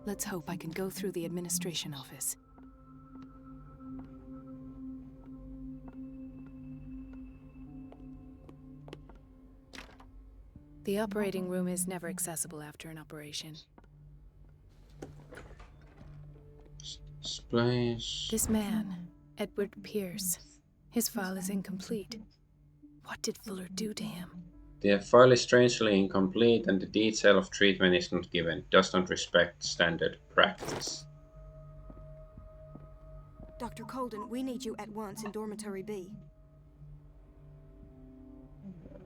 Let's hope I can go through the administration office. The operating room is never accessible after an operation. This man, Edward Pierce, his file is incomplete. What did Fuller do to him? The file is strangely incomplete, and the detail of treatment is not given. It does not respect standard practice. Dr. Colden, we need you at once in Dormitory B.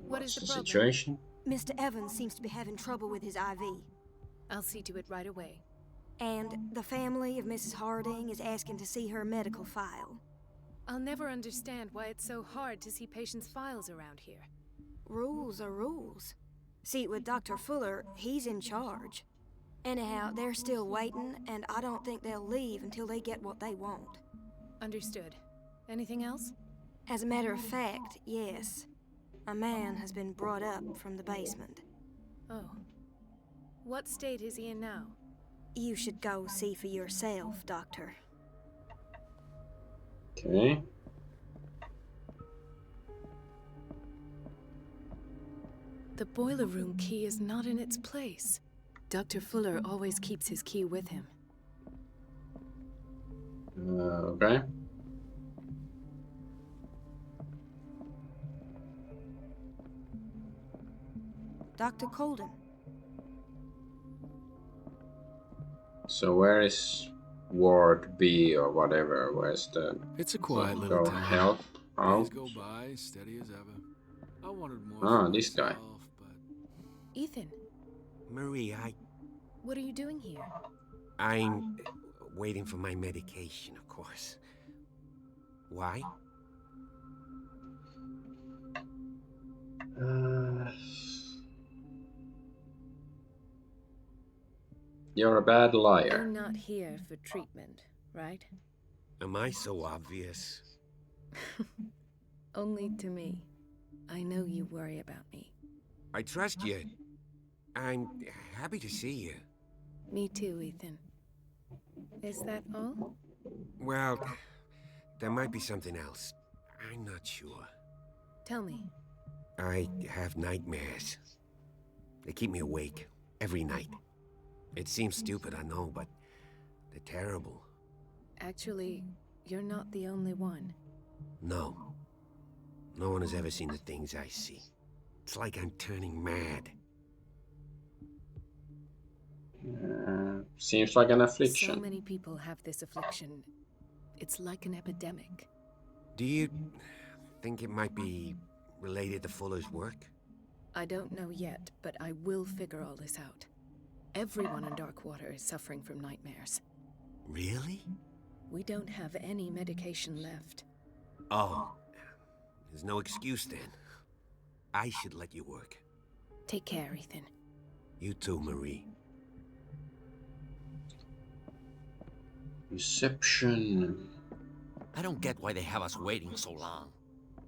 What is the problem? Situation? Mr. Evans seems to be having trouble with his IV. I'll see to it right away. And the family of Mrs. Harding is asking to see her medical file. I'll never understand why it's so hard to see patients' files around here. Rules are rules. See, with Dr. Fuller, he's in charge. Anyhow, they're still waiting, and I don't think they'll leave until they get what they want. Understood. Anything else? As a matter of fact, yes. A man has been brought up from the basement. Oh. What state is he in now? You should go see for yourself, Doctor. Okay. The boiler room key is not in its place. Dr. Fuller always keeps his key with him. Okay. Dr. Colden. So where is Ward B or whatever? Where's the... It's a quiet little town. Help Days out? go by, steady as ever. I wanted more Ah, for this guy. myself, but Ethan, Marie, what are you doing here? I'm waiting for my medication, of course. Why? You're a bad You're liar. not here for treatment, right? Am I so obvious? Only to me. I know you worry about me. I trust you. I'm happy to see you. Me too, Ethan. Is that all? Well, there might be something else. I'm not sure. Tell me. I have nightmares. They keep me awake every night. It seems stupid, I know, but they're terrible. Actually, you're not the only one. No. No one has ever seen the things I see. It's like I'm turning mad. Seems like an So affliction. many people have this affliction. It's like an epidemic. Do you think it might be related to Fuller's work? I don't know yet, but I will figure all this out. Everyone in Darkwater is suffering from nightmares. Really? We don't have any medication left. Oh. There's no excuse then. I should let you work. Take care, Ethan. You too, Marie. Reception. I don't get why they have us waiting so long.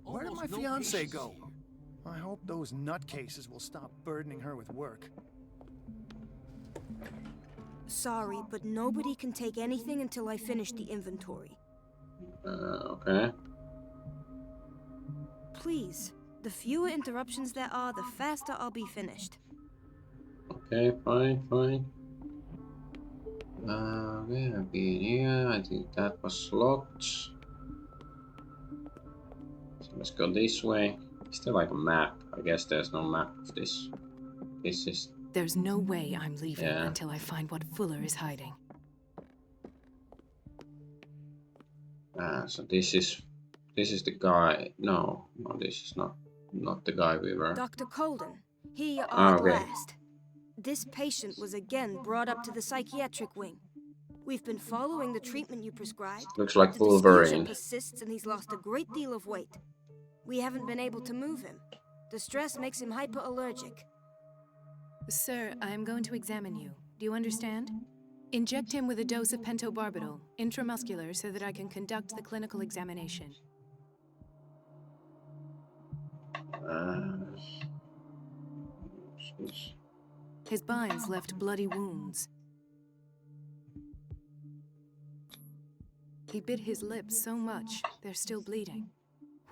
Where did my fiancée go? I hope those nutcases will stop burdening her with work. Sorry, but nobody can take anything until I finish the inventory. Okay. Please. The fewer interruptions there are, the faster I'll be finished. Okay, fine. Okay, I've been here. I think that was locked. So let's go this way. Is there like a map? I guess there's no map of this. This is... There's no way I'm leaving until I find what Fuller is hiding. So this is the guy. No, this is not the guy we were. Dr. Colden, here you are at Okay. last. This patient was again brought up to the psychiatric wing. We've been following the treatment you prescribed. Looks like The Wolverine. dysfusion persists and he's lost a great deal of weight. We haven't been able to move him. The stress makes him hyperallergic. Sir, I am going to examine you. Do you understand? Inject him with a dose of pentobarbital, intramuscular, so that I can conduct the clinical examination. His binds left bloody wounds. He bit his lips so much, they're still bleeding.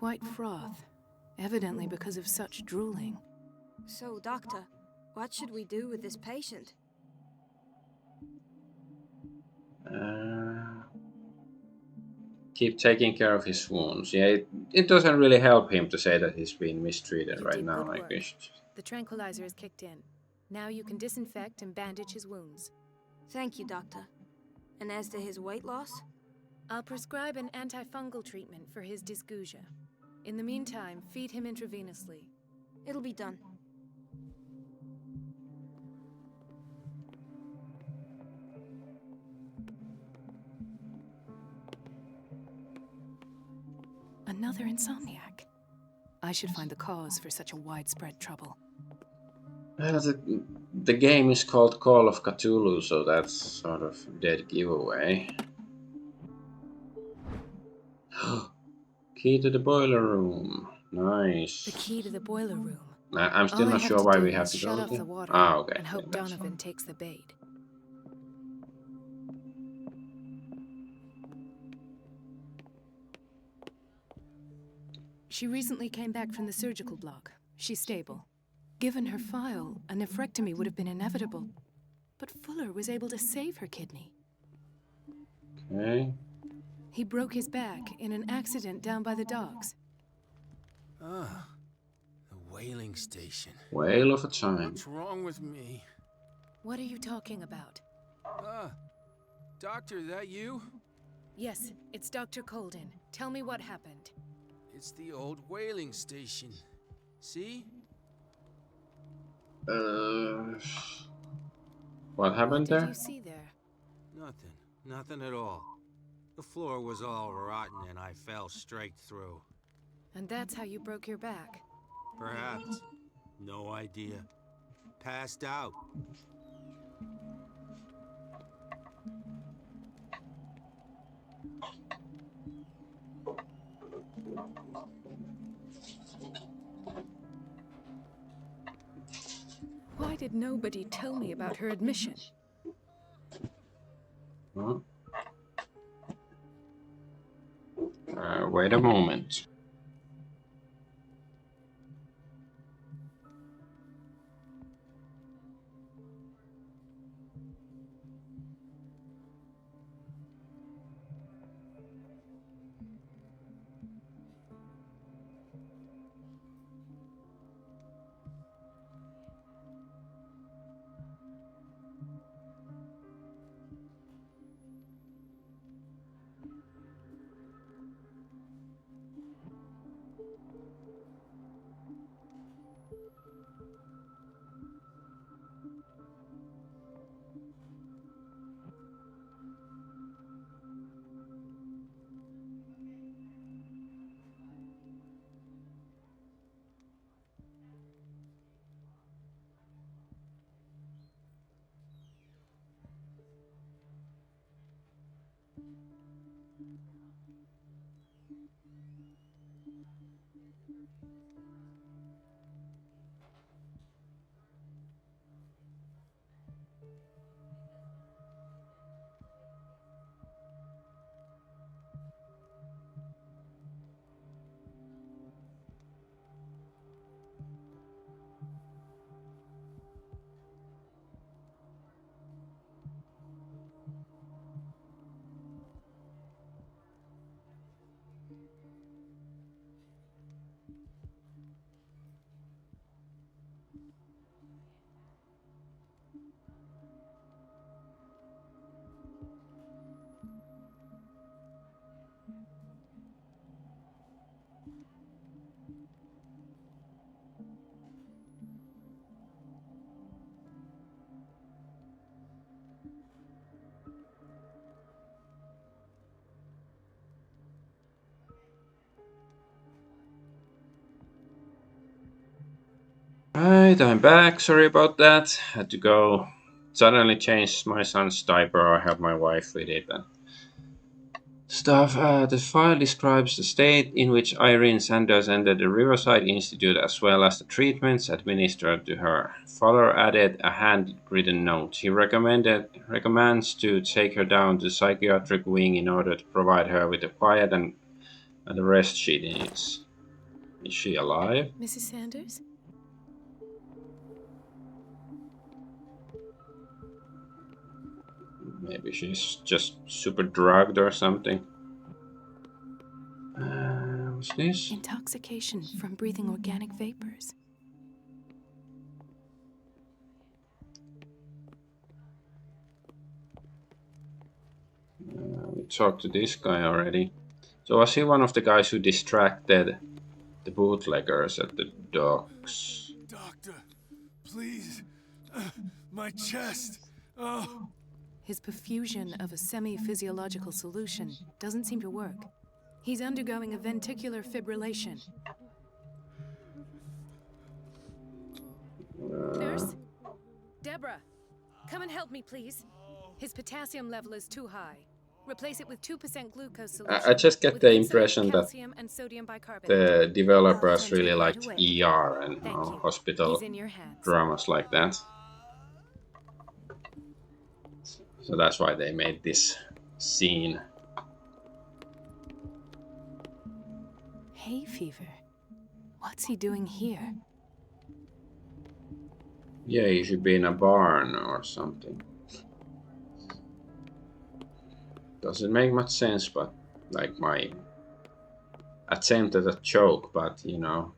White froth, evidently because of such drooling. So, Doctor, what should we do with this patient? Keep taking care of his wounds. Yeah, it doesn't really help him to say that he's being mistreated You right did now. good I work. guess. The tranquilizer is kicked in. Now you can disinfect and bandage his wounds. Thank you, Doctor. And as to his weight loss? I'll prescribe an antifungal treatment for his dysgeusia. In the meantime, feed him intravenously. It'll be done. Another insomniac. I should find the cause for such a widespread trouble. The game is called Call of Cthulhu, so that's sort of a dead giveaway. Key to the boiler room. Nice. The key to the boiler room. I'm still All I not have sure to why do we have is to shut go off there. the water Ah, okay. and hope Yeah, that's Donovan fine. takes the bait. She recently came back from the surgical block. She's stable. Given her file, a nephrectomy would have been inevitable. But Fuller was able to save her kidney. Okay. He broke his back in an accident down by the docks. Ah, the whaling station. Whale of a time. What's wrong with me? What are you talking about? Ah, doctor, that you? Yes, it's Dr. Colden. Tell me what happened. It's the old whaling station. See? What happened there? What did you see there? Nothing. Nothing at all. The floor was all rotten and I fell straight through. And that's how you broke your back. Perhaps. No idea. Passed out. Why did nobody tell me about her admission? Huh? Wait a moment. Alright, I'm back. Sorry about that. Had to go suddenly change my son's diaper or help my wife with it and stuff. The file describes the state in which Irene Sanders entered the Riverside Institute as well as the treatments administered to her. Fowler added a handwritten note. He recommends to take her down to the psychiatric wing in order to provide her with the quiet and the rest she needs. Is she alive? Mrs. Sanders? Maybe she's just super drugged or something. What's this? Intoxication from breathing organic vapors. We talked to this guy already. So was he one of the guys who distracted the bootleggers at the docks? Doctor, please. My chest. Oh. His perfusion of a semi-physiological solution doesn't seem to work. He's undergoing a ventricular fibrillation. Nurse? Deborah, come and help me, please. His potassium level is too high. Replace it with 2% glucose solution. I just get with the insulin, impression that calcium, and sodium bicarbonate. the developers really Right liked away. ER and Thank you. hospital He's in your hands. dramas like that. So that's why they made this scene. Hay fever. What's he doing here? Yeah, he should be in a barn or something. Doesn't make much sense, but like my attempt at a joke, but you know,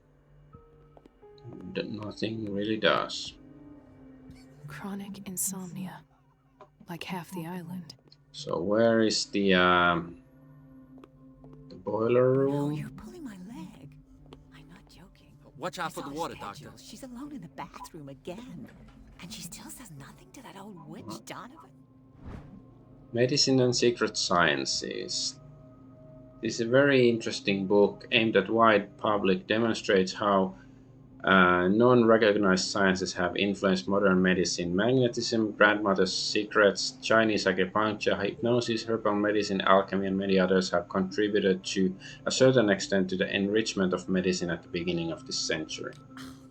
nothing really does. Chronic insomnia. Like half the island. So where is the boiler room? No, you're pulling my leg. I'm not joking. Watch out It's for the off water, schedule. Doctor. She's alone in the bathroom again. And she still says nothing to that old witch, Donovan. Medicine and Secret Sciences. This is a very interesting book aimed at wide public, demonstrates how non-recognized sciences have influenced modern medicine. Magnetism, grandmother's secrets, Chinese acupuncture, hypnosis, herbal medicine, alchemy, and many others have contributed to a certain extent to the enrichment of medicine at the beginning of this century.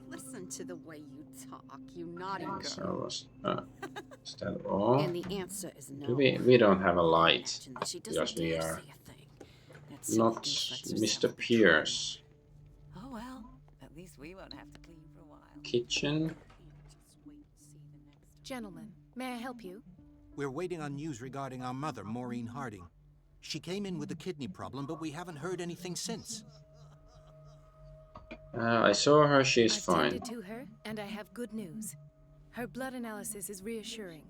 Listen to the way you talk, you naughty girl. So is that all? And the answer is no. We don't have a light She because doesn't we dare are say a thing. That silly not goose lets herself Mr. Pierce. Oh well, at least we won't have to clean for a while. Kitchen. Gentlemen, may I help you? We're waiting on news regarding our mother, Maureen Harding. She came in with a kidney problem, but we haven't heard anything since. I saw her, she's I've fine. tended to her, and I have good news. Her blood analysis is reassuring.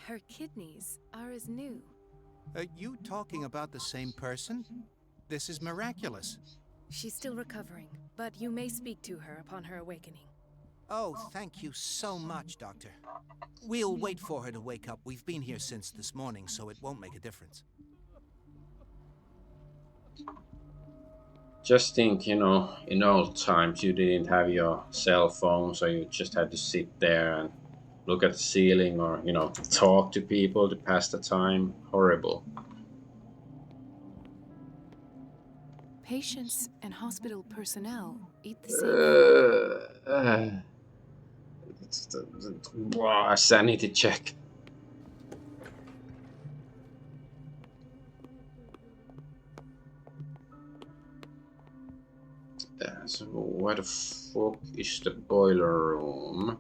Her kidneys are as new. Are you talking about the same person? This is miraculous. She's still recovering, but you may speak to her upon her awakening. Oh, thank you so much, Doctor. We'll wait for her to wake up. We've been here since this morning, so it won't make a difference. Just think, you know, in old times you didn't have your cell phone, so you just had to sit there and look at the ceiling or, you know, talk to people to pass the time. Horrible. Patients and hospital personnel eat the same. Sanity check. So where the fuck is the boiler room?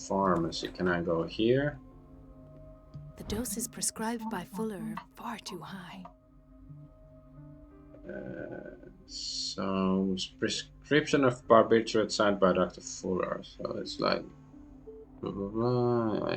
Pharmacy, can I go here? The doses prescribed by Fuller are far too high. So prescription of barbiturate signed by Dr. Fuller. So it's like blah, blah, blah.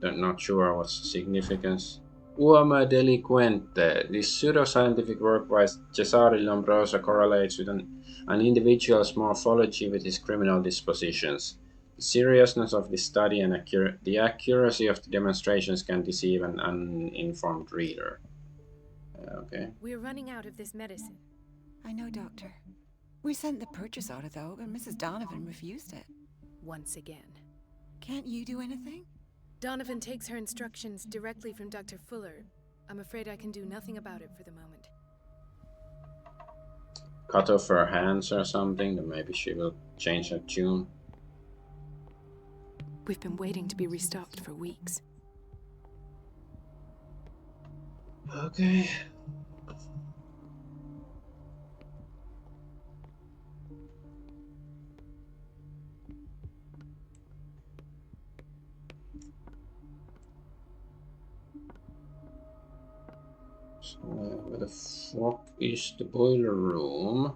I'm not sure what's the significance. Uomo delinquente. This pseudoscientific work by Cesare Lombroso correlates with an individual's morphology with his criminal dispositions. The seriousness of this study and the accuracy of the demonstrations can deceive an uninformed reader. Okay. We're running out of this medicine. I know, Doctor. We sent the purchase order, though, but Mrs. Donovan refused it. Once again. Can't you do anything? Donovan takes her instructions directly from Dr. Fuller. I'm afraid I can do nothing about it for the moment. Cut off her hands or something, then maybe she will change her tune. We've been waiting to be restocked for weeks. Okay. So, where the fuck is the boiler room?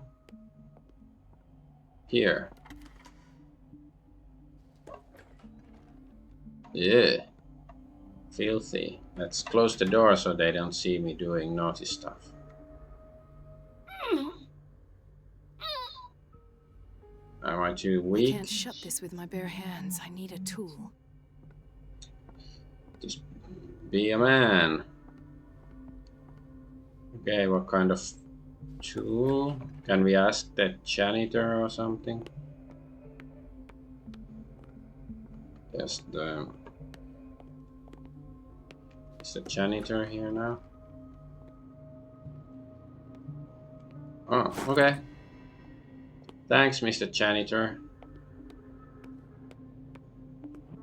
Here. Yeah. Filthy. Let's close the door so they don't see me doing naughty stuff. Am I too weak? I can't shut this with my bare hands. I need a tool. Just be a man. Okay, what kind of tool? Can we ask the janitor or something? Yes, is the janitor here now? Oh, okay. Thanks, Mr. Janitor.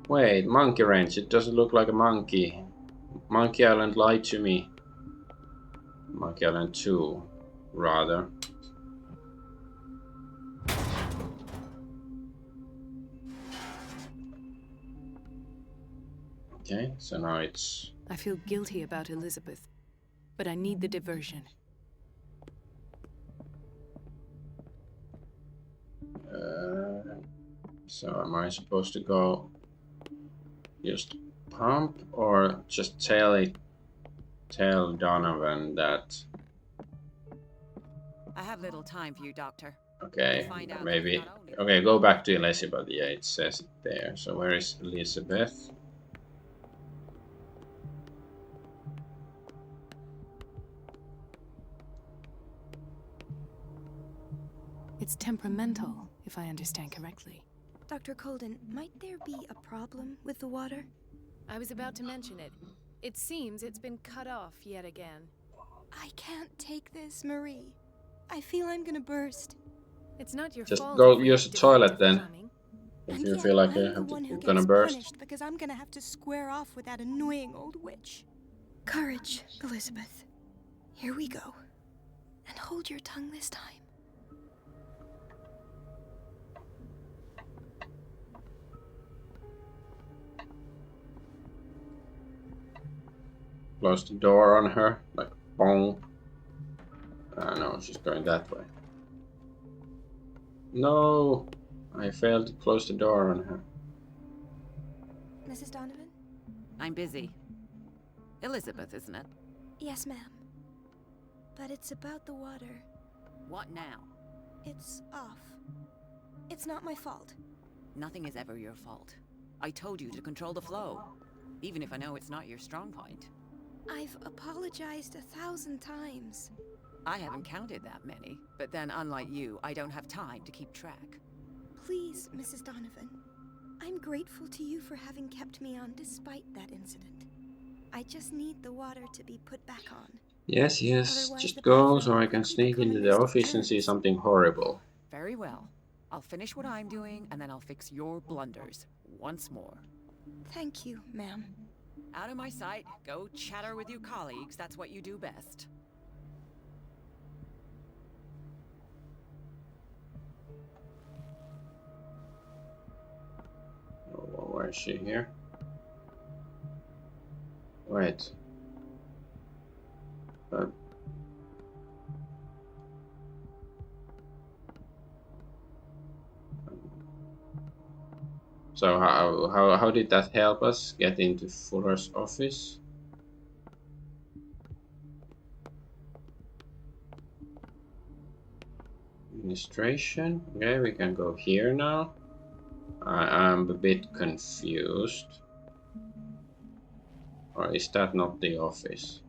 Wait, monkey wrench. It doesn't look like a monkey. Monkey Island lied to me. Monkey Island 2, rather. Okay, so now it's... I feel guilty about Elizabeth, but I need the diversion. So am I supposed to go just pump or just tell Donovan that? I have little time for you, Doctor. Okay, maybe. Okay, go back to Elizabeth. Yeah, it says it there. So where is Elizabeth? It's temperamental, if I understand correctly. Dr. Colden, might there be a problem with the water? I was about to mention it. It seems it's been cut off yet again. I can't take this, Marie. I feel I'm gonna burst. It's not your Just fault. go use the toilet then. If you feel like you're gonna burst. Because I'm gonna have to square off with that annoying old witch. Courage, Elizabeth. Here we go. And hold your tongue this time. Close the door on her, like boom. No, she's going that way. No, I failed to close the door on her. Mrs. Donovan? I'm busy. Elizabeth, isn't it? Yes, ma'am. But it's about the water. What now? It's off. It's not my fault. Nothing is ever your fault. I told you to control the flow, even if I know it's not your strong point. I've apologized 1,000 times. I haven't counted that many, but then unlike you, I don't have time to keep track. Please, Mrs. Donovan. I'm grateful to you for having kept me on despite that incident. I just need the water to be put back on. Yes, just go so I can sneak into the office and see something horrible. Very well. I'll finish what I'm doing, and then I'll fix your blunders once more. Thank you, ma'am. Out of my sight, go chatter with your colleagues. That's what you do best. Oh, where is she here? Wait. So how did that help us get into Fuller's office? Administration. Okay, we can go here now. I'm a bit confused. Or is that not the office?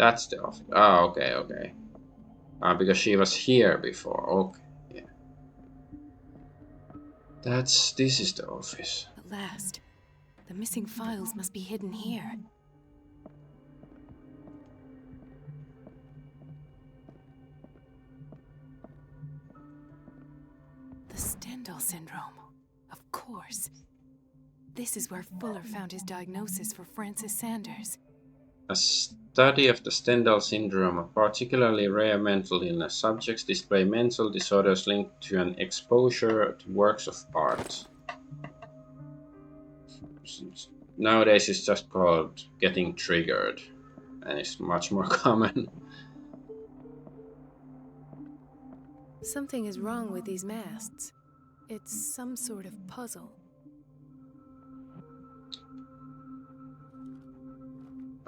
That's the office. Ah, okay, okay. Because she was here before. Okay, yeah. This is the office. At last. The missing files must be hidden here. The Stendhal syndrome. Of course. This is where Fuller found his diagnosis for Francis Sanders. A study of the Stendhal syndrome, a particularly rare mental illness. Subjects display mental disorders linked to an exposure to works of art. Nowadays it's just called getting triggered, and it's much more common. Something is wrong with these masts. It's some sort of puzzle.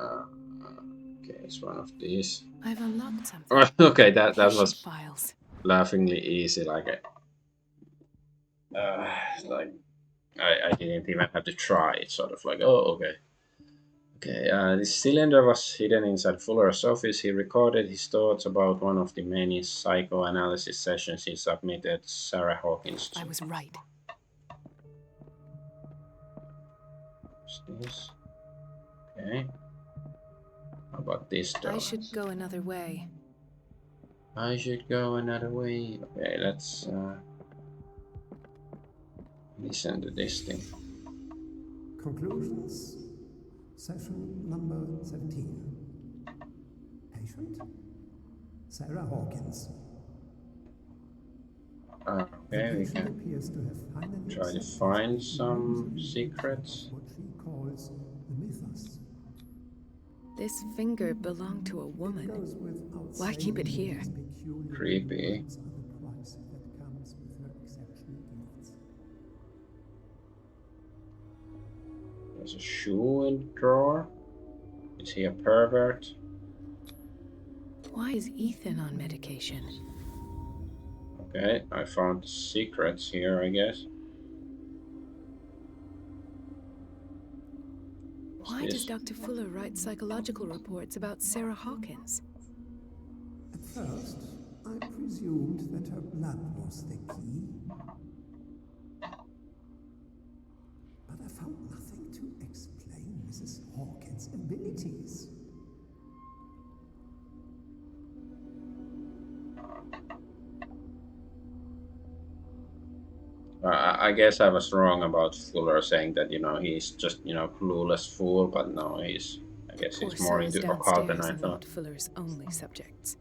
Okay, it's one of these. I've unlocked something. Okay, that was files. laughingly easy. Like I didn't even have to try. It's sort of like, oh, okay. Okay, this cylinder was hidden inside Fuller's office. He recorded his thoughts about one of the many psychoanalysis sessions he submitted Sarah Hawkins to. I was right. What's this? Okay. How about this door? I should go another way. I should go another way. Okay, let's listen to this thing. Conclusions. Session number 17. Patient? Sarah Hawkins. Okay, we can try to find some secrets. What she calls the mythos. This finger belonged to a woman. Why keep it here? Creepy. There's a shoe in the drawer. Is he a pervert? Why is Ethan on medication? Okay, I found secrets here, I guess. Why does Dr. Fuller write psychological reports about Sarah Hawkins? At first, I presumed that her blood was the key. But I found nothing to explain Mrs. Hawkins' abilities. I guess I was wrong about Fuller saying that, he's just, clueless fool, but no, I guess he's more into occult than I thought. Fuller's only subjects.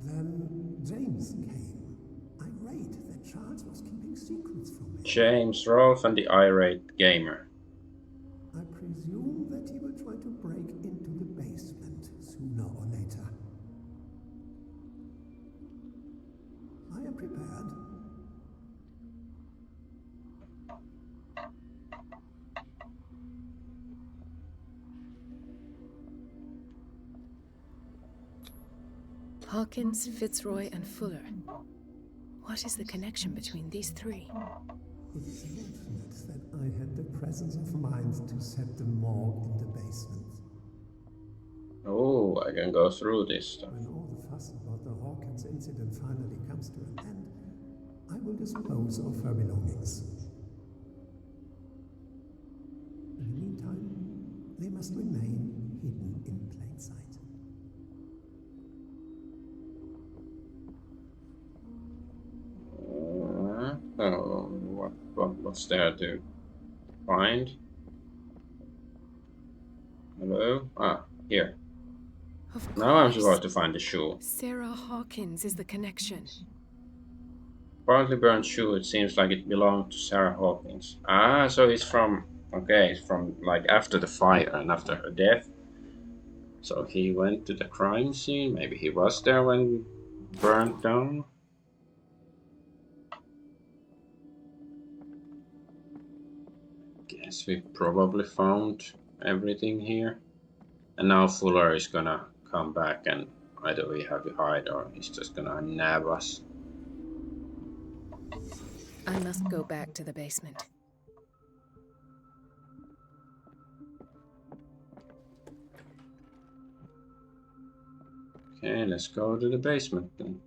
Then James came, irate that Charles was keeping secrets from me. James, Rolf, and the irate gamer. I presume that he will try to break into the basement sooner or later. I am prepared. Hawkins, Fitzroy, and Fuller. What is the connection between these three? It is fortunate that I had the presence of mind to set the morgue in the basement. Oh, I can go through this stuff. When all the fuss about the Hawkins incident finally comes to an end, I will dispose of her belongings. In the meantime, they must remain hidden in plain sight. What's there to find? Hello? Ah, here. Now I'm supposed to find the shoe. Sarah Hawkins is the connection. Partly burned shoe, it seems like it belonged to Sarah Hawkins. Ah, so it's from, okay, it's from like after the fire and after her death. So he went to the crime scene, maybe he was there when it burned down. Guess we probably found everything here. And now Fuller is gonna come back and either we have to hide or he's just gonna nab us. I must go back to the basement. Okay, let's go to the basement then.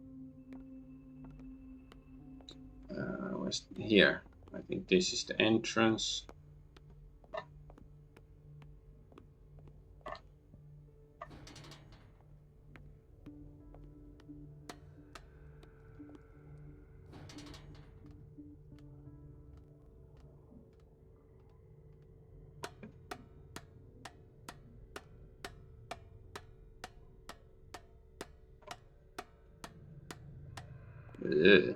Where's here? I think this is the entrance. Ugh.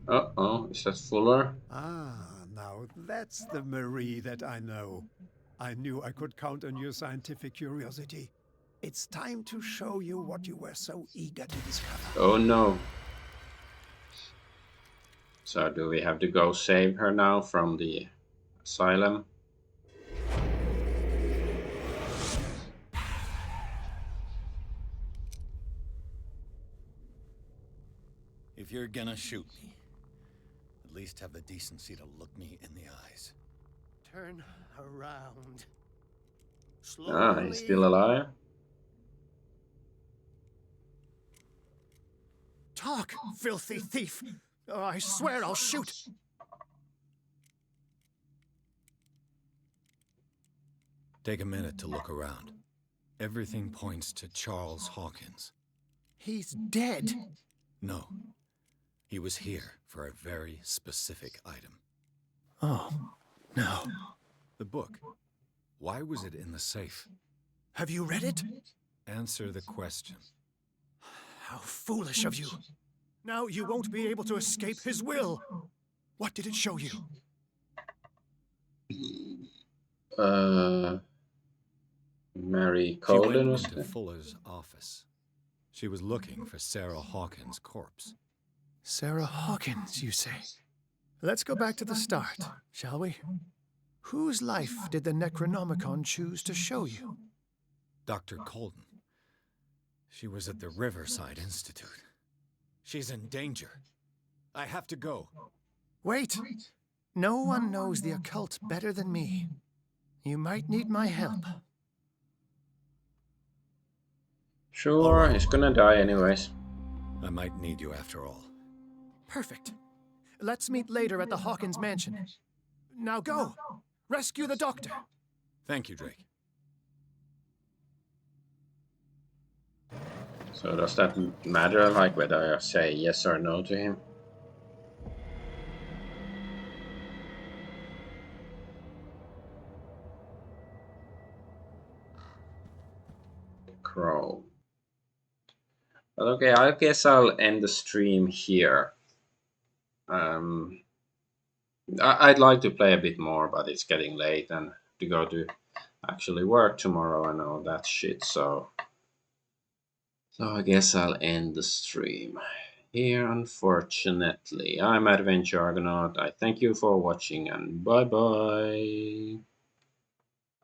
Uh-oh, is that Fuller? Ah, now that's the Marie that I know. I knew I could count on your scientific curiosity. It's time to show you what you were so eager to discover. Oh no. So do we have to go save her now from the asylum? If you're gonna shoot me, at least have the decency to look me in the eyes. Turn around. Ah, he's still alive? Talk, filthy thief! Oh, I swear I'll shoot! Take a minute to look around. Everything points to Charles Hawkins. He's dead! No. He was here for a very specific item. Oh, no. The book. Why was it in the safe? Have you read it? Answer the question. How foolish of you. Now you won't be able to escape his will. What did it show you? Mary She Colden went was into Fuller's office. She was looking for Sarah Hawkins' corpse. Sarah Hawkins, you say? Let's go back to the start, shall we? Whose life did the Necronomicon choose to show you? Dr. Colden. She was at the Riverside Institute. She's in danger. I have to go. Wait! No one knows the occult better than me. You might need my help. Sure, he's gonna die anyways. I might need you after all. Perfect. Let's meet later at the Hawkins mansion. Now go! Rescue the doctor! Thank you, Drake. So does that matter, like whether I say yes or no to him? Crow. But okay, I guess I'll end the stream here. I'd like to play a bit more, but it's getting late and to go to actually work tomorrow and all that shit, so I guess I'll end the stream here, unfortunately. I'm Adventure Argonaut. I thank you for watching and bye bye.